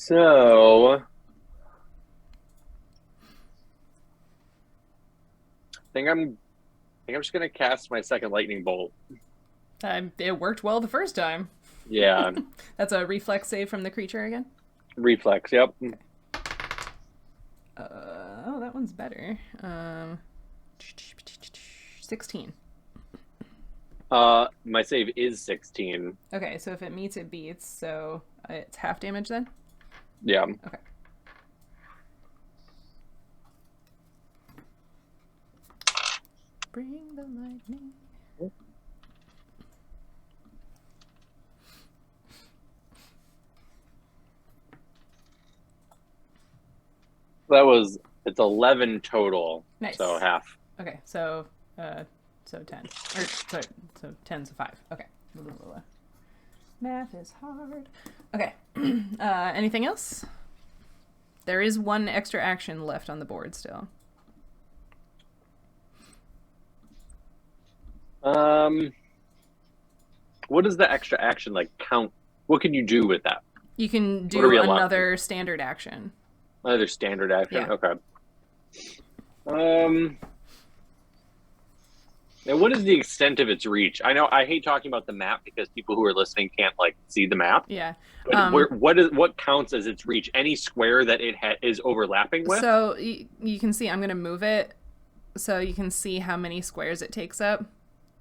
So, I think I'm just gonna cast my second lightning bolt. It worked well the first time. Yeah, That's a reflex save from the creature again. reflex. Yep. Oh, that one's better. 16. My save is 16. Okay, so if it meets, it beats. So it's half damage then. Yeah. Okay. Bring the lightning. It's 11 total. Nice. So half. Okay, so 10. Or sorry, so 10's a 5. Okay. Math is hard. Okay. Anything else? There is one extra action left on the board still. What does the extra action like count? What can you do with that? You can What are we do allowed? another standard action. Another standard action. Yeah. Okay. Now, what is the extent of its reach? I know I hate talking about the map because people who are listening can't like see the map. Yeah. But what counts as its reach? Any square that it is overlapping with? So you can see I'm going to move it so you can see how many squares it takes up.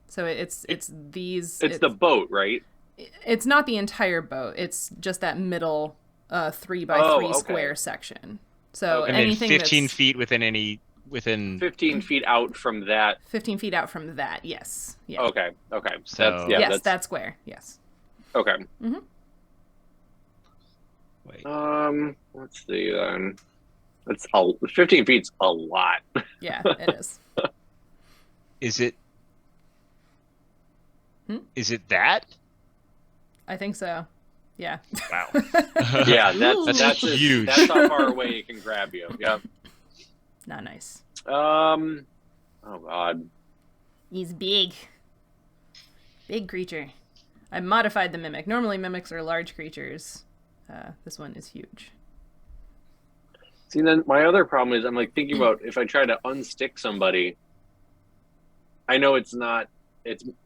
So it's these. It's the boat, right? It's not the entire boat. It's just that middle 3x3 okay. square section. So And anything then 15 that's feet within 15 feet out from that. 15 feet out from that. Yes. Yeah. Okay. So- Yes, that square. Yes. Okay. Wait. Let's see then. 15 feet's a lot. Yeah, it is. Is it? Hmm? Is it that? I think so. Yeah. Wow. Yeah, that's huge. That's how far away it can grab you. Yeah. Not nice. Oh god. He's big. Big creature. I modified the mimic. Normally mimics are large creatures. This one is huge. See, then my other problem is I'm like thinking about if I try to unstick somebody. I know it's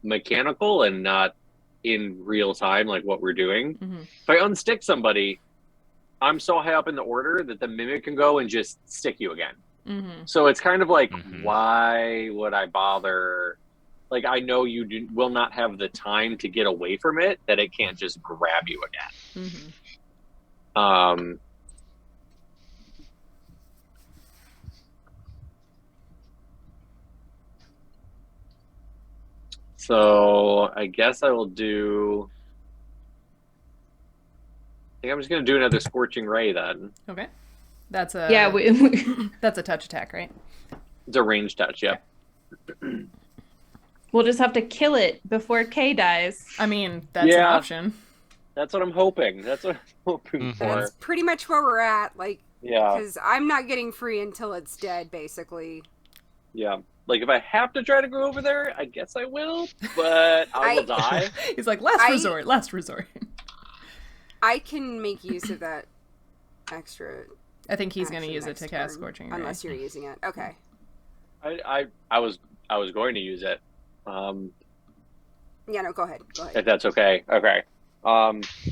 mechanical and not in real time like what we're doing. Mm-hmm. If I unstick somebody, I'm so high up in the order that the mimic can go and just stick you again. Mm-hmm. So it's kind of like, Mhm. why would I bother? Like, I know you will not have the time to get away from it, that it can't just grab you again. Mm-hmm. So I guess I will do. I think I'm just gonna do another scorching ray then. Okay. That's a that's a touch attack, right? It's a range touch, yeah. We'll just have to kill it before Kay dies. I mean, that's an Yeah. option. That's what I'm hoping. That's what I'm hoping Mhm. for. That's pretty much where we're at, like, Yeah, because I'm not getting free until it's dead, basically. yeah. Like if I have to try to go over there, I guess I will, but I will die. He's like, last resort, last resort. I can make use of that extra. I think he's going to action use it next to cast turn, Scorching Ray. unless you're using it. Okay. I was going to use it. Yeah, no, go ahead. Go ahead. If that's okay. Okay.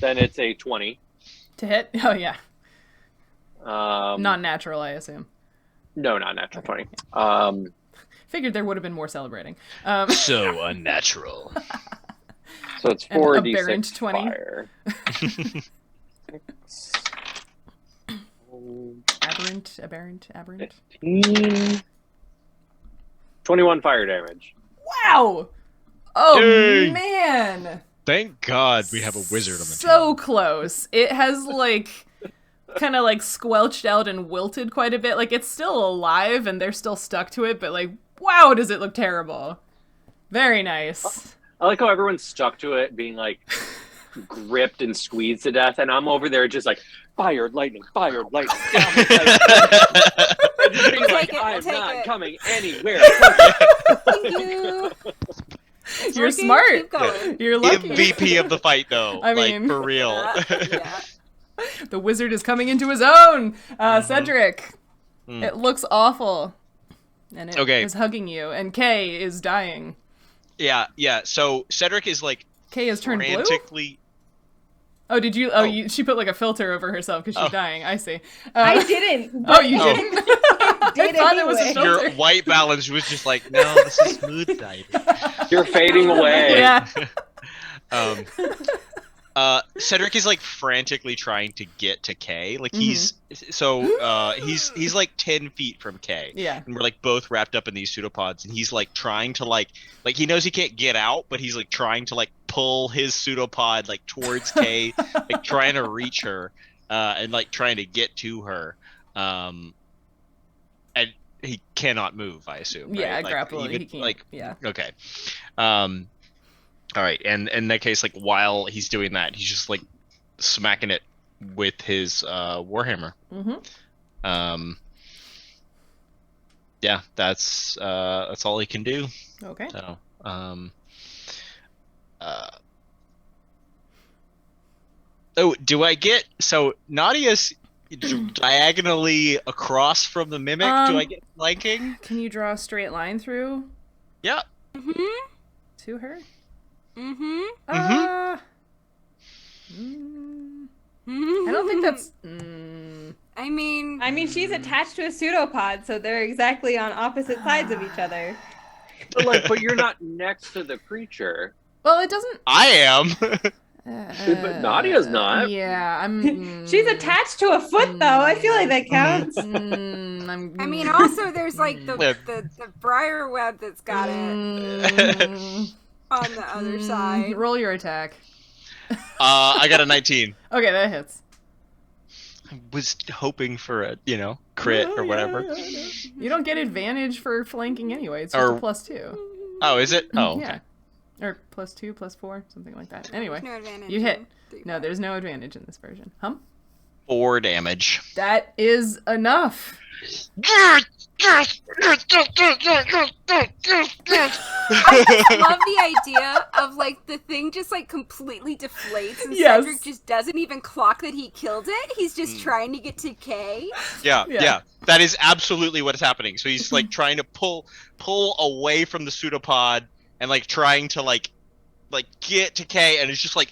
Then it's a 20. To hit? Oh, yeah. Not Natural, I assume. No, not natural Okay. 20. Figured there would have been more celebrating. So unnatural. So it's An 4d6 aberrant 20. fire. Aberrant. 15. 21 fire damage. Wow! Oh, Dang. man! Thank God we have a wizard on the So close. It has, like, kind of, like, squelched out and wilted quite a bit. Like, it's still alive, and they're still stuck to it, but, like, wow, does it look terrible. Very nice. I like how everyone's stuck to it, being like gripped and squeezed to death, and I'm over there just like fired lightning, fired lightning. Fired lightning. Being like, I'm not coming anywhere. Thank you. You're Okay, smart. Keep going. You're lucky. MVP of the fight, though. I like, mean- for real. Yeah. The wizard is coming into his own. Cedric. It looks awful. And it is hugging you. And Kay is dying. Yeah. So Cedric is like Kay has turned frantically... blue? Oh, did you? Oh, she put like a filter over herself because she's dying. I see. I didn't. Oh, you didn't? Did I thought it was a anyway. filter. Your white balance was just like, no, this is smooth side. You're fading away. Yeah. Cedric is like frantically trying to get to Kay. Like he's like 10 feet from Kay. Yeah. And we're like both wrapped up in these pseudopods, and he's like trying to like he knows he can't get out, but he's like trying to like pull his pseudopod like towards Kay, like trying to reach her, and like trying to get to her. And he cannot move, I assume. Yeah, right? grapple. Even, He can't. like, yeah. Okay. All right, and in that case, like while he's doing that, he's just like smacking it with his warhammer. Yeah, that's all he can do. Okay. So, oh, do I get Nautia's diagonally across from the mimic? Do I get flanking? Can you draw a straight line through? Yeah. To her? Mm-hmm. I don't think that's. I mean, she's attached to a pseudopod, so they're exactly on opposite sides of each other. But you're not next to the creature. Well, it doesn't. I am. But Nadia's not. Yeah, I'm. She's attached to a foot, though. I feel like that counts. I mean, also there's like the briar web that's got it on the other side. Roll your attack. I got a 19. Okay, that hits. I was hoping for a crit or whatever. You don't get advantage for flanking anyway. It's just a +2. Oh, is it? Oh, okay. Yeah. Or +2, +4, something like that. Anyway, No advantage. you hit. No, there's no advantage in this version. 4 damage. That is enough. I just love the idea of like the thing just like completely deflates and Yes. Cedric just doesn't even clock that he killed it. He's just trying to get to Kay. Yeah. That is absolutely what is happening. So he's like trying to pull away from the pseudopod and like trying to like get to Kay, and it's just like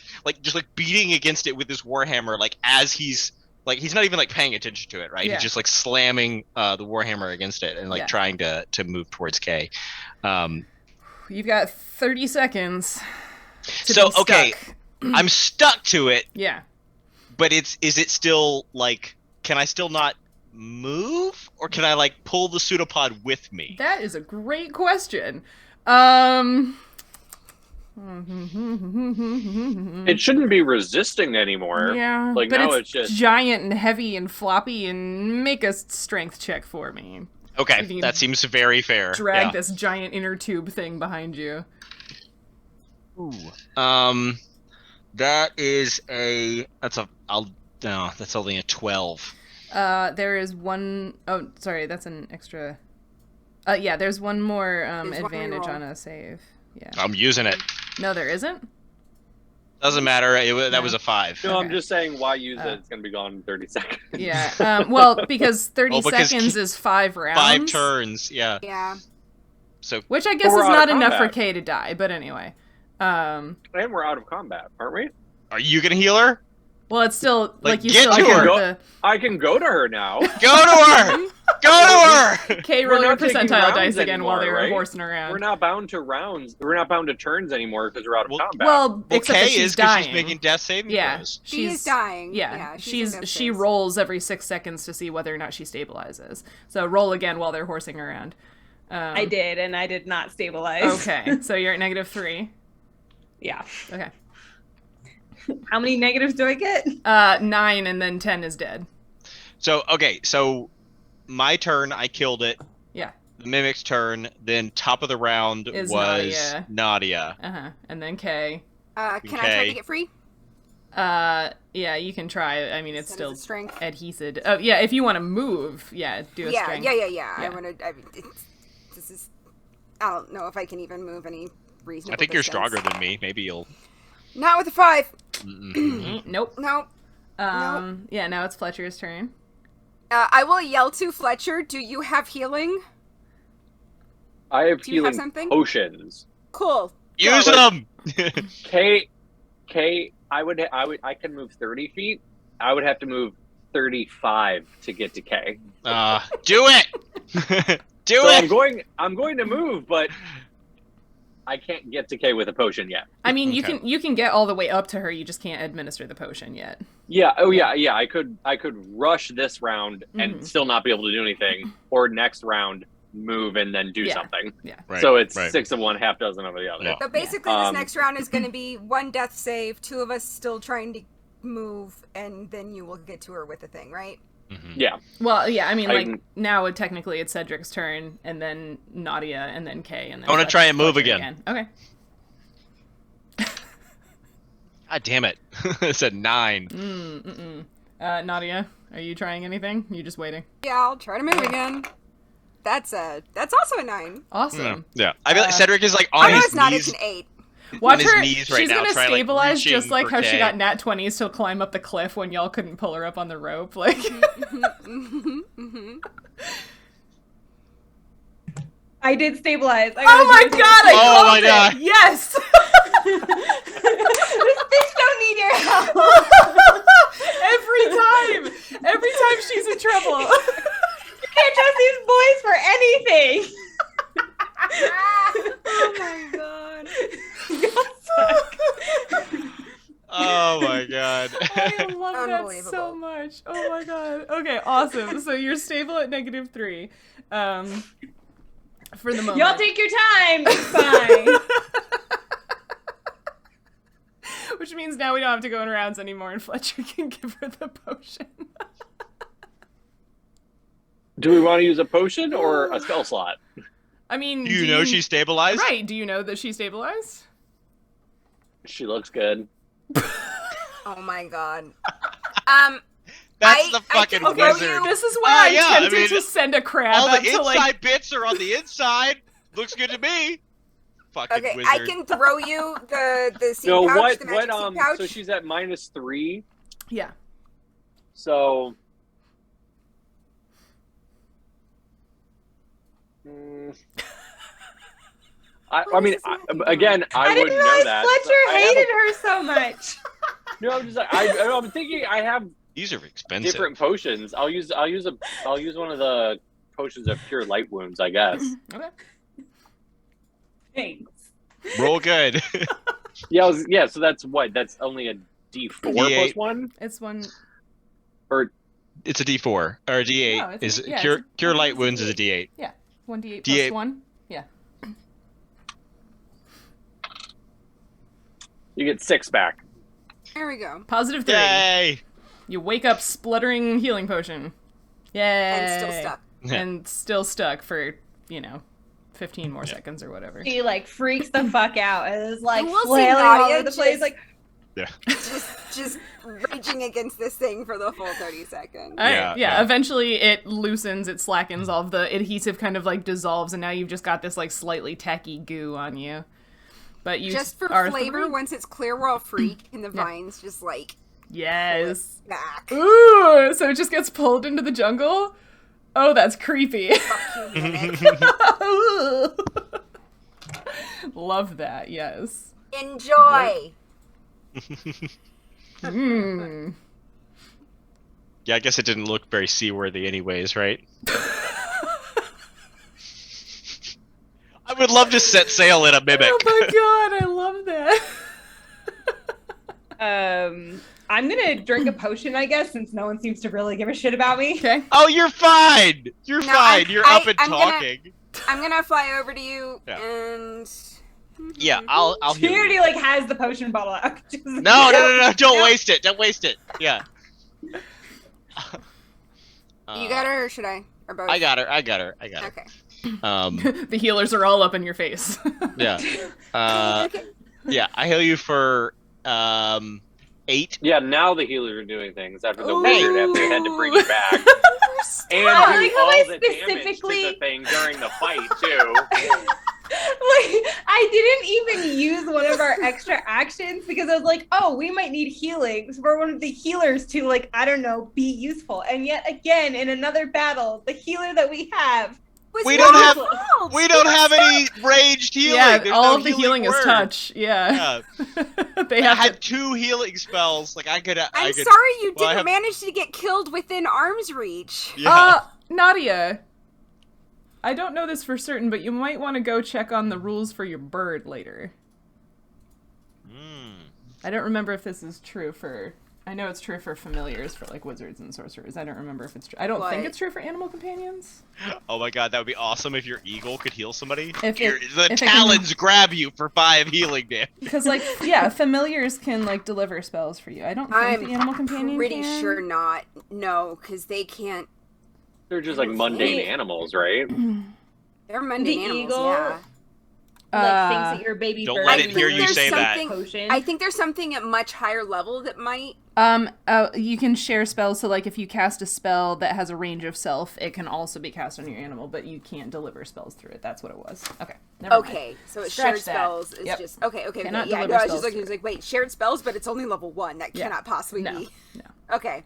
beating against it with his warhammer, like as he's not even like paying attention to it, right? Yeah. He's just like slamming the warhammer against it and like trying to move towards Kay. You've got 30 seconds. Okay, I'm stuck to it. Yeah. But is it still like? Can I still not move, or can I like pull the pseudopod with me? That is a great question. It shouldn't be resisting anymore. Yeah, Like but now it's just giant and heavy and floppy, and make a strength check for me. Okay, If you that seems very fair. Drag this giant inner tube thing behind you. Ooh. That's only a 12. There is one oh sorry, that's an extra. There's one more advantage on a save. Yeah. I'm using it. No, there isn't. Doesn't matter. That was a 5. No, Okay. I'm just saying why use it? It's gonna be gone in 30 seconds. Yeah. Well, because 30 because seconds is 5 rounds. 5 turns. Yeah. Yeah. So Which I guess We're is out of not enough for combat. Kay to die, but anyway. And we're out of combat, aren't we? are you gonna heal her? Well, it's still Like, you get still to her. have I can go to her now. Go to her. Go to her. the Kay We're roll your not taking percentile rounds dice again while anymore, they were right? horsing around. We're not bound to rounds. We're not bound to turns anymore because we're out of combat. Well, except Kay that she's is because dying. she's making death saving Yeah, throws. She is dying. Yeah, she's in she death rolls every 6 seconds to see whether or not she stabilizes. So roll again while they're horsing around. I did, and I did not stabilize. Okay, so you're at -3. Yeah. Okay. How many negatives do I get? 9 and then 10 is dead. So my turn, I killed it. Yeah. The mimic's turn, then top of the round Is was Nautia. And then Kay. Can I try Okay. to get free? Yeah, you can try. I mean, it's That still is a strength. adhesed. Oh, yeah, if you want to move, do a strength. Yeah. Yeah. I want to. This is. I don't know if I can even move any reasonable. I think you're distance. stronger than me. Maybe you'll. Not with a 5. Nope. No. Yeah, now it's Fletcher's turn. I will yell to Fletcher, do you have healing? I have Do you have healing something? potions. Cool. Use them. K, I can move 30 feet. I would have to move 35 to get to K. Do it. Do So it. I'm going to move, but I can't get to K with a potion yet. I mean, Okay. you can get all the way up to her. You just can't administer the potion yet. Yeah. Oh yeah. Yeah. I could rush this round and Mhm. still not be able to do anything, or next round move and then do Yeah. something. Right, So it's right. 6 of one, half dozen of the other. Yeah. So basically, this Um, next round is going to be 1 death save, 2 of us still trying to move, and then you will get to her with the thing, right? Mhm. Yeah. Well, yeah, I mean, like, I'm- now technically it's Cedric's turn, and then Nautia, and then Kay, and then I wanna try and move Fletcher again. Okay. God damn it. It's a 9. Nautia, are you trying anything? You just waiting? Yeah, I'll try to move again. That's also a 9. Awesome. Yeah. I feel like Cedric is like Oh on no, his it's not. knees. It's an 8. Watch his her. knees right She's now, gonna trying, like, stabilize just reaching like for how she Kay. got nat 20s to climb up the cliff when y'all couldn't pull her up on the rope. Like, I did stabilize. I oh my god! I Oh called my it! God. Yes. This bitch don't need your help. Every time she's in trouble. You can't trust these boys for anything. Oh my god. Oh my god. I love that so Unbelievable. much. Oh my god. Okay, awesome. So you're stable at -3. For the moment. Y'all take your time. It's fine. Which means now we don't have to go in rounds anymore, and Fletcher can give her the potion. Do we want to use a potion or a spell slot? I mean, Do you know she's stabilized? right? Do you know that she's stabilized? She looks good. Oh my god. That's I the fucking can throw wizard. you- This is why yeah, I'm I tempted mean, to send a crab All up the to inside like. bits are on the inside. Looks good to me. Fucking Okay, wizard. I can throw you the seed No, pouch, the magic what, seed pouch. so she's at -3. Yeah. So, I mean, again, I didn't wouldn't know realize that. Fletcher so I have hated her so much. No, I'm just like I'm thinking I have These are expensive. different potions. I'll use one of the potions of cure light wounds, I guess. Okay. Thanks. Roll good. Yeah, so that's what? That's only a D4 D8. plus 1? It's one. Or It's a D4 or a D8. No, is yeah, cure it's a- cure light it's a wounds is a D8. D8. 1d8 D8. plus 1. Yeah. you get 6 back. There we go. +3. Yay! You wake up spluttering healing potion. Yay. And still stuck. And still stuck for, 15 more seconds or whatever. She like freaks the fuck out and is like And we'll see flailing all Nautia over the place. just- Like, Just raging against this thing for the full 30 seconds. All right, Yeah, yeah, yeah. eventually it loosens, it slackens, all of the adhesive kind of like dissolves, and now you've just got this like slightly tacky goo on you. But you Just for are flavor, through. once it's clear, we're all freak, and the vines just like Yes. back. Ooh, so it just gets pulled into the jungle? Oh, that's creepy. Fuck you, mimic. Love that, yes. Enjoy. Mm. Yeah, I guess it didn't look very seaworthy anyways, right? I would love to set sail in a mimic. Oh my god, I love that. I'm gonna drink a potion, I guess, since no one seems to really give a shit about me. Okay. Oh, you're fine! You're No, fine! You're up and I'm gonna- talking. I'm gonna fly over to you Yeah. and. Yeah, I'll She heal already you. like has the potion bottle out. Just- No, don't waste it. Don't waste it. Yeah. You got her, or should I? Or both? I got her. Okay. The healers are all up in your face. Yeah. Okay. Yeah, I heal you for 8. Yeah, now the healers are doing things after the Ooh. wizard after they had to bring you back. And I do like how all I the damage to specifically- the thing during the fight, too. Like, I didn't even use one of our extra actions because I was like, oh, we might need healing for one of the healers to, like, I don't know, be useful. And yet again, in another battle, the healer that we have We don't have fault. we don't have any raged healing. Yeah, There's all no of the healing is word. touch. Yeah. They I have had to. 2 healing spells. Like I could. I'm sorry you well, I didn't have- manage to get killed within arm's reach. Yeah. Nautia. I don't know this for certain, but you might want to go check on the rules for your bird later. I don't remember if this is true for... I know it's true for familiars, for, like, wizards and sorcerers. I don't remember if it's true. I don't think it's true for animal companions. Oh my god, that would be awesome if your eagle could heal somebody. If The talons grab you for 5 healing damage. Because, like, yeah, familiars can, like, deliver spells for you. I don't think the animal companion Pretty can. sure not. No, because they can't. They're just like mundane animals, right? They're mundane The animals, eagle- yeah. like thinks that your baby Don't bird let I it think hear you there's say that. something- potion. I think there's something at much higher level that might. You can share spells, so, like, if you cast a spell that has a range of self, it can also be cast on your animal, but you can't deliver spells through it. That's what it was. Okay. Never mind. Okay, so it's Scratch shared that. spells is Yep. just okay. Cannot Yeah, deliver no, I was spells just through like, wait, shared spells, but it's only level 1. That Yeah. cannot possibly No. be. No. Okay.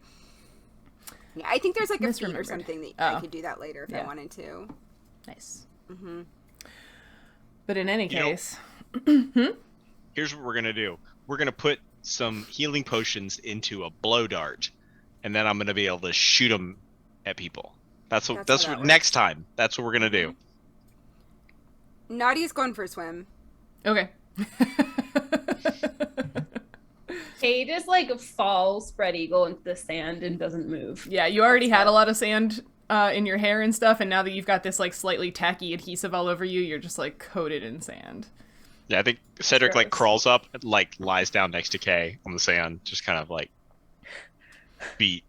Yeah, I think there's like a feat or Misremembered. something that I Oh. could do that later if Yeah. I wanted to. Nice. Mm-hmm. But in any You know- case... Here's what we're gonna do. We're gonna put some healing potions into a blow dart, and then I'm gonna be able to shoot them at people. That's what That's how that what works. next time. That's what we're gonna do. Nadia's going for a swim. Okay. Kay just like falls spread eagle into the sand and doesn't move. Yeah, you already had a lot of sand in your hair and stuff, and now that you've got this, like, slightly tacky adhesive all over you, you're just, like, coated in sand. Yeah, I think Cedric like Gross. crawls up, and, like lies down next to Kay on the sand, just kind of like beat.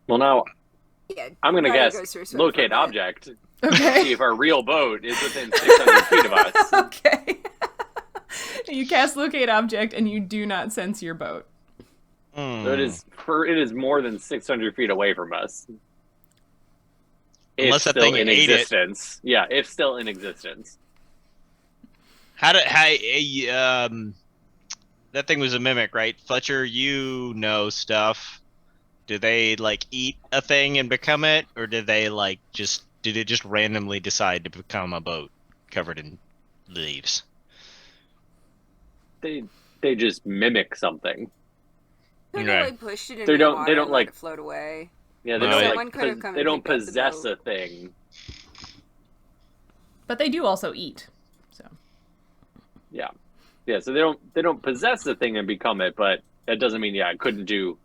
Well, now Yeah, I'm gonna Nadia guess goes for a swim for a locate minute. object. Okay. See if our real boat is within 600 feet of us. Okay. You cast locate object, and you do not sense your boat. So it is more than 600 feet away from us. Unless It's that still thing in ate it. existence. Yeah, it's still in existence. That thing was a mimic, right? Fletcher, you know stuff. Did they like eat a thing and become it, or did it just randomly decide to become a boat covered in leaves? They just mimic something. Could Okay. have like pushed it in They the don't- water they don't, and like- let it float away. Yeah, they No, don't someone like could have come they and don't picked up the possess boat. a thing. But they do also eat. So Yeah, so they don't possess the thing and become it, but that doesn't mean it couldn't do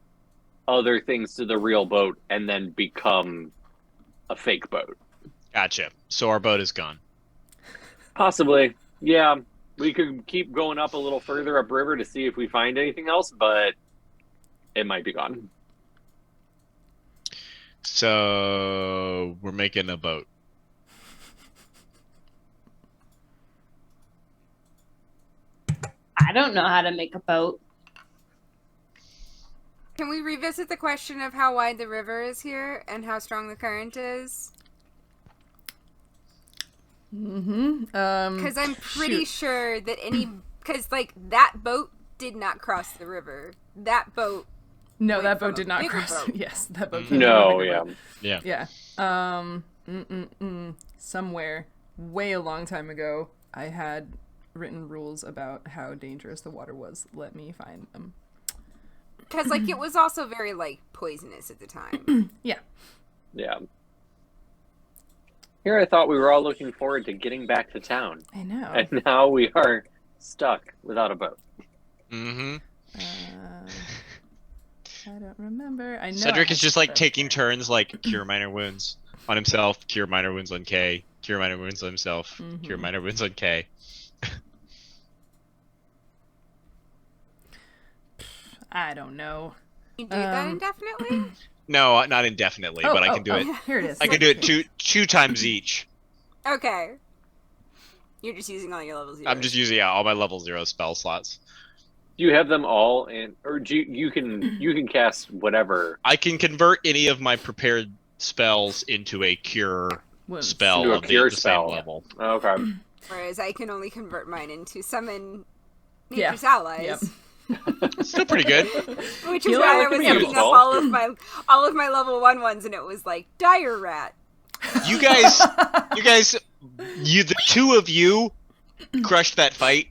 other things to the real boat and then become a fake boat. Gotcha. So our boat is gone. Possibly. Yeah, we could keep going up a little further upriver to see if we find anything else, but it might be gone. So we're making a boat. I don't know how to make a boat. Can we revisit the question of how wide the river is here and how strong the current is? Because I'm pretty sure that because like that boat did not cross the river. That boat. no, Wait, that from boat a did not bigger cross. boat. Yes, that boat. came from a No, bigger yeah. boat. Yeah. Somewhere way a long time ago, I had written rules about how dangerous the water was. Let me find them. Because like it was also very like poisonous at the time. Yeah. Yeah. Here I thought we were all looking forward to getting back to town, I know. and now we are stuck without a boat. Mm-hmm. I don't remember. I know. Cedric I is just had like that taking there. turns, like cure minor wounds on himself, cure minor wounds on Kay, cure minor wounds on himself, cure minor wounds on Kay. I don't know. You do that indefinitely? No, not indefinitely, but I can do it. Here it is. I can do it two times each. Okay. You're just using all your levels. I'm just using all my level 0 spell slots. Do you have them all in, or do you can cast whatever? I can convert any of my prepared spells into a cure Wounds. spell Into a of cure the spell. same level. Okay. Whereas I can only convert mine into summon Yeah. nature's allies. Yep. Still pretty good. Which is Healer why I can was be looking useful. up all of my level 1 ones, and it was like dire rat. You guys, the two of you crushed that fight.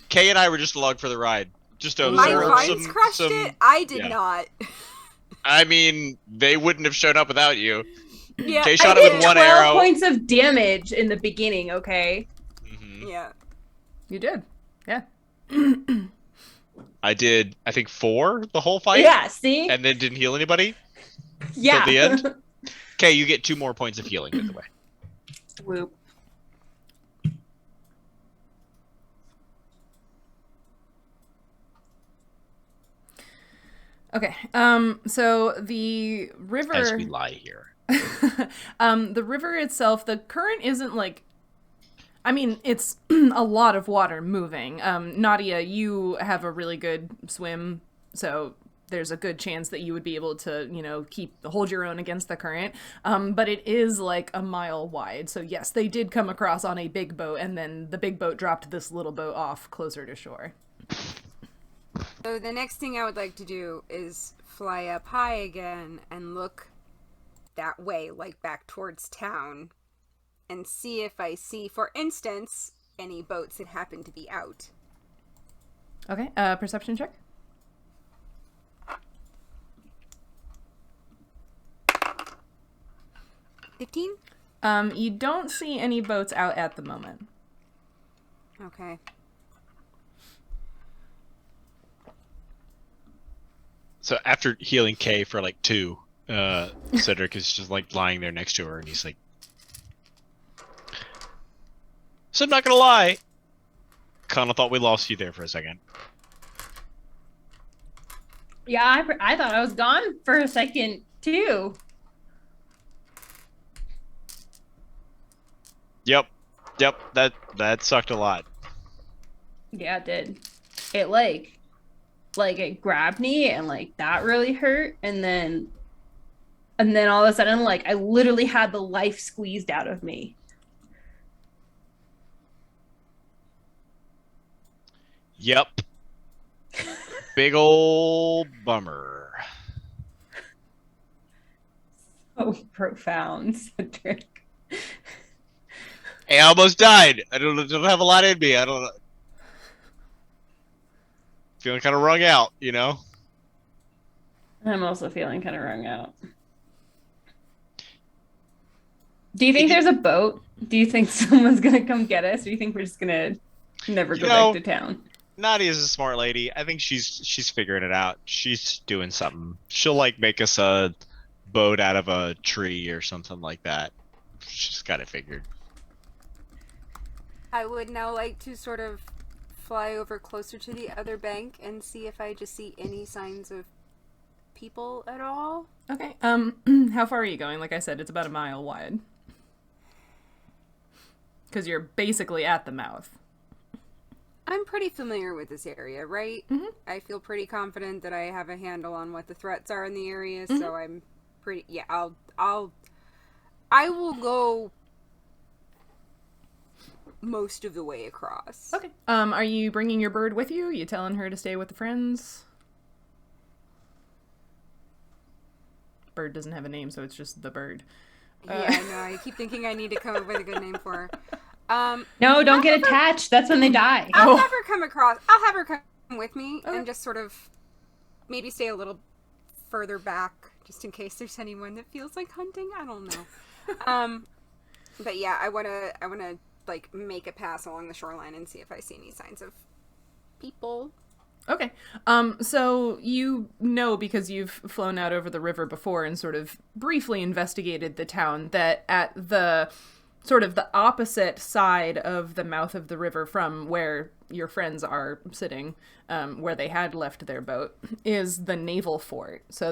Kay and I were just along for the ride. Just to My observe vines crushed it. I did yeah. not. I mean, they wouldn't have shown up without you. Yeah, Kay I shot it did. with one 12 arrow. points of damage in the beginning, okay? Mhm. Yeah. You did. Yeah. I did, I think 4 the whole fight. Yeah, see? And then didn't heal anybody. Yeah. Till the end. Okay, you get 2 more points of healing, by the way. Whoop. Okay. So the river. As we lie here. The river itself, the current isn't like. I mean, it's a lot of water moving. Nautia, you have a really good swim, so there's a good chance that you would be able to, hold your own against the current. But it is like a mile wide. So yes, they did come across on a big boat, and then the big boat dropped this little boat off closer to shore. So the next thing I would like to do is fly up high again and look that way, like back towards town, and see if I see, for instance, any boats that happen to be out. Okay, perception check. $15? You don't see any boats out at the moment. Okay. So after healing Kay for like 2, Cedric is just like lying there next to her, and he's like, "So I'm not gonna lie, kind of thought we lost you there for a second." Yeah, I thought I was gone for a second, too. Yep, that sucked a lot. Yeah, it did. It it grabbed me and that really hurt, and then all of a sudden I literally had the life squeezed out of me. Yep. Big ol' bummer. So profound, Cedric. Hey, I almost died. I don't have a lot in me. I don't. Feeling kind of wrung out, I'm also feeling kind of wrung out. Do you think there's a boat? Do you think someone's gonna come get us? Or do you think we're just gonna never go back to town? Nadia's a smart lady. I think she's figuring it out. She's doing something. She'll make us a boat out of a tree or something like that. She's got it figured. I would now like to sort of fly over closer to the other bank and see if I just see any signs of people at all. Okay. How far are you going? Like I said, it's about a mile wide. Because you're basically at the mouth. I'm pretty familiar with this area, right? Mm-hmm. I feel pretty confident that I have a handle on what the threats are in the area, Mm-hmm. so I'm pretty. Yeah, I will go most of the way across. Okay. Are you bringing your bird with you? You telling her to stay with the friends? Bird doesn't have a name, so it's just the bird. Yeah, no, I keep thinking I need to come up with a good name for her. No, don't get attached. That's when they die. I'll have her come across. I'll have her come with me Okay. and just sort of maybe stay a little further back, just in case there's anyone that feels like hunting. I don't know. But yeah, I wanna make a pass along the shoreline and see if I see any signs of people. Okay. So you know, because you've flown out over the river before and sort of briefly investigated the town, that at the sort of the opposite side of the mouth of the river from where your friends are sitting, where they had left their boat, is the naval fort. So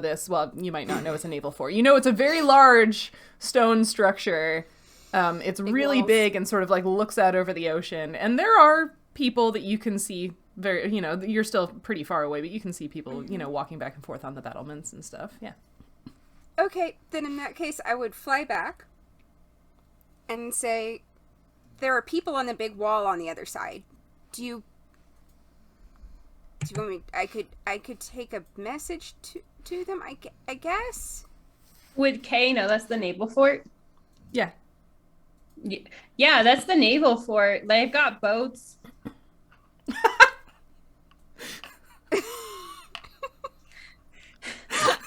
you might not know it's a naval fort. You know, it's a very large stone structure. It's really walls. big and sort of looks out over the ocean. And there are people that you can see you're still pretty far away, but you can see people, walking back and forth on the battlements and stuff. Yeah. Okay, then in that case, I would fly back and say, there are people on the big wall on the other side. Do you want me? I could take a message to them. I guess. Would Kay know that's the naval fort? Yeah. Yeah, that's the naval fort. They've got boats.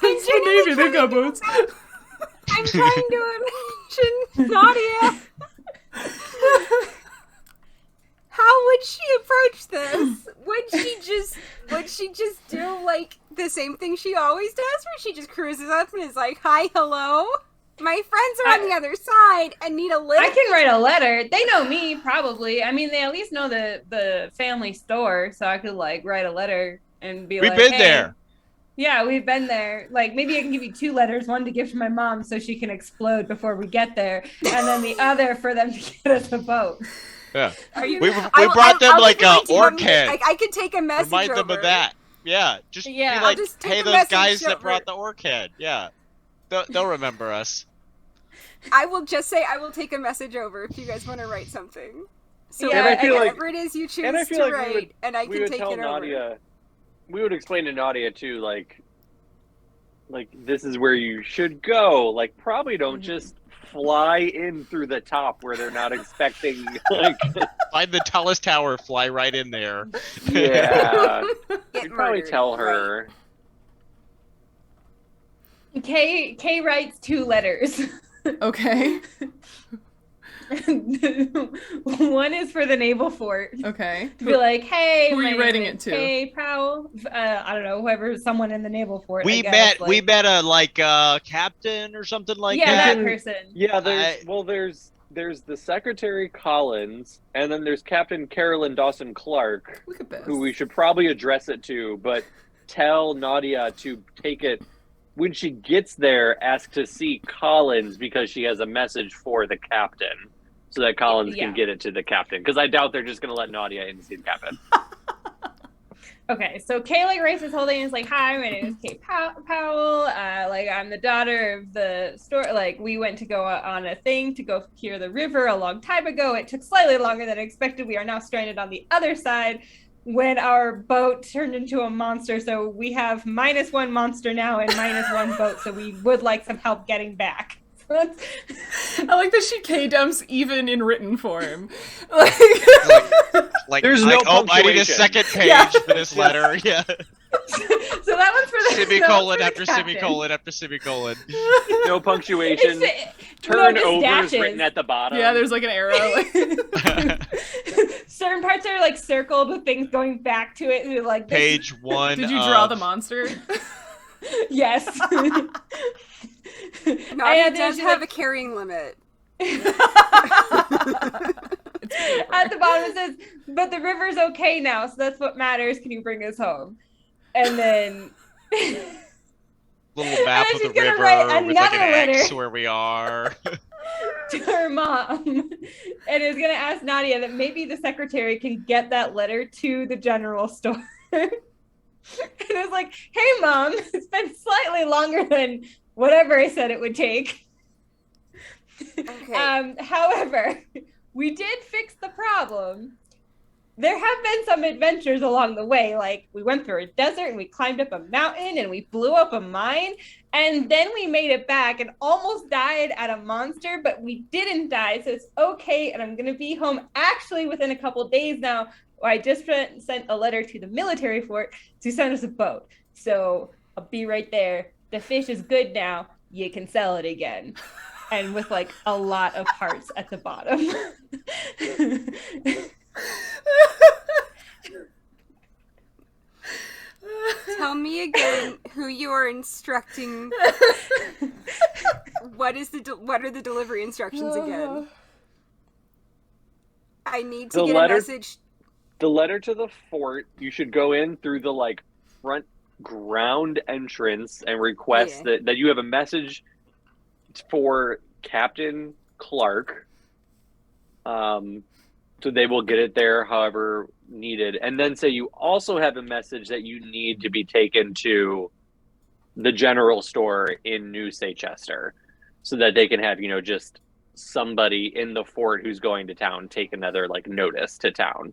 It's the Navy, they've got boats. I'm trying to imagine Nautia. How would she approach this? Would she just do like the same thing she always does, where she just cruises up and is like, "Hi, hello, my friends are on the other side and need a lift." I can write a letter. They know me, probably. I mean, they at least know the family store, so I could like write a letter and be like, We've been hey, there. Yeah, we've been there. Like, maybe I can give you 2 letters, one to give to my mom so she can explode before we get there, and then the other for them to get us a boat. Yeah. We brought them like a orc head. I could take a message Remind them over. of that. Yeah. Just Yeah, be I'll like, just take hey, a those message guys that over. brought the orc head. Yeah. They'll remember us. I will just say I will take a message over if you guys want to write something. So Yeah, and I feel like- whatever it is you choose and I feel to like we write, would- and I we can would take tell it Nautia. over. We would explain to Nautia too, like this is where you should go. Like, probably don't just fly in through the top where they're not expecting. Like, Find the tallest tower, fly right in there. yeah, Get you'd probably murdered, tell right. her. Kay writes 2 letters. Okay. One is for the naval fort. Okay. To be like, hey, Who are my you name writing is it to? Kay Powell. I don't know, whoever, someone in the naval fort. I We guess, met a captain or something like yeah, that. that person. Yeah, there's the Secretary Collins, and then there's Captain Carolyn Dawson Clark, Look at this. who we should probably address it to, but tell Nautia to take it when she gets there. Ask to see Collins because she has a message for the captain, so that Collins Yeah. can get it to the captain. Because I doubt they're just going to let Nautia in to see the captain. Okay, so Kay like writes this whole thing and is like, hi, my name is Kay Powell. Like, I'm the daughter of the store. Like, we went to go on a thing to go cure the river a long time ago. It took slightly longer than expected. We are now stranded on the other side when our boat turned into a monster. So we have -1 monster now and -1 boat. So we would like some help getting back. I like that she K-dumps even in written form. Like, Like, There's no I need a punctuation. second page Yeah. for this letter. Yeah. So that one's for the Semicolon that one's after for the captain. semicolon after semicolon. No punctuation. Just Turnovers dashes. written at the bottom. yeah, there's like an arrow. Certain parts are like circled with things going back to it. And like this- Page 1. Did you draw of- the monster? Yes. Nautia And does there's, have like- a carrying limit. At the bottom it says, "But the river's okay now, so that's what matters. Can you bring us home?" And then Little map And of she's the gonna river write with like another an X letter. where we are. to her mom, and is gonna ask Nautia that maybe the secretary can get that letter to the general store. And it's like, "Hey, mom, it's been slightly longer than whatever I said it would take. Okay. However, we did fix the problem. There have been some adventures along the way. Like, we went through a desert and we climbed up a mountain and we blew up a mine. And then we made it back and almost died at a monster, but we didn't die. So it's okay. And I'm going to be home actually within a couple days now. I just sent a letter to the military fort to send us a boat. So I'll be right there. The fish is good now. You can sell it again." And with like a lot of hearts at the bottom. Tell me again who you are instructing. What are the delivery instructions again? I need to The get letter- a message. The letter to the fort, you should go in through the like front ground entrance and request that you have a message for Captain Clark. So they will get it there however needed. And then say you also have a message that you need to be taken to the general store in New Seychester, so that they can have, just somebody in the fort who's going to town take another like notice to town.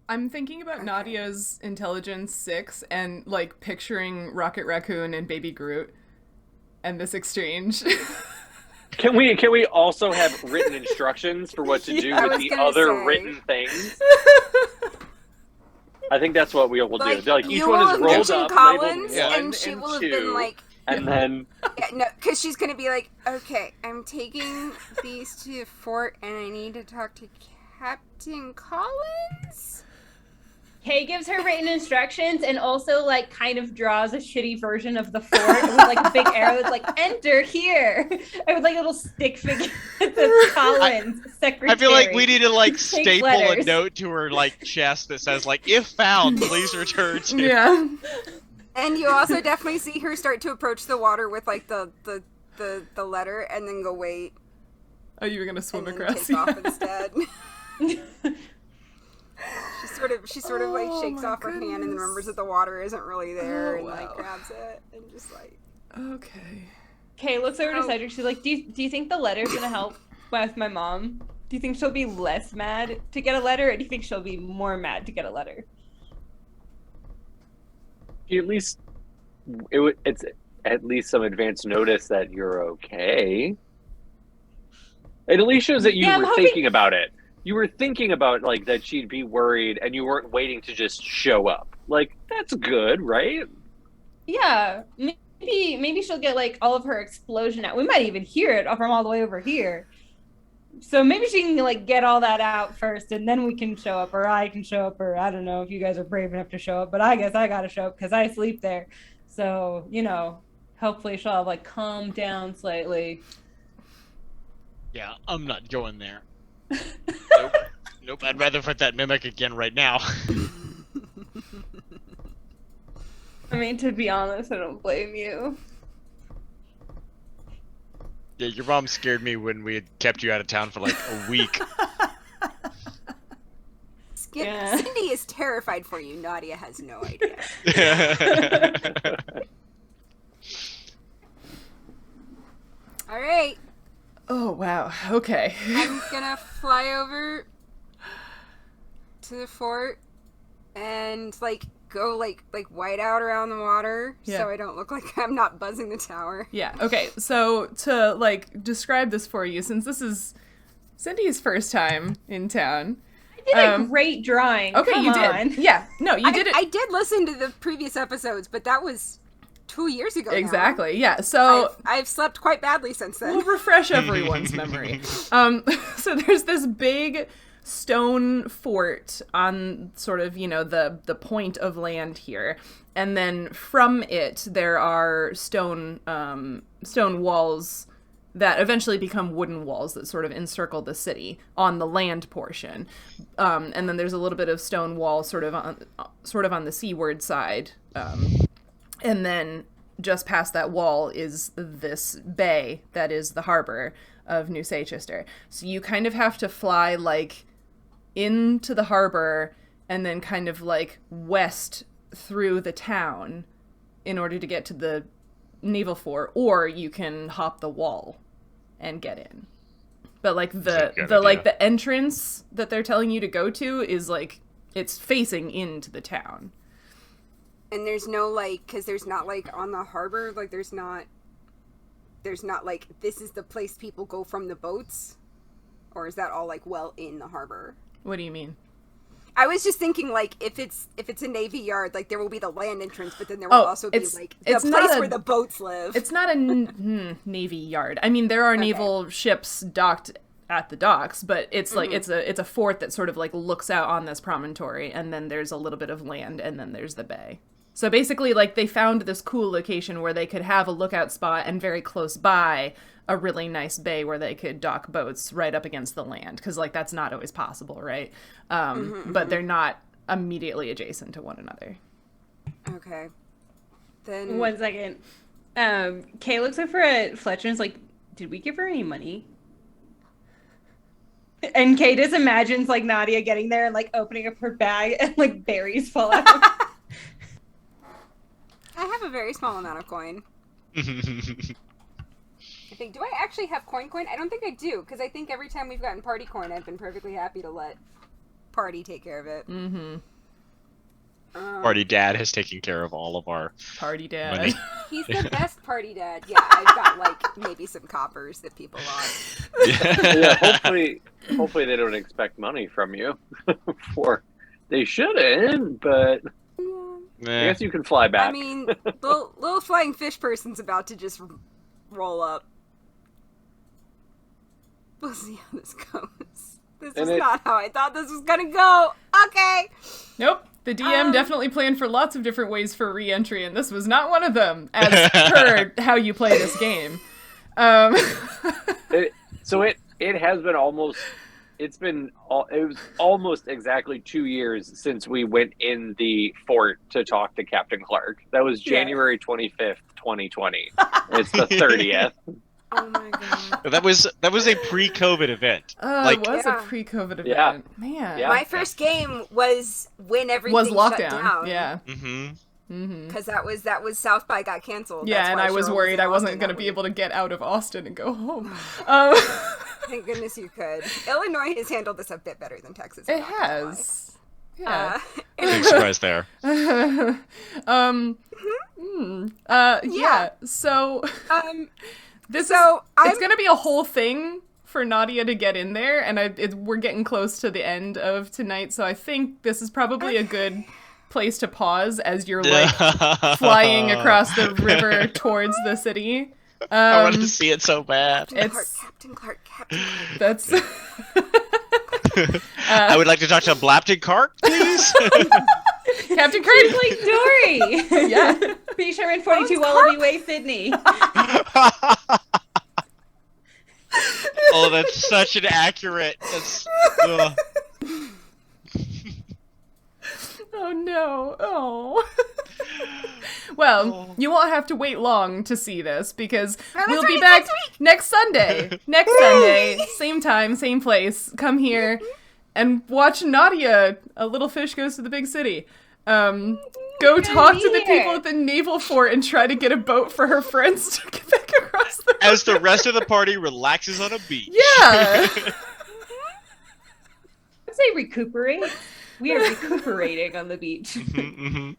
I'm thinking about Nadia's intelligence 6 and like picturing Rocket Raccoon and Baby Groot and this exchange. Can we also have written instructions for what to do with the other written things? I think that's what we will do. Like each one is rolled up, Collins, labeled 1 and she will have two, been like, and then no, because she's gonna be like, okay, I'm taking these to the fort, and I need to talk to Captain Collins. Kay gives her written instructions and also like kind of draws a shitty version of the fort with like a big arrow. It's like enter here. I would like a little stick figure that Collins, secretary. I feel like we need to like staple letters. a note to her like chest that says like, if found, please return to. Yeah. And you also definitely see her start to approach the water with like the letter, and then go wait. Oh, you were gonna swim and then across. take off instead. She sort of like shakes off her hand and then remembers that the water isn't really there and like grabs it and just like. Okay. Kay looks over to Cedric. She's like, do you think the letter's gonna help with my mom? Do you think she'll be less mad to get a letter, or do you think she'll be more mad to get a letter? at least it's at least some advance notice that you're okay. It at least shows that you were thinking about it. You were thinking about like that she'd be worried, and you weren't waiting to just show up. Like that's good, right? Yeah, maybe she'll get like all of her explosion out. We might even hear it from all the way over here. So maybe she can like get all that out first, and then we can show up, or I can show up, or I don't know if you guys are brave enough to show up, but I guess I gotta show up because I sleep there. So, you know, hopefully she'll have like calmed down slightly. Yeah, I'm not going there. Nope, I'd rather fight that mimic again right now. I mean, to be honest, I don't blame you. Yeah, your mom scared me when we had kept you out of town for like a week. Cindy is terrified for you. Nautia has no idea. All right. Oh, wow. Okay. I'm gonna fly over to the fort and like go like white out around the water so I don't look like I'm not buzzing the tower. Yeah. Okay. So to like describe this for you, since this is Cindy's first time in town. I did a great drawing. Okay, Come you on. did. Yeah. No, you did it. I did listen to the previous episodes, but that was 2 years ago. Exactly. Now. Yeah. So I've slept quite badly since then. we'll refresh everyone's memory. So there's this big stone fort on sort of, you know, the point of land here, and then from it there are stone walls that eventually become wooden walls that sort of encircle the city on the land portion, and then there's a little bit of stone wall sort of on the seaward side, and then just past that wall is this bay that is the harbor of New Seychester. So you kind of have to fly like into the harbor and then kind of like west through the town in order to get to the naval fort, or you can hop the wall and get in. But like the entrance that they're telling you to go to is like it's facing into the town. And there's no like, because there's not like on the harbor, like there's not like this is the place people go from the boats, or is that all like well in the harbor? What do you mean? I was just thinking, like, if it's a Navy yard, like, there will be the land entrance, but then there will also be, like, the place where the boats live. It's not a Navy yard. I mean, there are naval ships docked at the docks, but it's like, it's a fort that sort of, like, looks out on this promontory, and then there's a little bit of land, and then there's the bay. So basically, like, they found this cool location where they could have a lookout spot, and very close by a really nice bay where they could dock boats right up against the land, because like that's not always possible, right? But they're not immediately adjacent to one another. Okay. Then 1 second. Kay looks over at Fletcher and is like, did we give her any money? And Kay just imagines like Nautia getting there and like opening up her bag and like berries fall out. I have a very small amount of coin. I think. Do I actually have coin? I don't think I do, because I think every time we've gotten party coin, I've been perfectly happy to let party take care of it. Mm-hmm. Party dad has taken care of all of our Party dad. money. He's the best party dad. Yeah, I've got like maybe some coppers that people lost. Yeah, hopefully they don't expect money from you. They shouldn't, but I guess you can fly back. I mean, little flying fish person's about to just roll up. We'll see how this goes. This is not how I thought this was gonna go. Okay. Nope. The DM definitely planned for lots of different ways for re-entry, and this was not one of them, as per how you play this game. It has been almost. It was almost exactly 2 years since we went in the fort to talk to Captain Clark. That was January 25th, 2020. It's the 30th. Oh my god. That was a pre-COVID event. It was a pre-COVID event. Yeah. Man. Yeah. My first game was when everything Was lockdown. shut down. Yeah. Mm-hmm. Because that was South by got canceled. Yeah, That's and why I was Sheryl worried in I wasn't Austin going to that be week. able to get out of Austin and go home. Thank goodness you could. Illinois has handled this a bit better than Texas. It has. Yeah. Big surprise there. Yeah. So it's going to be a whole thing for Nautia to get in there, and we're getting close to the end of tonight, so I think this is probably a good place to pause as you're like flying across the river towards the city. I wanted to see it so bad. Captain Clark. That's. I would like to talk to Blapton Clark, please. Captain Kirk. Like Dory. Yeah. P. Sherman 42 Wallaby Way, Sydney. Oh, that's such an accurate. Oh no. Oh. Well, you won't have to wait long to see this because we'll be back next Sunday. Next Sunday, same time, same place. Come here and watch Nautia, A Little Fish Goes to the Big City. Go talk to the people at the naval fort and try to get a boat for her friends to get back across the river. As the rest of the party relaxes on a beach. Yeah. I'd say recuperate. We are recuperating on the beach. Mm-hmm.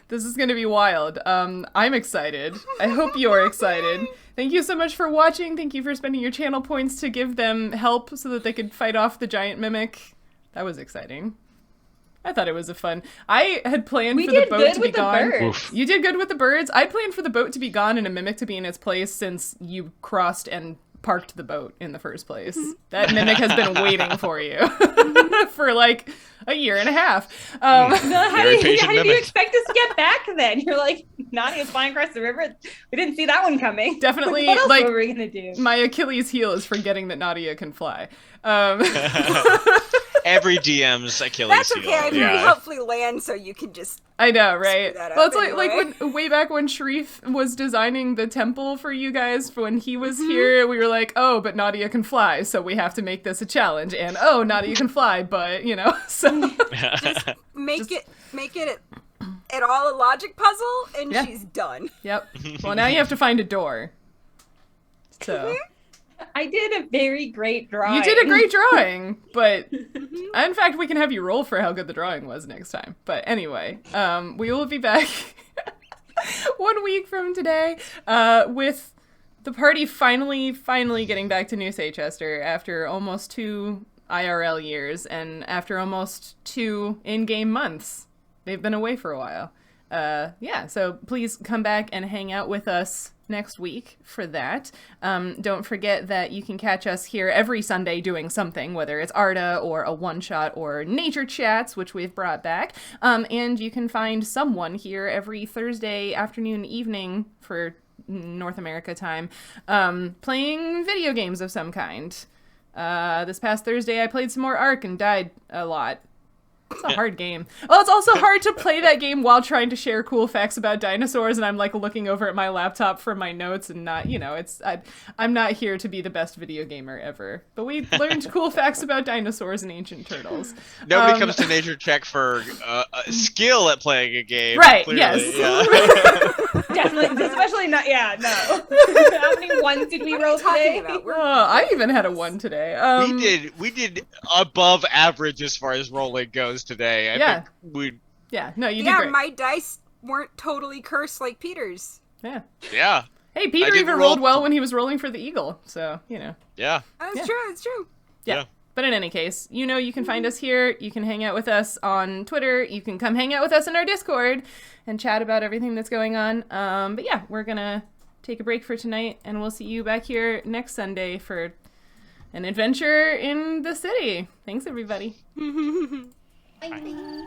This is going to be wild. I'm excited. I hope you're excited. Thank you so much for watching. Thank you for spending your channel points to give them help so that they could fight off the giant mimic. That was exciting. I thought it was fun. I had planned for the boat to be gone. Birds. You did good with the birds. I planned for the boat to be gone and a mimic to be in its place since you crossed and parked the boat in the first place. That mimic has been waiting for you for like a year and a half. How did you mimic. expect us to get back then? You're like, Nadia's flying across the river. We didn't see that one coming. Definitely, What else like, were we gonna do? My Achilles heel is forgetting that Nautia can fly. Every DM's Achilles That's okay. I heel. mean, we hopefully land so you can just. I know, right? Screw that Well, up it's like anyway. when way back when Sharif was designing the temple for you guys. When he was here, we were like, "Oh, but Nautia can fly, so we have to make this a challenge." And oh, Nautia can fly, but so Just make it at all a logic puzzle, and Yeah. she's done. Yep. Well, now you have to find a door. So I did a very great drawing. you did a great drawing, but in fact, we can have you roll for how good the drawing was next time. But anyway, we will be back 1 week from today with the party finally getting back to New Chester after almost 2 IRL years and after almost 2 in-game months. They've been away for a while. So please come back and hang out with us next week for that. Don't forget that you can catch us here every Sunday doing something, whether it's Arda or a one-shot or nature chats, which we've brought back. And you can find someone here every Thursday afternoon, evening for North America time, playing video games of some kind. This past Thursday I played some more Ark and died a lot. It's a hard game. Well, it's also hard to play that game while trying to share cool facts about dinosaurs, and I'm like looking over at my laptop for my notes and not, I'm not here to be the best video gamer ever. But we learned cool facts about dinosaurs and ancient turtles. Nobody comes to Nature Check for skill at playing a game. Right, clearly. yes. Yeah. Definitely, especially not. Yeah, no. How many ones did we roll today? I even had a 1 today. We did above average as far as rolling goes today. I think we. Yeah, no, you did great. My dice weren't totally cursed like Peter's. Yeah. Yeah. Hey, Peter even rolled well when he was rolling for the eagle, so, Yeah. That's true, it's true. Yeah. But in any case, you can find us here. You can hang out with us on Twitter. You can come hang out with us in our Discord and chat about everything that's going on. But yeah, we're going to take a break for tonight, and we'll see you back here next Sunday for an adventure in the city. Thanks, everybody. Bye.